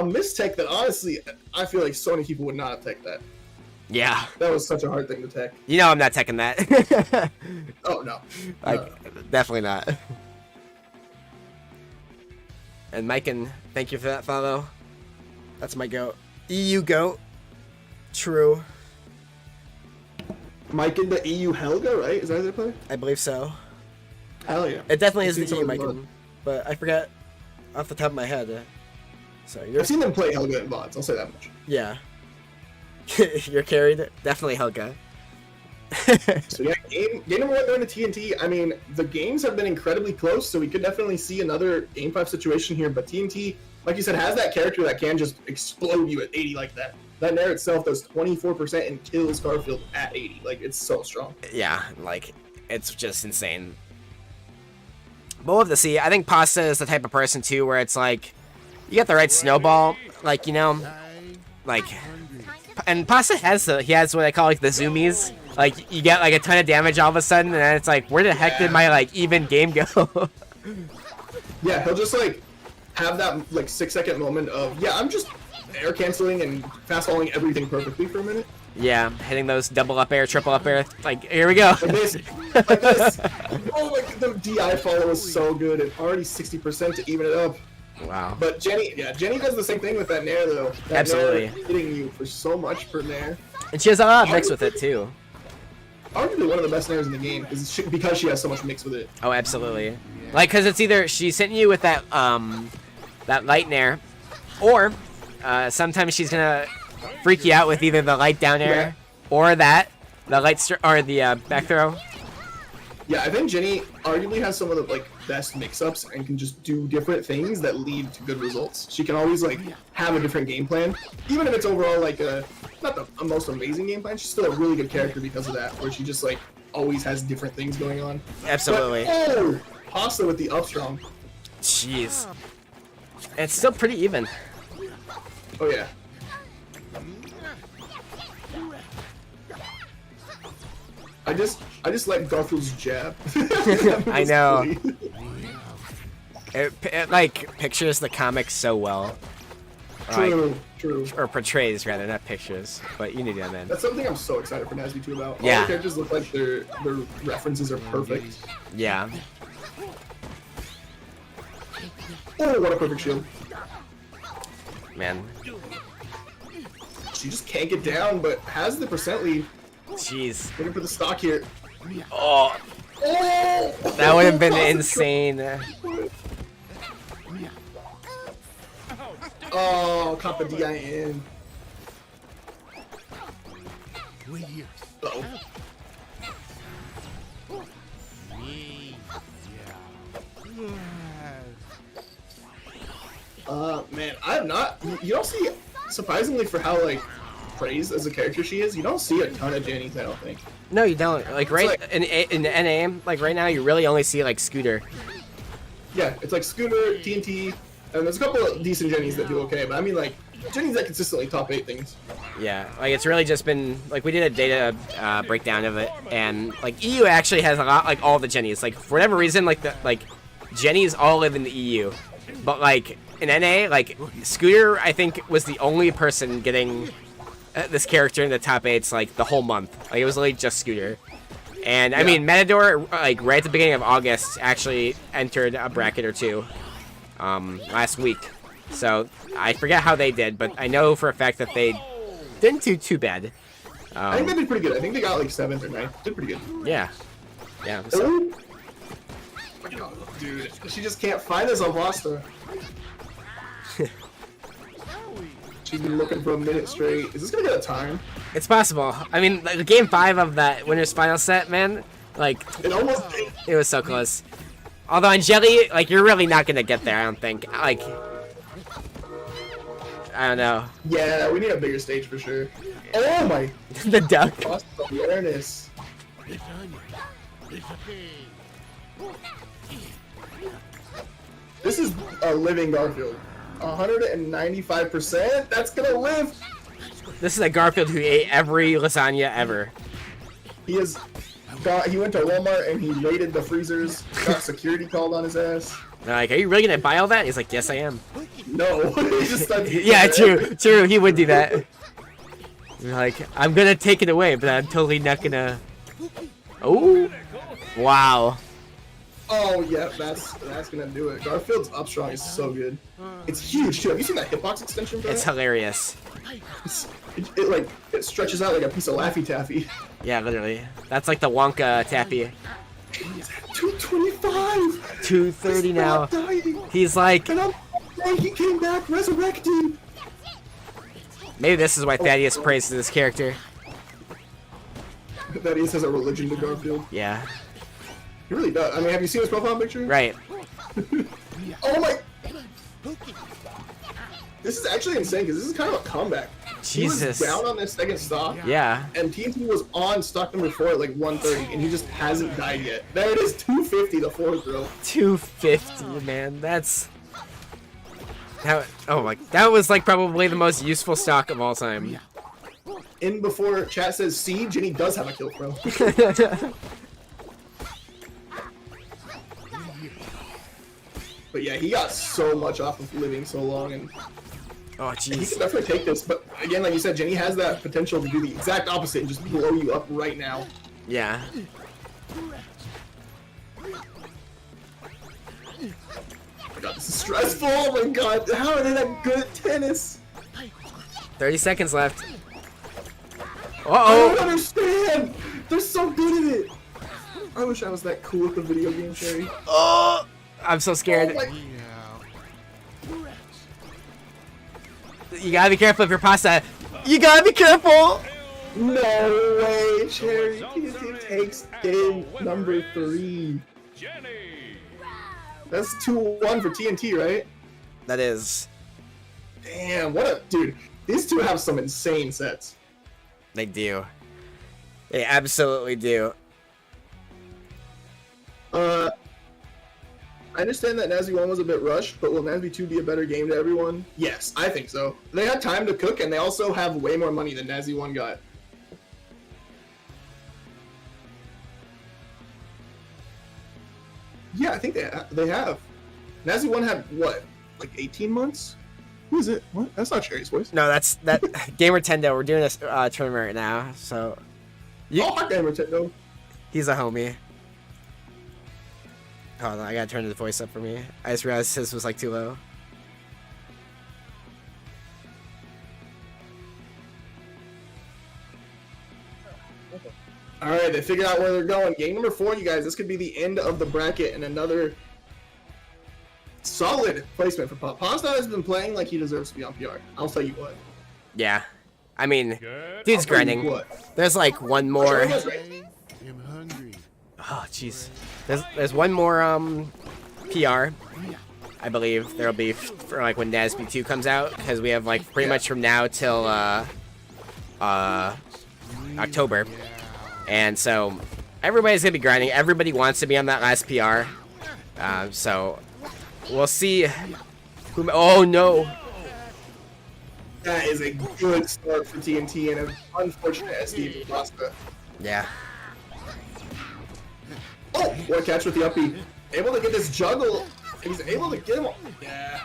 mistech that honestly, I feel like so many people would not have teched that. Yeah, That was such a hard thing to tech. you know I'm not taking that. Oh no. Like definitely not. And Mike, and thank you for that follow. That's my goat. EU goat. True. Mike in the EU Helga, right? Is that how they play? I believe so. Hell yeah. It definitely I've is the seen E, some of them Michael. But I forgot off the top of my head. So you're I've seen them play Helga in VODs, I'll say that much. yeah. You're carried. Definitely Helga. So yeah, game number 1 going to TNT. I mean, the games have been incredibly close, so we could definitely see another Game 5 situation here, but TNT, like you said, has that character that can just explode you at 80 like that. That Nair itself does 24% and kills Garfield at 80. Like, it's so strong. Yeah, like, it's just insane. But we'll have to see. I think Pasta is the type of person, too, where it's like, you get the right snowball, like, you know, like, and Pasta has he has what I call, like, the zoomies. Like, you get, like, a ton of damage all of a sudden, and then it's like, where the heck did my, like, even game go? Yeah, he'll just, like, have that, like, 6-second moment of, yeah, I'm just air canceling and fast falling everything perfectly for a minute. Yeah, hitting those double up air, triple up air. Like, here we go. Like this. Like this. Oh my god, the DI follow was so good. And already 60% to even it up. Wow. But Jenny does the same thing with that Nair, though. That Absolutely. Nair hitting you for so much per Nair. And she has a lot of mix with it, too. Arguably one of the best Nairs in the game, because she has so much mix with it. Oh, absolutely. Like, because it's either she's hitting you with that, that light nair, or sometimes she's gonna freak you out with either the light down air or the light or the back throw. Yeah, I think Jenny arguably has some of the like best mix-ups and can just do different things that lead to good results. She can always like have a different game plan, even if it's overall like not the most amazing game plan. She's still a really good character because of that, where she just like always has different things going on. Absolutely. But, oh, Pasta with the up strong. Jeez. And it's still pretty even. Oh yeah. I just like Garfield's jab. I know. It like pictures the comic so well. True, true. Or portrays rather, not pictures. But you need to man. That's something I'm so excited for Nasby 2 about. Yeah. All the characters look like their references are perfect. Yeah. Oh, what a perfect shield. Man. She just can't get down, but has the percent lead. Jeez. Looking for the stock here. Oh. Oh! That would have been insane. Oh, caught the DI in. Uh-oh. Man, I have not. You don't see, surprisingly for how like praised as a character she is, you don't see a ton of Jennies, I don't think. No, you don't. Like right like- in NA, like right now, you really only see like Scooter. Yeah, it's like Scooter, TNT, and there's a couple of decent Jennies that do okay, but I mean like Jennies that consistently top 8 things. Yeah, like it's really just been like we did a data breakdown of it, and like EU actually has a lot like all the Jennies. Like for whatever reason, like the Jennies all live in the EU, but like in NA, like Scooter I think was the only person getting this character in the top 8s like the whole month. Like it was literally just Scooter. And I mean, Matador, like right at the beginning of August, actually entered a bracket or two last week. So I forget how they did, but I know for a fact that they didn't do too bad. I think they did pretty good. I think they got like 7th or 9th. Did pretty good. Yeah. Yeah. So, Oh, dude, she just can't find this on Pasta. She's been looking for a minute straight. Is this gonna get a time? it's possible. I mean, like, game 5 of that winner's final set, man, like It almost did. it was so close. Although on Jelly, like you're really not gonna get there. I don't think. Like, I don't know. Yeah, we need a bigger stage for sure. Oh my The duck. Pasta awareness. This is a living Garfield. 195%? That's gonna live! This is a Garfield who ate every lasagna ever. He went to Walmart and he raided the freezers, got security called on his ass. They're like, are you really gonna buy all that? He's like, yes, I am. No, he just started Yeah, true. He would do that. You're like, I'm gonna take it away, but I'm totally not gonna. Oh, wow. Oh yeah, that's gonna do it. Garfield's up strong is so good. It's huge too. Have you seen that hitbox extension for It's that? hilarious. It stretches out like a piece of Laffy Taffy. Yeah, literally. That's like the Wonka tappy. He's at 225. 230 now. He's not dying. He's like, And I'm saying he came back resurrected. maybe this is why Thaddeus prays to this character. Thaddeus has a religion to Garfield. Yeah, He really does. I mean, have you seen his profile picture? right. Oh my! This is actually insane because this is kind of a comeback. Jesus. He was down on this second stock. Yeah. And TNT was on stock number 4 at like 130, and he just hasn't died yet. There it is, 250, the fourth row. 250, man. That's... oh my... That was like probably the most useful stock of all time. In before chat says siege, and he does have a kill throw. But yeah, he got so much off of living so long, and Oh, he jeez. can definitely take this. But again, like you said, Jenny has that potential to do the exact opposite and just blow you up right now. Yeah. Oh my god, this is stressful. Oh my god, how are they that good at tennis? 30 seconds left. I Uh-oh! don't understand. They're so good at it. I wish I was that cool at the video game, Sherry. Oh! I'm so Oh scared. my You gotta be careful of your pasta. You gotta be careful! No way, Cherry. TNT takes game number 3. Jenny. That's 2-1 for TNT, right? That is. Damn, what a dude. These two have some insane sets. They do. They absolutely do. I understand that Nazi 1 was a bit rushed, but will Nazi 2 be a better game to everyone? Yes, I think so. They had time to cook, and they also have way more money than Nazi 1 got. Yeah, I think they have. Nazi 1 had, what, like 18 months? Who is it? What? That's not Cherry's voice. No, that's that Gamer Tendo. We're doing this tournament right now, so Oh, hi, Gamer Tendo. he's a homie. Hold on, I gotta turn the voice up for me. I just realized his was like too low. Alright, they figured out where they're going. Game number 4, you guys. This could be the end of the bracket and another solid placement for Pasta has been playing like he deserves to be on PR. I'll tell you what. Yeah, I mean, Good. dude's I'll tell you grinding. what. There's like one more. Sure was, right? I'm hungry. Oh, jeez. There's one more PR. I believe there'll be for like when NASB 2 comes out, because we have like pretty much from now till October, and so everybody's gonna be grinding. Everybody wants to be on that last PR, so we'll see. Oh no! That is a good start for TNT and an unfortunate SD for Pasta. Yeah. Oh, what a catch with the uppy. Able to get this juggle. He's able to get him. Yeah,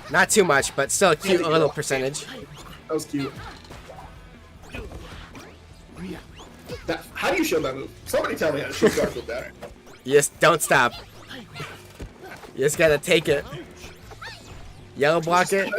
Not too much, but still a cute little percentage. that was cute. How do you show that move? Somebody tell me how to shoot Garfield better. You just don't stop. You just gotta take it. Yellow block it.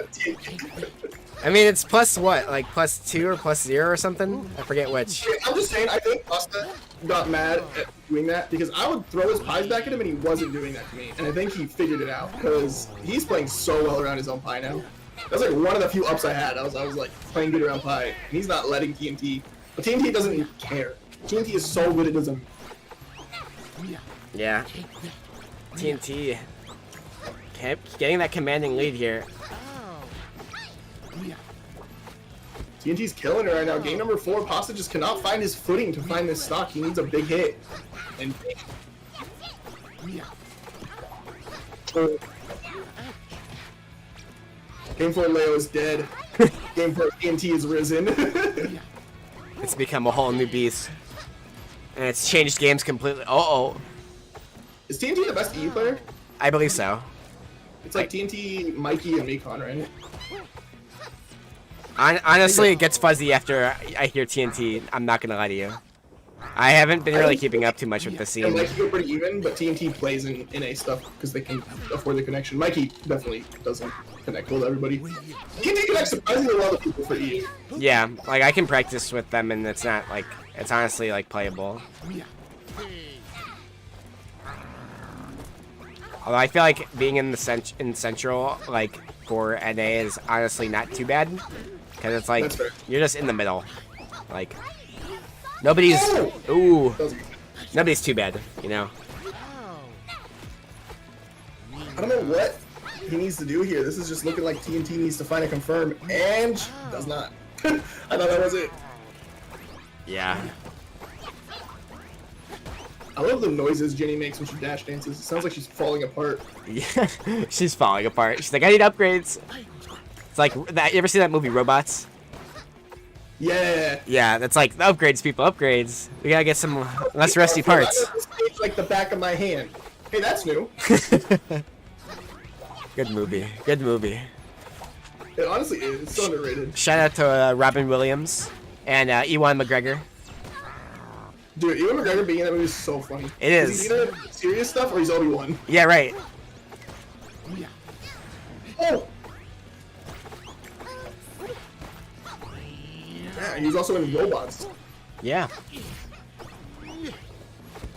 I mean, it's plus what? Like plus 2 or plus 0 or something? I forget which. I'm just saying, I think Pasta got mad at doing that because I would throw his pies back at him and he wasn't doing that to me. And I think he figured it out because he's playing so well around his own pie now. That's like one of the few ups I had. I was like playing good around pie. And he's not letting TNT. But TNT doesn't even care. TNT is so good it doesn't. Yeah. TNT. Kept getting that commanding lead here. TNT's killing it right now. Game number 4, Pasta just cannot find his footing to find this stock. He needs a big hit. And Game 4 Leo is dead. Game 4 TNT is risen. It's become a whole new beast. And it's changed games completely. Uh-oh. Is TNT the best EU player? I believe so. It's like TNT, Mikey, and Mekon, right? Honestly, it gets fuzzy after I hear TNT. I'm not gonna lie to you. I haven't been really keeping up too much with the And scene. Mikey go pretty even, but TNT plays in NA stuff because they can afford the connection. Mikey definitely doesn't connect well to everybody. TNT connects surprisingly well to people for EU. Yeah, like I can practice with them and it's not like, it's honestly like playable. Although I feel like being in the in Central, like, for NA is honestly not too bad. Because it's like, That's fair. you're just in the middle. Like, nobody's... Ooh. Nobody's too bad, you know? I don't know what he needs to do here. This is just looking like TNT needs to find a confirm, and does not. I thought that was it. Yeah. I love the noises Jenny makes when she dash dances. It sounds like she's falling apart. Yeah. She's falling apart. She's like, I need upgrades. It's like, that. You ever see that movie, Robots? Yeah. Yeah, that's like, upgrades, people, upgrades. We gotta get some less rusty parts. I know this page like the back of my hand. Hey, that's new. Good movie. Good movie. It honestly is. It's so underrated. Shout out to Robin Williams and Ewan McGregor. Dude, Ewan McGregor being in that movie is so funny. It is. He's either serious stuff or he's Obi-Wan. Yeah, right. Oh! Yeah, he's also in Robots. Yeah.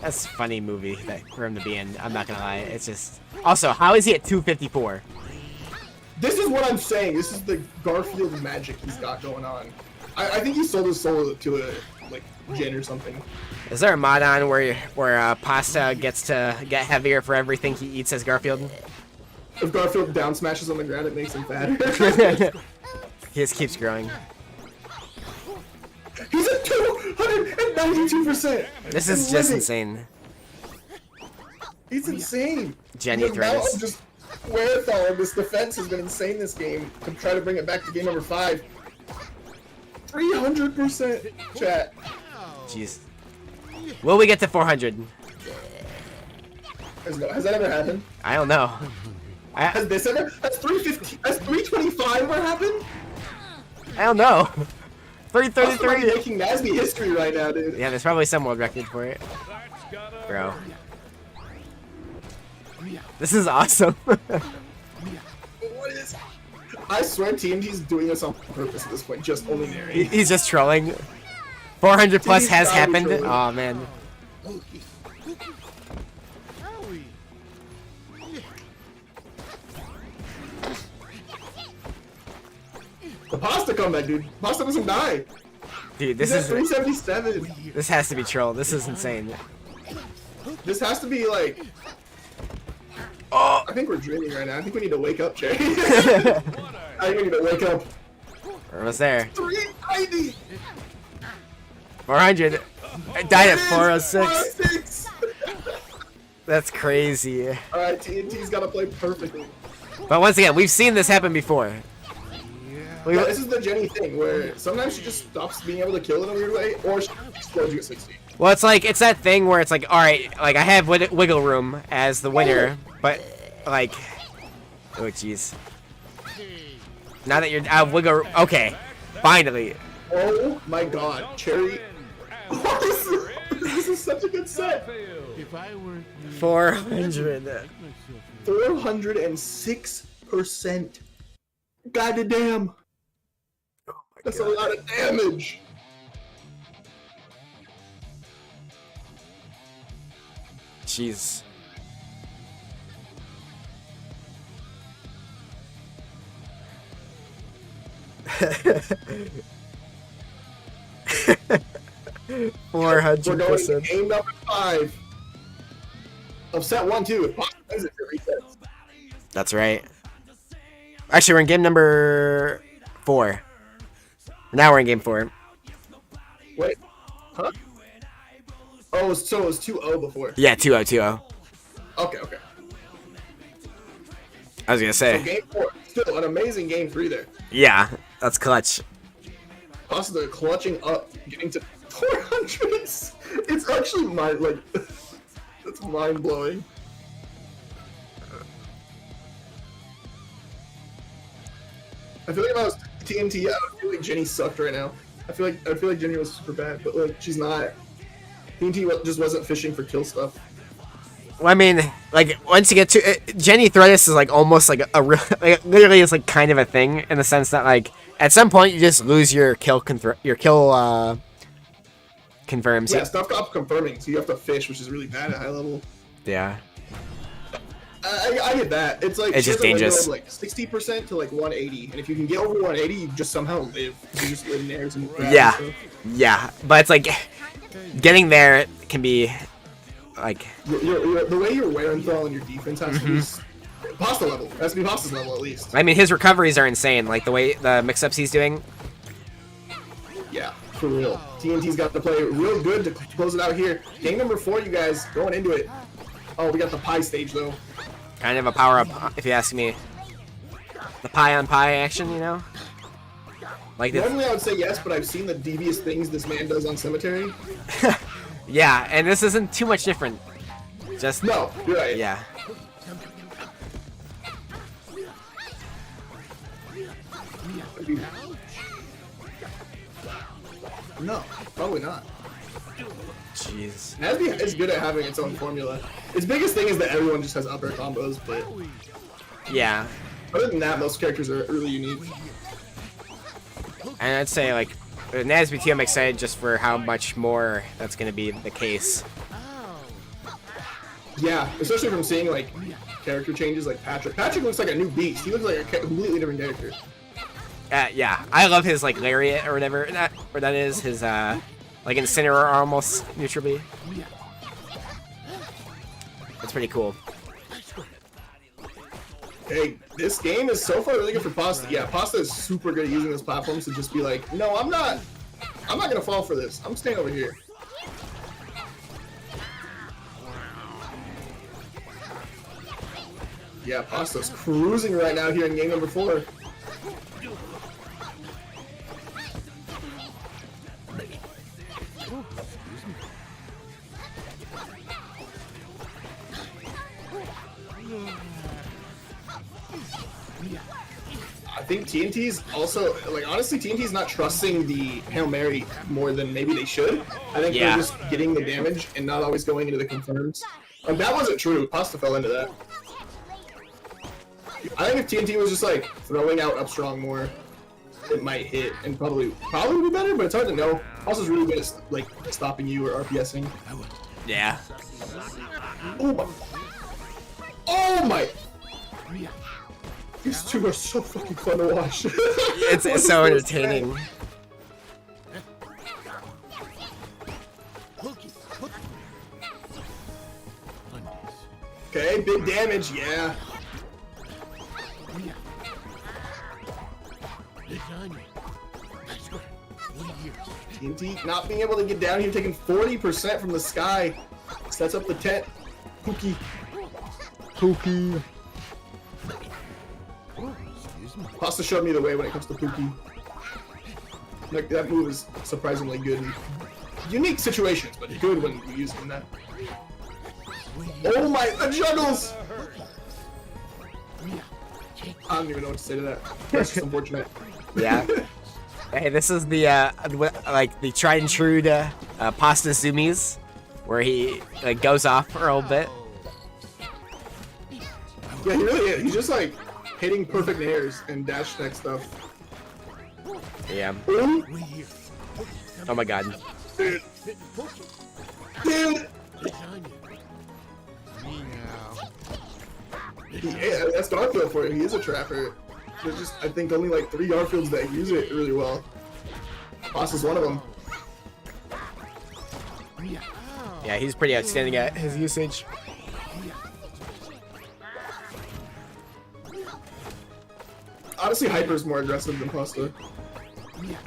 That's a funny movie for him to be in. I'm not gonna lie. It's just... Also, how is he at 254? This is what I'm saying. This is the Garfield magic he's got going on. I think he sold his soul to a like Jin or something. Is there a mod on where Pasta gets to get heavier for everything he eats as Garfield? If Garfield down smashes on the ground, it makes him fatter. He just keeps growing. He's at 292%. This is just insane. He's insane. Jenny The amount threats. of just wherewithal of this defense has been insane this game to try to bring it back to game number 5. 300% chat. Jeez. Will we get to 400? Has that ever happened? I don't know. Has this ever? Has 350? Has 325 ever happened? I don't know. I'm 333. making Nasby history right now, dude. Yeah, there's probably some world record for it. That's gotta Bro. This is awesome. What is? I swear TNT's doing this on purpose at this point, just only narrating. He's just trolling. 400 plus He's has probably happened. trolling. Oh man. The Pasta comeback, dude. Pasta doesn't die. Dude, He's this at is 377. this has to be troll. This is insane. This has to be like. Oh, I think we're dreaming right now. I think we need to wake up, Jay. I think we need to wake up. we're almost there. 390. 400. I died at 406. 406. That's crazy. All right, TNT's got to play perfectly. But once again, we've seen this happen before. Yeah, this is the Jenny thing where sometimes she just stops being able to kill in a weird way, or she explodes you at 60. Well, it's that thing where it's like, all right, like I have wiggle room as the winner, but like, oh jeez. Now that you're out of wiggle room, okay, finally. Oh my God, Cherry! This is such a good set. If I weren't me, 400. myself 406%. God damn. That's a lot of damage. Jeez. We're 400%. going to game number 5 of set 1 too. If Pasta wins it, it resets. That's right. Actually, we're in game number 4. Now we're in game 4. Wait, huh? Oh, so it was 2-0 before. Yeah, 2-0, 2-0. Okay. I was gonna So say. game 4, still an amazing game 3 there. Yeah, that's clutch. Pasta clutching up, getting to 400. It's actually that's mind blowing. I feel like if I was TNT, I would feel like Jenny sucked right now. I feel like Jenny was super bad, but like she's not. TNT just wasn't fishing for kill stuff. Well, I mean, like once you get to Jenny Threadis is like almost like a real, like, literally it's like kind of a thing in the sense that like at some point you just lose your kill confirms. Yeah, stuff got confirming, so you have to fish, which is really bad at high level. Yeah. I get that. It's like It's she just has a window dangerous. of, like 60% to like 180, and if you can get over 180, you just somehow live. You just live in airs and crap Yeah. and stuff. Yeah, but it's like getting there can be like The way you're wearing thrall on your defense has to be Mm-hmm. pasta level. It has to be pasta's level at least. I mean his recoveries are insane. Like the way the mix-ups he's doing. Yeah, for real. TNT's got to play real good to close it out here. Game number 4, you guys, going into it. Oh, we got the pie stage though. Kind of a power-up, if you ask me. The pie-on-pie action, you know? Like this. Normally I would say yes, but I've seen the devious things this man does on Cemetery. Yeah, and this isn't too much different. Just No, you're right. yeah. No, probably not. Jeez. Nasby is good at having its own formula. Its biggest thing is that everyone just has upper combos, but Yeah. other than that, most characters are really unique. And I'd say like Nasby too, I'm excited just for how much more that's gonna be the case. Yeah, especially from seeing like character changes like Patrick. Patrick looks like a new beast. He looks like a completely different character. Yeah, I love his like lariat or whatever that is. His like incineroar almost neutrally. That's pretty cool. Hey, this game is so far really good for Pasta. Yeah, Pasta is super good at using this platform to just be like, no, I'm not gonna fall for this. I'm staying over here. Yeah, Pasta's cruising right now here in game number 4. I think TNT's also, like, honestly, TNT's not trusting the Hail Mary more than maybe they should. I think Yeah. they're just getting the damage and not always going into the confirms. Like, that wasn't true. Pasta fell into that. I think if TNT was just, like, throwing out up strong more, it might hit and probably would be better, but it's hard to know. Pasta's really good at, like, stopping you or RPSing. Yeah. Oh my. Oh my. These two are so fucking fun to watch. It's so entertaining. Okay, big damage, yeah. TNT not being able to get down here, taking 40% from the sky. Sets up the tent. Pookie. Pookie. Pasta showed me the way when it comes to Pookie. Like, that move is surprisingly good in unique situations, but good when you use it in that. Oh my, the juggles! I don't even know what to say to that. That's just unfortunate. Yeah. Hey, this is the like the tried and true Pasta Zoomies, where he like goes off for a little bit. Yeah, he really is. He's just like hitting perfect nairs and dash attack stuff. Yeah. Ooh, Oh my god. dude. Dude! Yeah, that's Garfield for you. He is a trapper. There's just, I think, only like 3 Garfields that use it really well. Boss is one of them. Yeah, he's pretty outstanding at his usage. Honestly, Hyper's more aggressive than Pasta.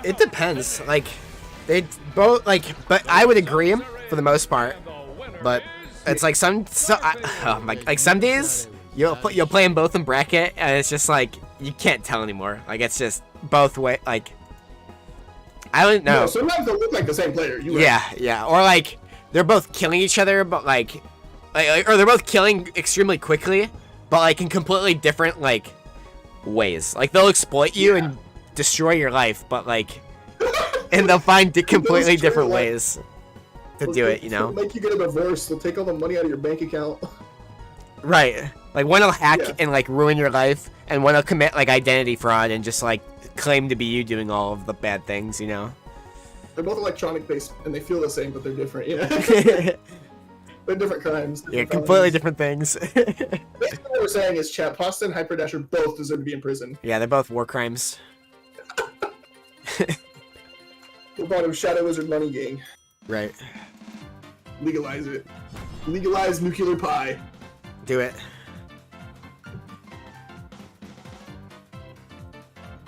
It depends. Like they both like, but I would agree for the most part. But it's like like some days you'll play them both in bracket, and it's just like you can't tell anymore. Like it's just both way. Like I don't know. No, sometimes they'll look like the same player. You Yeah, or like they're both killing each other, but like, or they're both killing extremely quickly, but like in completely different like ways. Like they'll exploit you and destroy your life, but like, and they'll find completely destroy different your life. ways to do it. You know, They'll make you get a divorce. They'll take all the money out of your bank account. right? Like one will hack Yeah. and like ruin your life, and one will commit like identity fraud and just like claim to be you doing all of the bad things. You know. They're both electronic based and they feel the same, but they're different. Yeah, they're different crimes. Yeah, different completely felonies. different things. we're saying is, chat, Pasta and Hyperdasher both deserve to be in prison. Yeah, they're both war crimes. We're bottom Shadow Wizard Money Gang. Right. Legalize it. Legalize nuclear pie. Do it.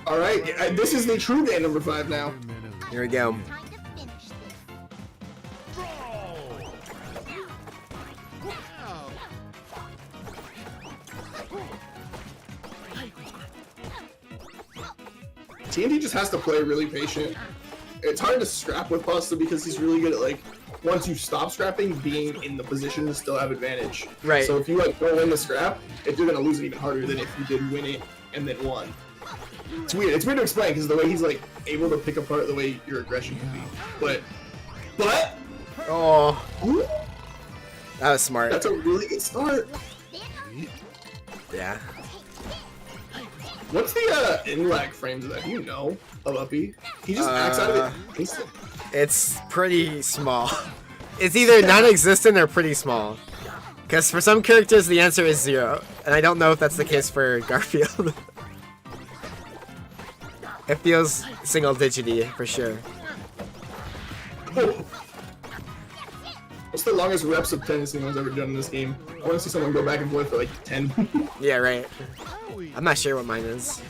All right, this is the true day number 5 now. Here we go. Time to finish this. TNT just has to play really patient. It's hard to scrap with Pasta because he's really good at, like, once you stop scrapping, being in the position to still have advantage. Right. So if you, like, don't win the scrap, if you're gonna lose it even harder than if you did win it and then won. It's weird. It's weird to explain because the way he's, like, able to pick apart the way your aggression can be. But Oh, ooh, that was smart. that's a really good start. Yeah. What's the in-lag frames of that? Do you know of Uppy? He just acts out of it instant. It's pretty small. It's either non-existent or pretty small. Because for some characters, the answer is 0. And I don't know if that's the case for Garfield. It feels single-digity, for sure. What's the longest reps of tennis anyone's ever done in this game? I want to see someone go back and forth for like 10. Yeah, right. I'm not sure what mine is.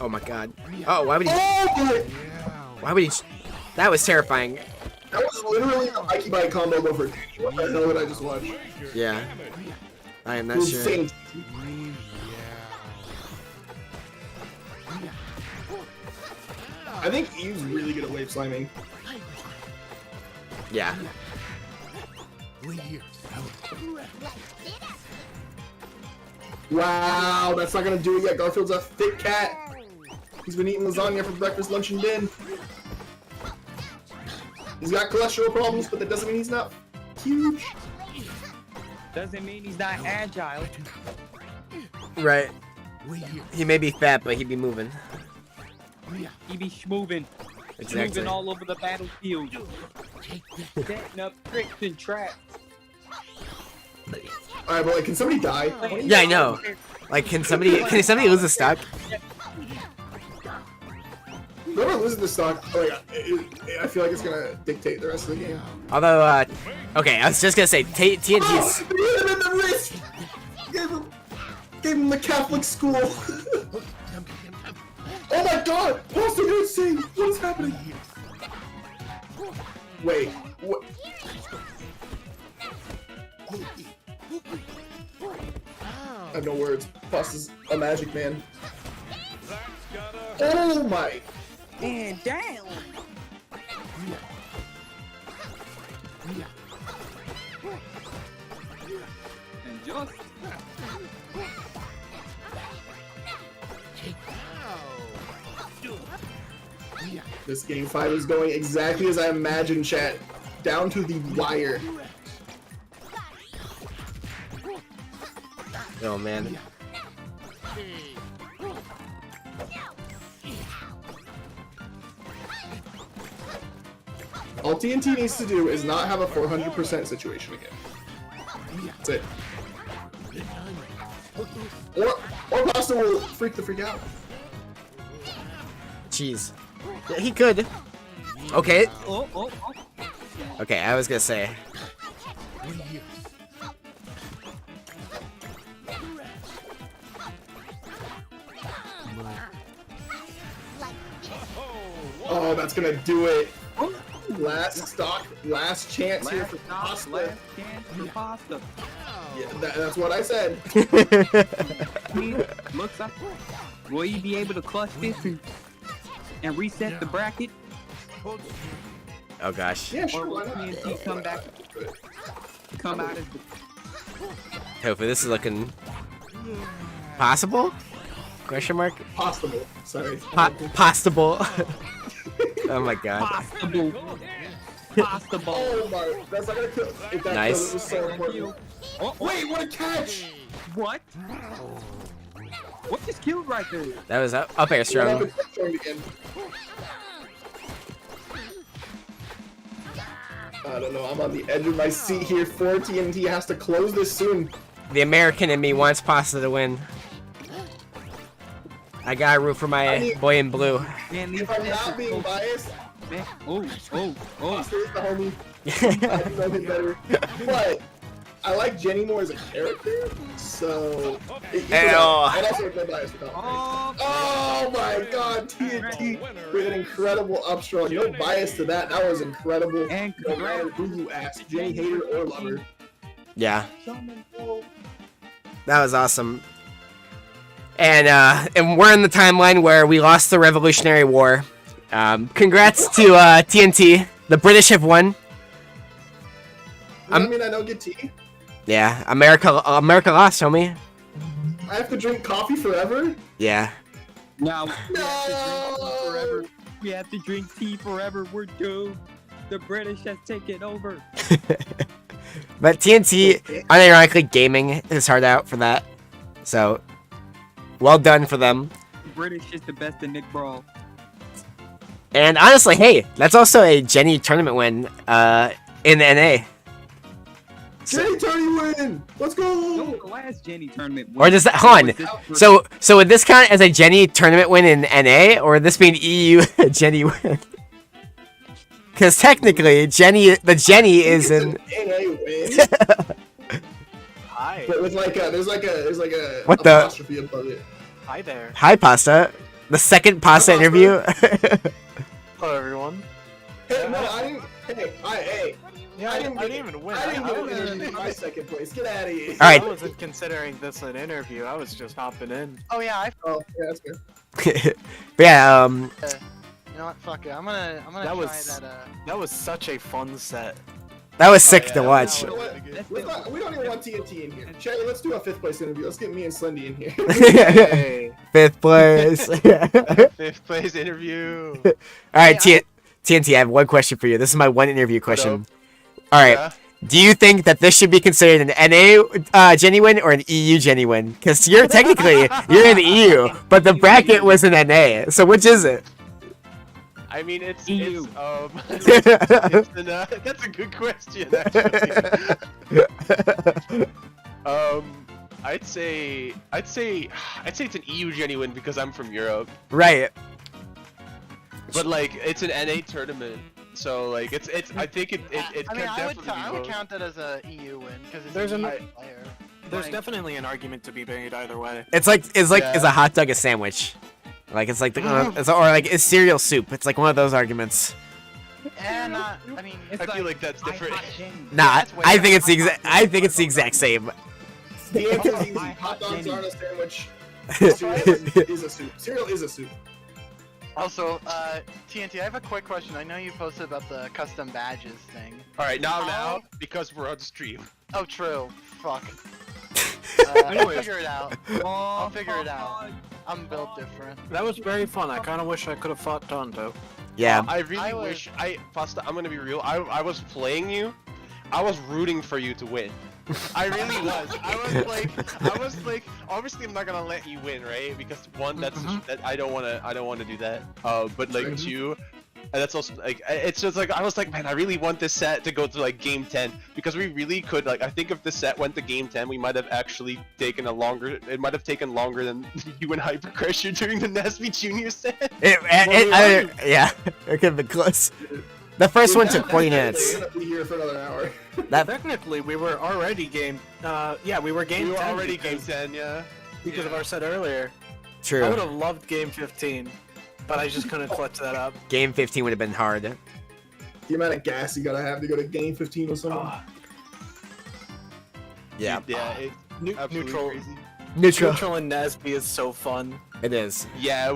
Oh my god. Oh, why would he... Oh my! Why would he... That was terrifying. That was literally a Mikey Bite combo over Danny. What the hell did I just watch? Yeah. I am not sure. Insane. I think Eve's really good at wave slamming. Yeah. Wow, that's not gonna do it yet. Garfield's a thick cat. He's been eating lasagna for breakfast, lunch, and dinner. He's got cholesterol problems, but that doesn't mean he's not huge. Doesn't mean he's not agile. Right. He may be fat, but he'd be moving. He be schmoving. Exactly. Schmoving all over the battlefield. Setting up tricks and traps. Alright, but like, can somebody die? Yeah, I know. Like, can somebody lose a stock? Whoever loses the stock, oh my god, I feel like it's gonna dictate the rest of the game. Although, okay, I was just gonna say, TNT's... Oh, he hit him in the wrist! Gave him the Catholic school. Oh my god! Poster, you're insane! What is happening? Wait, what? I have no words. Poster's a magic man. Oh my! And down. And just This game 5 is going exactly as I imagined, chat. Down to the wire. Oh, man. All TNT needs to do is not have a 400% situation again. That's it. Or Pasta will freak the freak out. Jeez. Yeah, he could. Okay. oh. Okay, I was gonna say. Oh, that's gonna do it. Last stock, last chance here for Pasta. Last chance for Pasta. Yeah, that's what I said. Looks like. Will he be able to clutch this and reset the bracket? Oh gosh. Yeah, Or sure. will Why not? TNT come back? Come out as the Tofu, this is looking possible? Question mark? Possible. Sorry. Possible. Oh my god. possible. Possible. Oh my, that's not gonna kill. If that Nice. kills, it was so important. Oh, Wait, what a catch! what? What just killed right there? That was up air What strong. happened to Strong again? I don't know, I'm on the edge of my seat here. 4 TNT has to close this soon. The American in me wants Pasta to win. I gotta root for my boy in blue. Man, these If I'm not stats are being so- biased, man. Oh. Pasta is the homie. I know him better. But I like Jenny more as a character, so. And also with no bias for that. Oh my god, TNT with an incredible upstrong. No bias to that. That was incredible. And No matter who you ask, Jenny hater or lover. Yeah. That was awesome. And we're in the timeline where we lost the Revolutionary War. Congrats to TNT. The British have won. I mean, I don't get tea. Yeah, America lost, homie. I have to drink coffee forever. Yeah. Now we have to drink tea No. forever. We have to drink tea forever. We're doomed. The British have taken over. But TNT, unironically, gaming his heart out for that. So, well done for them. The British is the best in Nick Brawl. And honestly, hey, that's also a Jenny tournament win in the NA. Jenny Tony win! Let's No, go! the last Jenny tournament. Or does that hold on? So would this count as a Jenny tournament win in NA, or would this be an EU Jenny win? Because technically, the Jenny is in. NA win. Hi. But with there's like a What the- apostrophe above it. Hi there. Hi, Pasta. The second Pasta Hi, Pasta. interview. Hello, everyone. Hey, no, I didn't. Hey. Yeah, I didn't even win. I didn't I get an was- interview in my second place. Get out of here. All right. I wasn't considering this an interview. I was just hopping in. Oh yeah, Oh, yeah, that's good. But yeah, you know what? Fuck it. I'm gonna That try was- that. That was such a fun set. that was sick yeah, to watch. You know what? We don't even want TNT in here. Cherry, let's do a 5th place interview. Let's get me and Slendy in here. Hey, 5th place. 5th place interview. All right, TNT, I have one question for you. This is my one interview question. All right. Yeah? Do you think that this should be considered an NA genuine or an EU genuine? Because you're technically you're in the EU, but the bracket was an NA. So which is it? I mean, it's EU. it's that's a good question, actually. I'd say it's an EU genuine because I'm from Europe, Right. but like it's an NA tournament, so like it's I think it I can mean, definitely I be would both. count that as a EU win because it's There's an an- EU player. There's Like- definitely an argument to be made either way. It's like is Yeah. a hot dog a sandwich? Like it's like or like is cereal soup? It's like one of those arguments. And I mean, It's I feel like that's different. Nah, that's way I think it's the different. exact. I think it's the exact same. The answer is easy. My Hot dogs Jenny. aren't a sandwich. Cereal is a soup. Cereal is a soup. also, TNT, I have a quick question. I know you posted about the custom badges thing. All right, now because we're on stream. Oh, true. Fuck. I'll Anyways. figure it out. I'll figure it out. I'm built different. That was very fun. I kind of wish I could have fought Tonto. Yeah. I really I was- wish Pasta. I'm gonna be real. I was playing you. I was rooting for you to win. I really was. I was like, obviously I'm not gonna let you win, right? Because one, that I don't wanna do that. But like two, and that's also like, it's just like I was like, man, I really want this set to go to like game 10 because we really could like. I think if the set went to game 10, we might have actually taken a longer. It might have taken longer than you and Hyper Crusher during the Nesby Junior set. Yeah, it could have been close. The first one took 40 They're minutes. gonna be here for another hour. Technically, we were already game. Yeah, we were game. We were 10 already because- game 10, yeah. Because of our set earlier. I True. would have loved game 15, but I just couldn't clutch that up. Game 15 would have been hard. The amount of gas you gotta have to go to game 15 with someone. Yeah. Yeah, it's absolutely neutral. crazy. Neutral. Neutral and Nesby is so fun. It is. Yeah,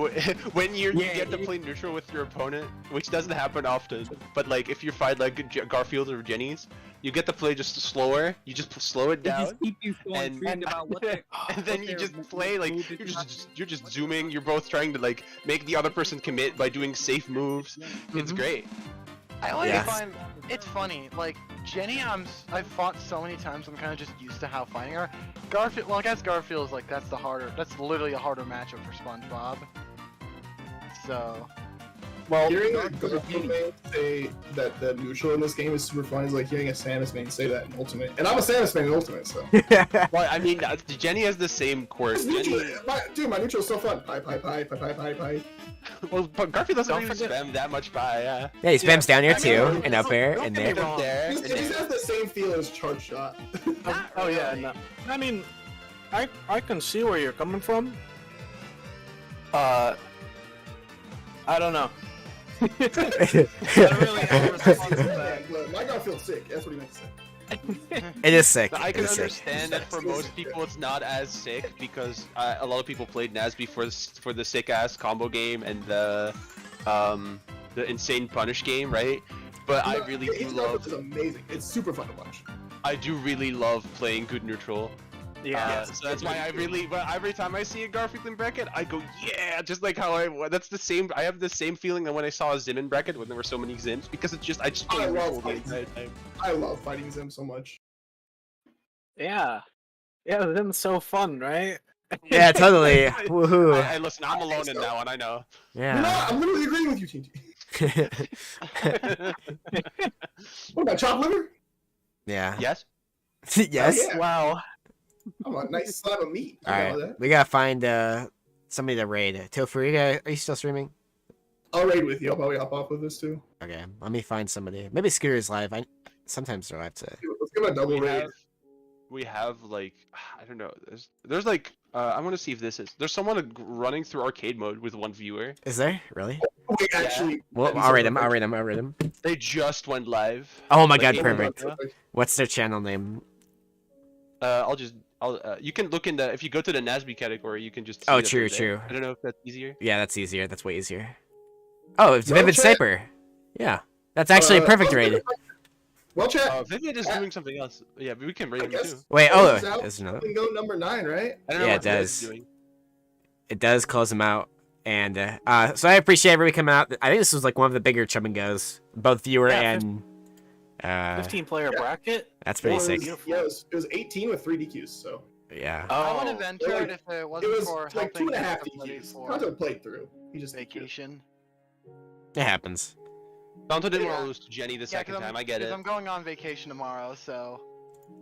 when you Yeah, get to play neutral with your opponent, which doesn't happen often, but like if you fight like Garfield or Jenny's, you get to play just slower. You just slow it They down, just keep you so and- intrigued about what they're. and then what you their just play like move is you're just zooming. You're both trying to like make the other person commit by doing safe moves. It's great. I always Yes. find it's funny. Like Jenny, I've fought so many times. I'm kind of just used to how fighting her. Garfield, well, I guess Garfield is like that's literally a harder matchup for SpongeBob. So Well, Hearing a Garfield main say that the neutral in this game is super fun is like hearing a Samus main say that in Ultimate. And I'm a Samus main in Ultimate, so. Well, I mean, Jenny has the same quirk. It's neutral. Jenny, Dude, my neutral's so fun. Pie, pie, pie, pie, pie, pie, pie. well, but Garfield doesn't Don't really forget- spam that much by, Yeah, he spams down here too, and up air, Don't and get me there. wrong. It just has the same feel as Charge Shot. Oh yeah, no. I mean, I can see where you're coming from. I don't know. I don't really have a response to that. Look, my Garfield's sick. That's what he meant to say. It is sick. I It can is sick. understand that for most people it's not as sick because a lot of people played Nasby for the sick ass combo game and the insane punish game, right? But I really do His love. Garfield is amazing. It's super fun to watch. I do really love playing good neutral. Yeah. So that's why I really. But every time I see a Garfield in bracket, I go yeah, just like how I. That's the same. I have the same feeling that when I saw a Zim in bracket when there were so many Zims because it's just I just play I love neutral the fighting entire time. I love fighting Zim so much. Yeah. Yeah, them's so fun, right? Yeah, totally. Woohoo. I listen. I'm alone in that one. I know. You're not. Yeah. I'm literally agreeing with you, TNT. What about chopped liver? Yeah. Yes. Yes. Oh, yeah. Wow. I'm a nice slab of meat. All You know right, that. we gotta find somebody to raid. Tofu, are you still streaming? I'll raid with you. I'll probably hop off with this too. Okay, let me find somebody. Maybe Scooter's live. Sometimes they're live too. Let's give it a double raid. We have like I don't know. There's like I want to see if this is. There's someone running through arcade mode with one viewer. Is there really? Wait, actually. Well, I'll rate them. I'll rate them. I'll rate them. They just went live. Oh my Like, god, eight perfect. months ago. What's their channel name? You can look in the if you go to the Nasby category, you can just. See Oh, that true, they're there. true. I don't know if that's easier. Yeah, that's easier. That's way easier. Oh, it's Well, Vivid chat- Sniper. Yeah, that's actually a perfect raid. Well, chat. Vivid is doing something else. Yeah, but we can rate I him guess. too. Wait, Close oh, this out, there's another. we can go number 9, right? I don't know Yeah, what it Vivid is does. doing. It does close them out. And so I appreciate everybody coming out. I think this was like one of the bigger Chum and Goes, both viewer Yeah, and 15-player bracket. that's pretty Well, sick. it was 18 with 3 DQs, so. Yeah. I would Oh, have entered if it It wasn't was for like helping 2.5 somebody DQs. for Kanto played through. He just vacation. It happens. Danto didn't want Yeah. to lose to Jenny the Yeah, second time. I get it. I'm going on vacation tomorrow, so.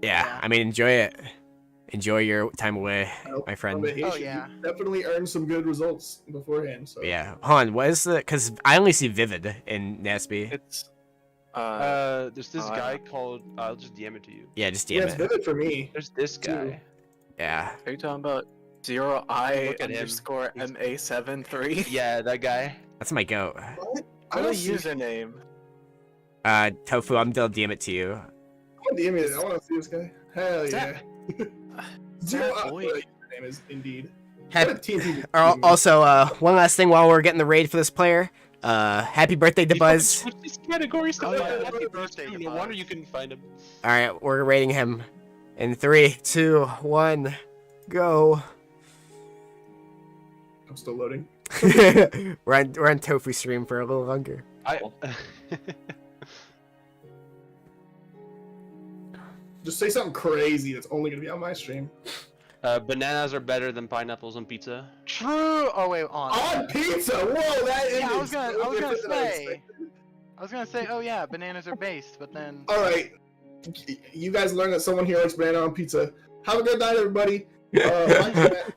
Yeah, Yeah. I mean, enjoy it. Enjoy your time away, my On friend. vacation. Oh, yeah. You definitely earned some good results beforehand. So. Yeah. Hold on, what is the? Because I only see Vivid in Nasby. It's There's this I guy called. I'll just DM it to you. Yeah, just Yeah, DM it's it. vivid for me. There's this guy. Yeah. are you talking about 0i Look at him. underscore MA73? Yeah, that guy. That's my goat. What? I What don't a see. username. Tofu, I'm gonna DM it to you. I want to see this guy. Hell Is yeah. that- Zero. that boy? Name is indeed. Happy, What a TNT. also, one last thing while we're getting the raid for this player. Happy birthday to Buzz. Switch these categories to Oh, yeah, Happy happy birthday. birthday to No wonder Buzz. you couldn't find him. All right, we're rating him. In 3, 2, 1, go. I'm still loading. we're on Tofu stream for a little longer. I. Just say something crazy that's only gonna be on my stream. Bananas are better than pineapples on pizza. True. Oh wait, on. On pizza. Whoa, that Yeah, I ended was gonna so different than I say. expected. I was gonna say, oh yeah, bananas are based, but then. All right, you guys learned that someone here likes banana on pizza. Have a good night, everybody. My chat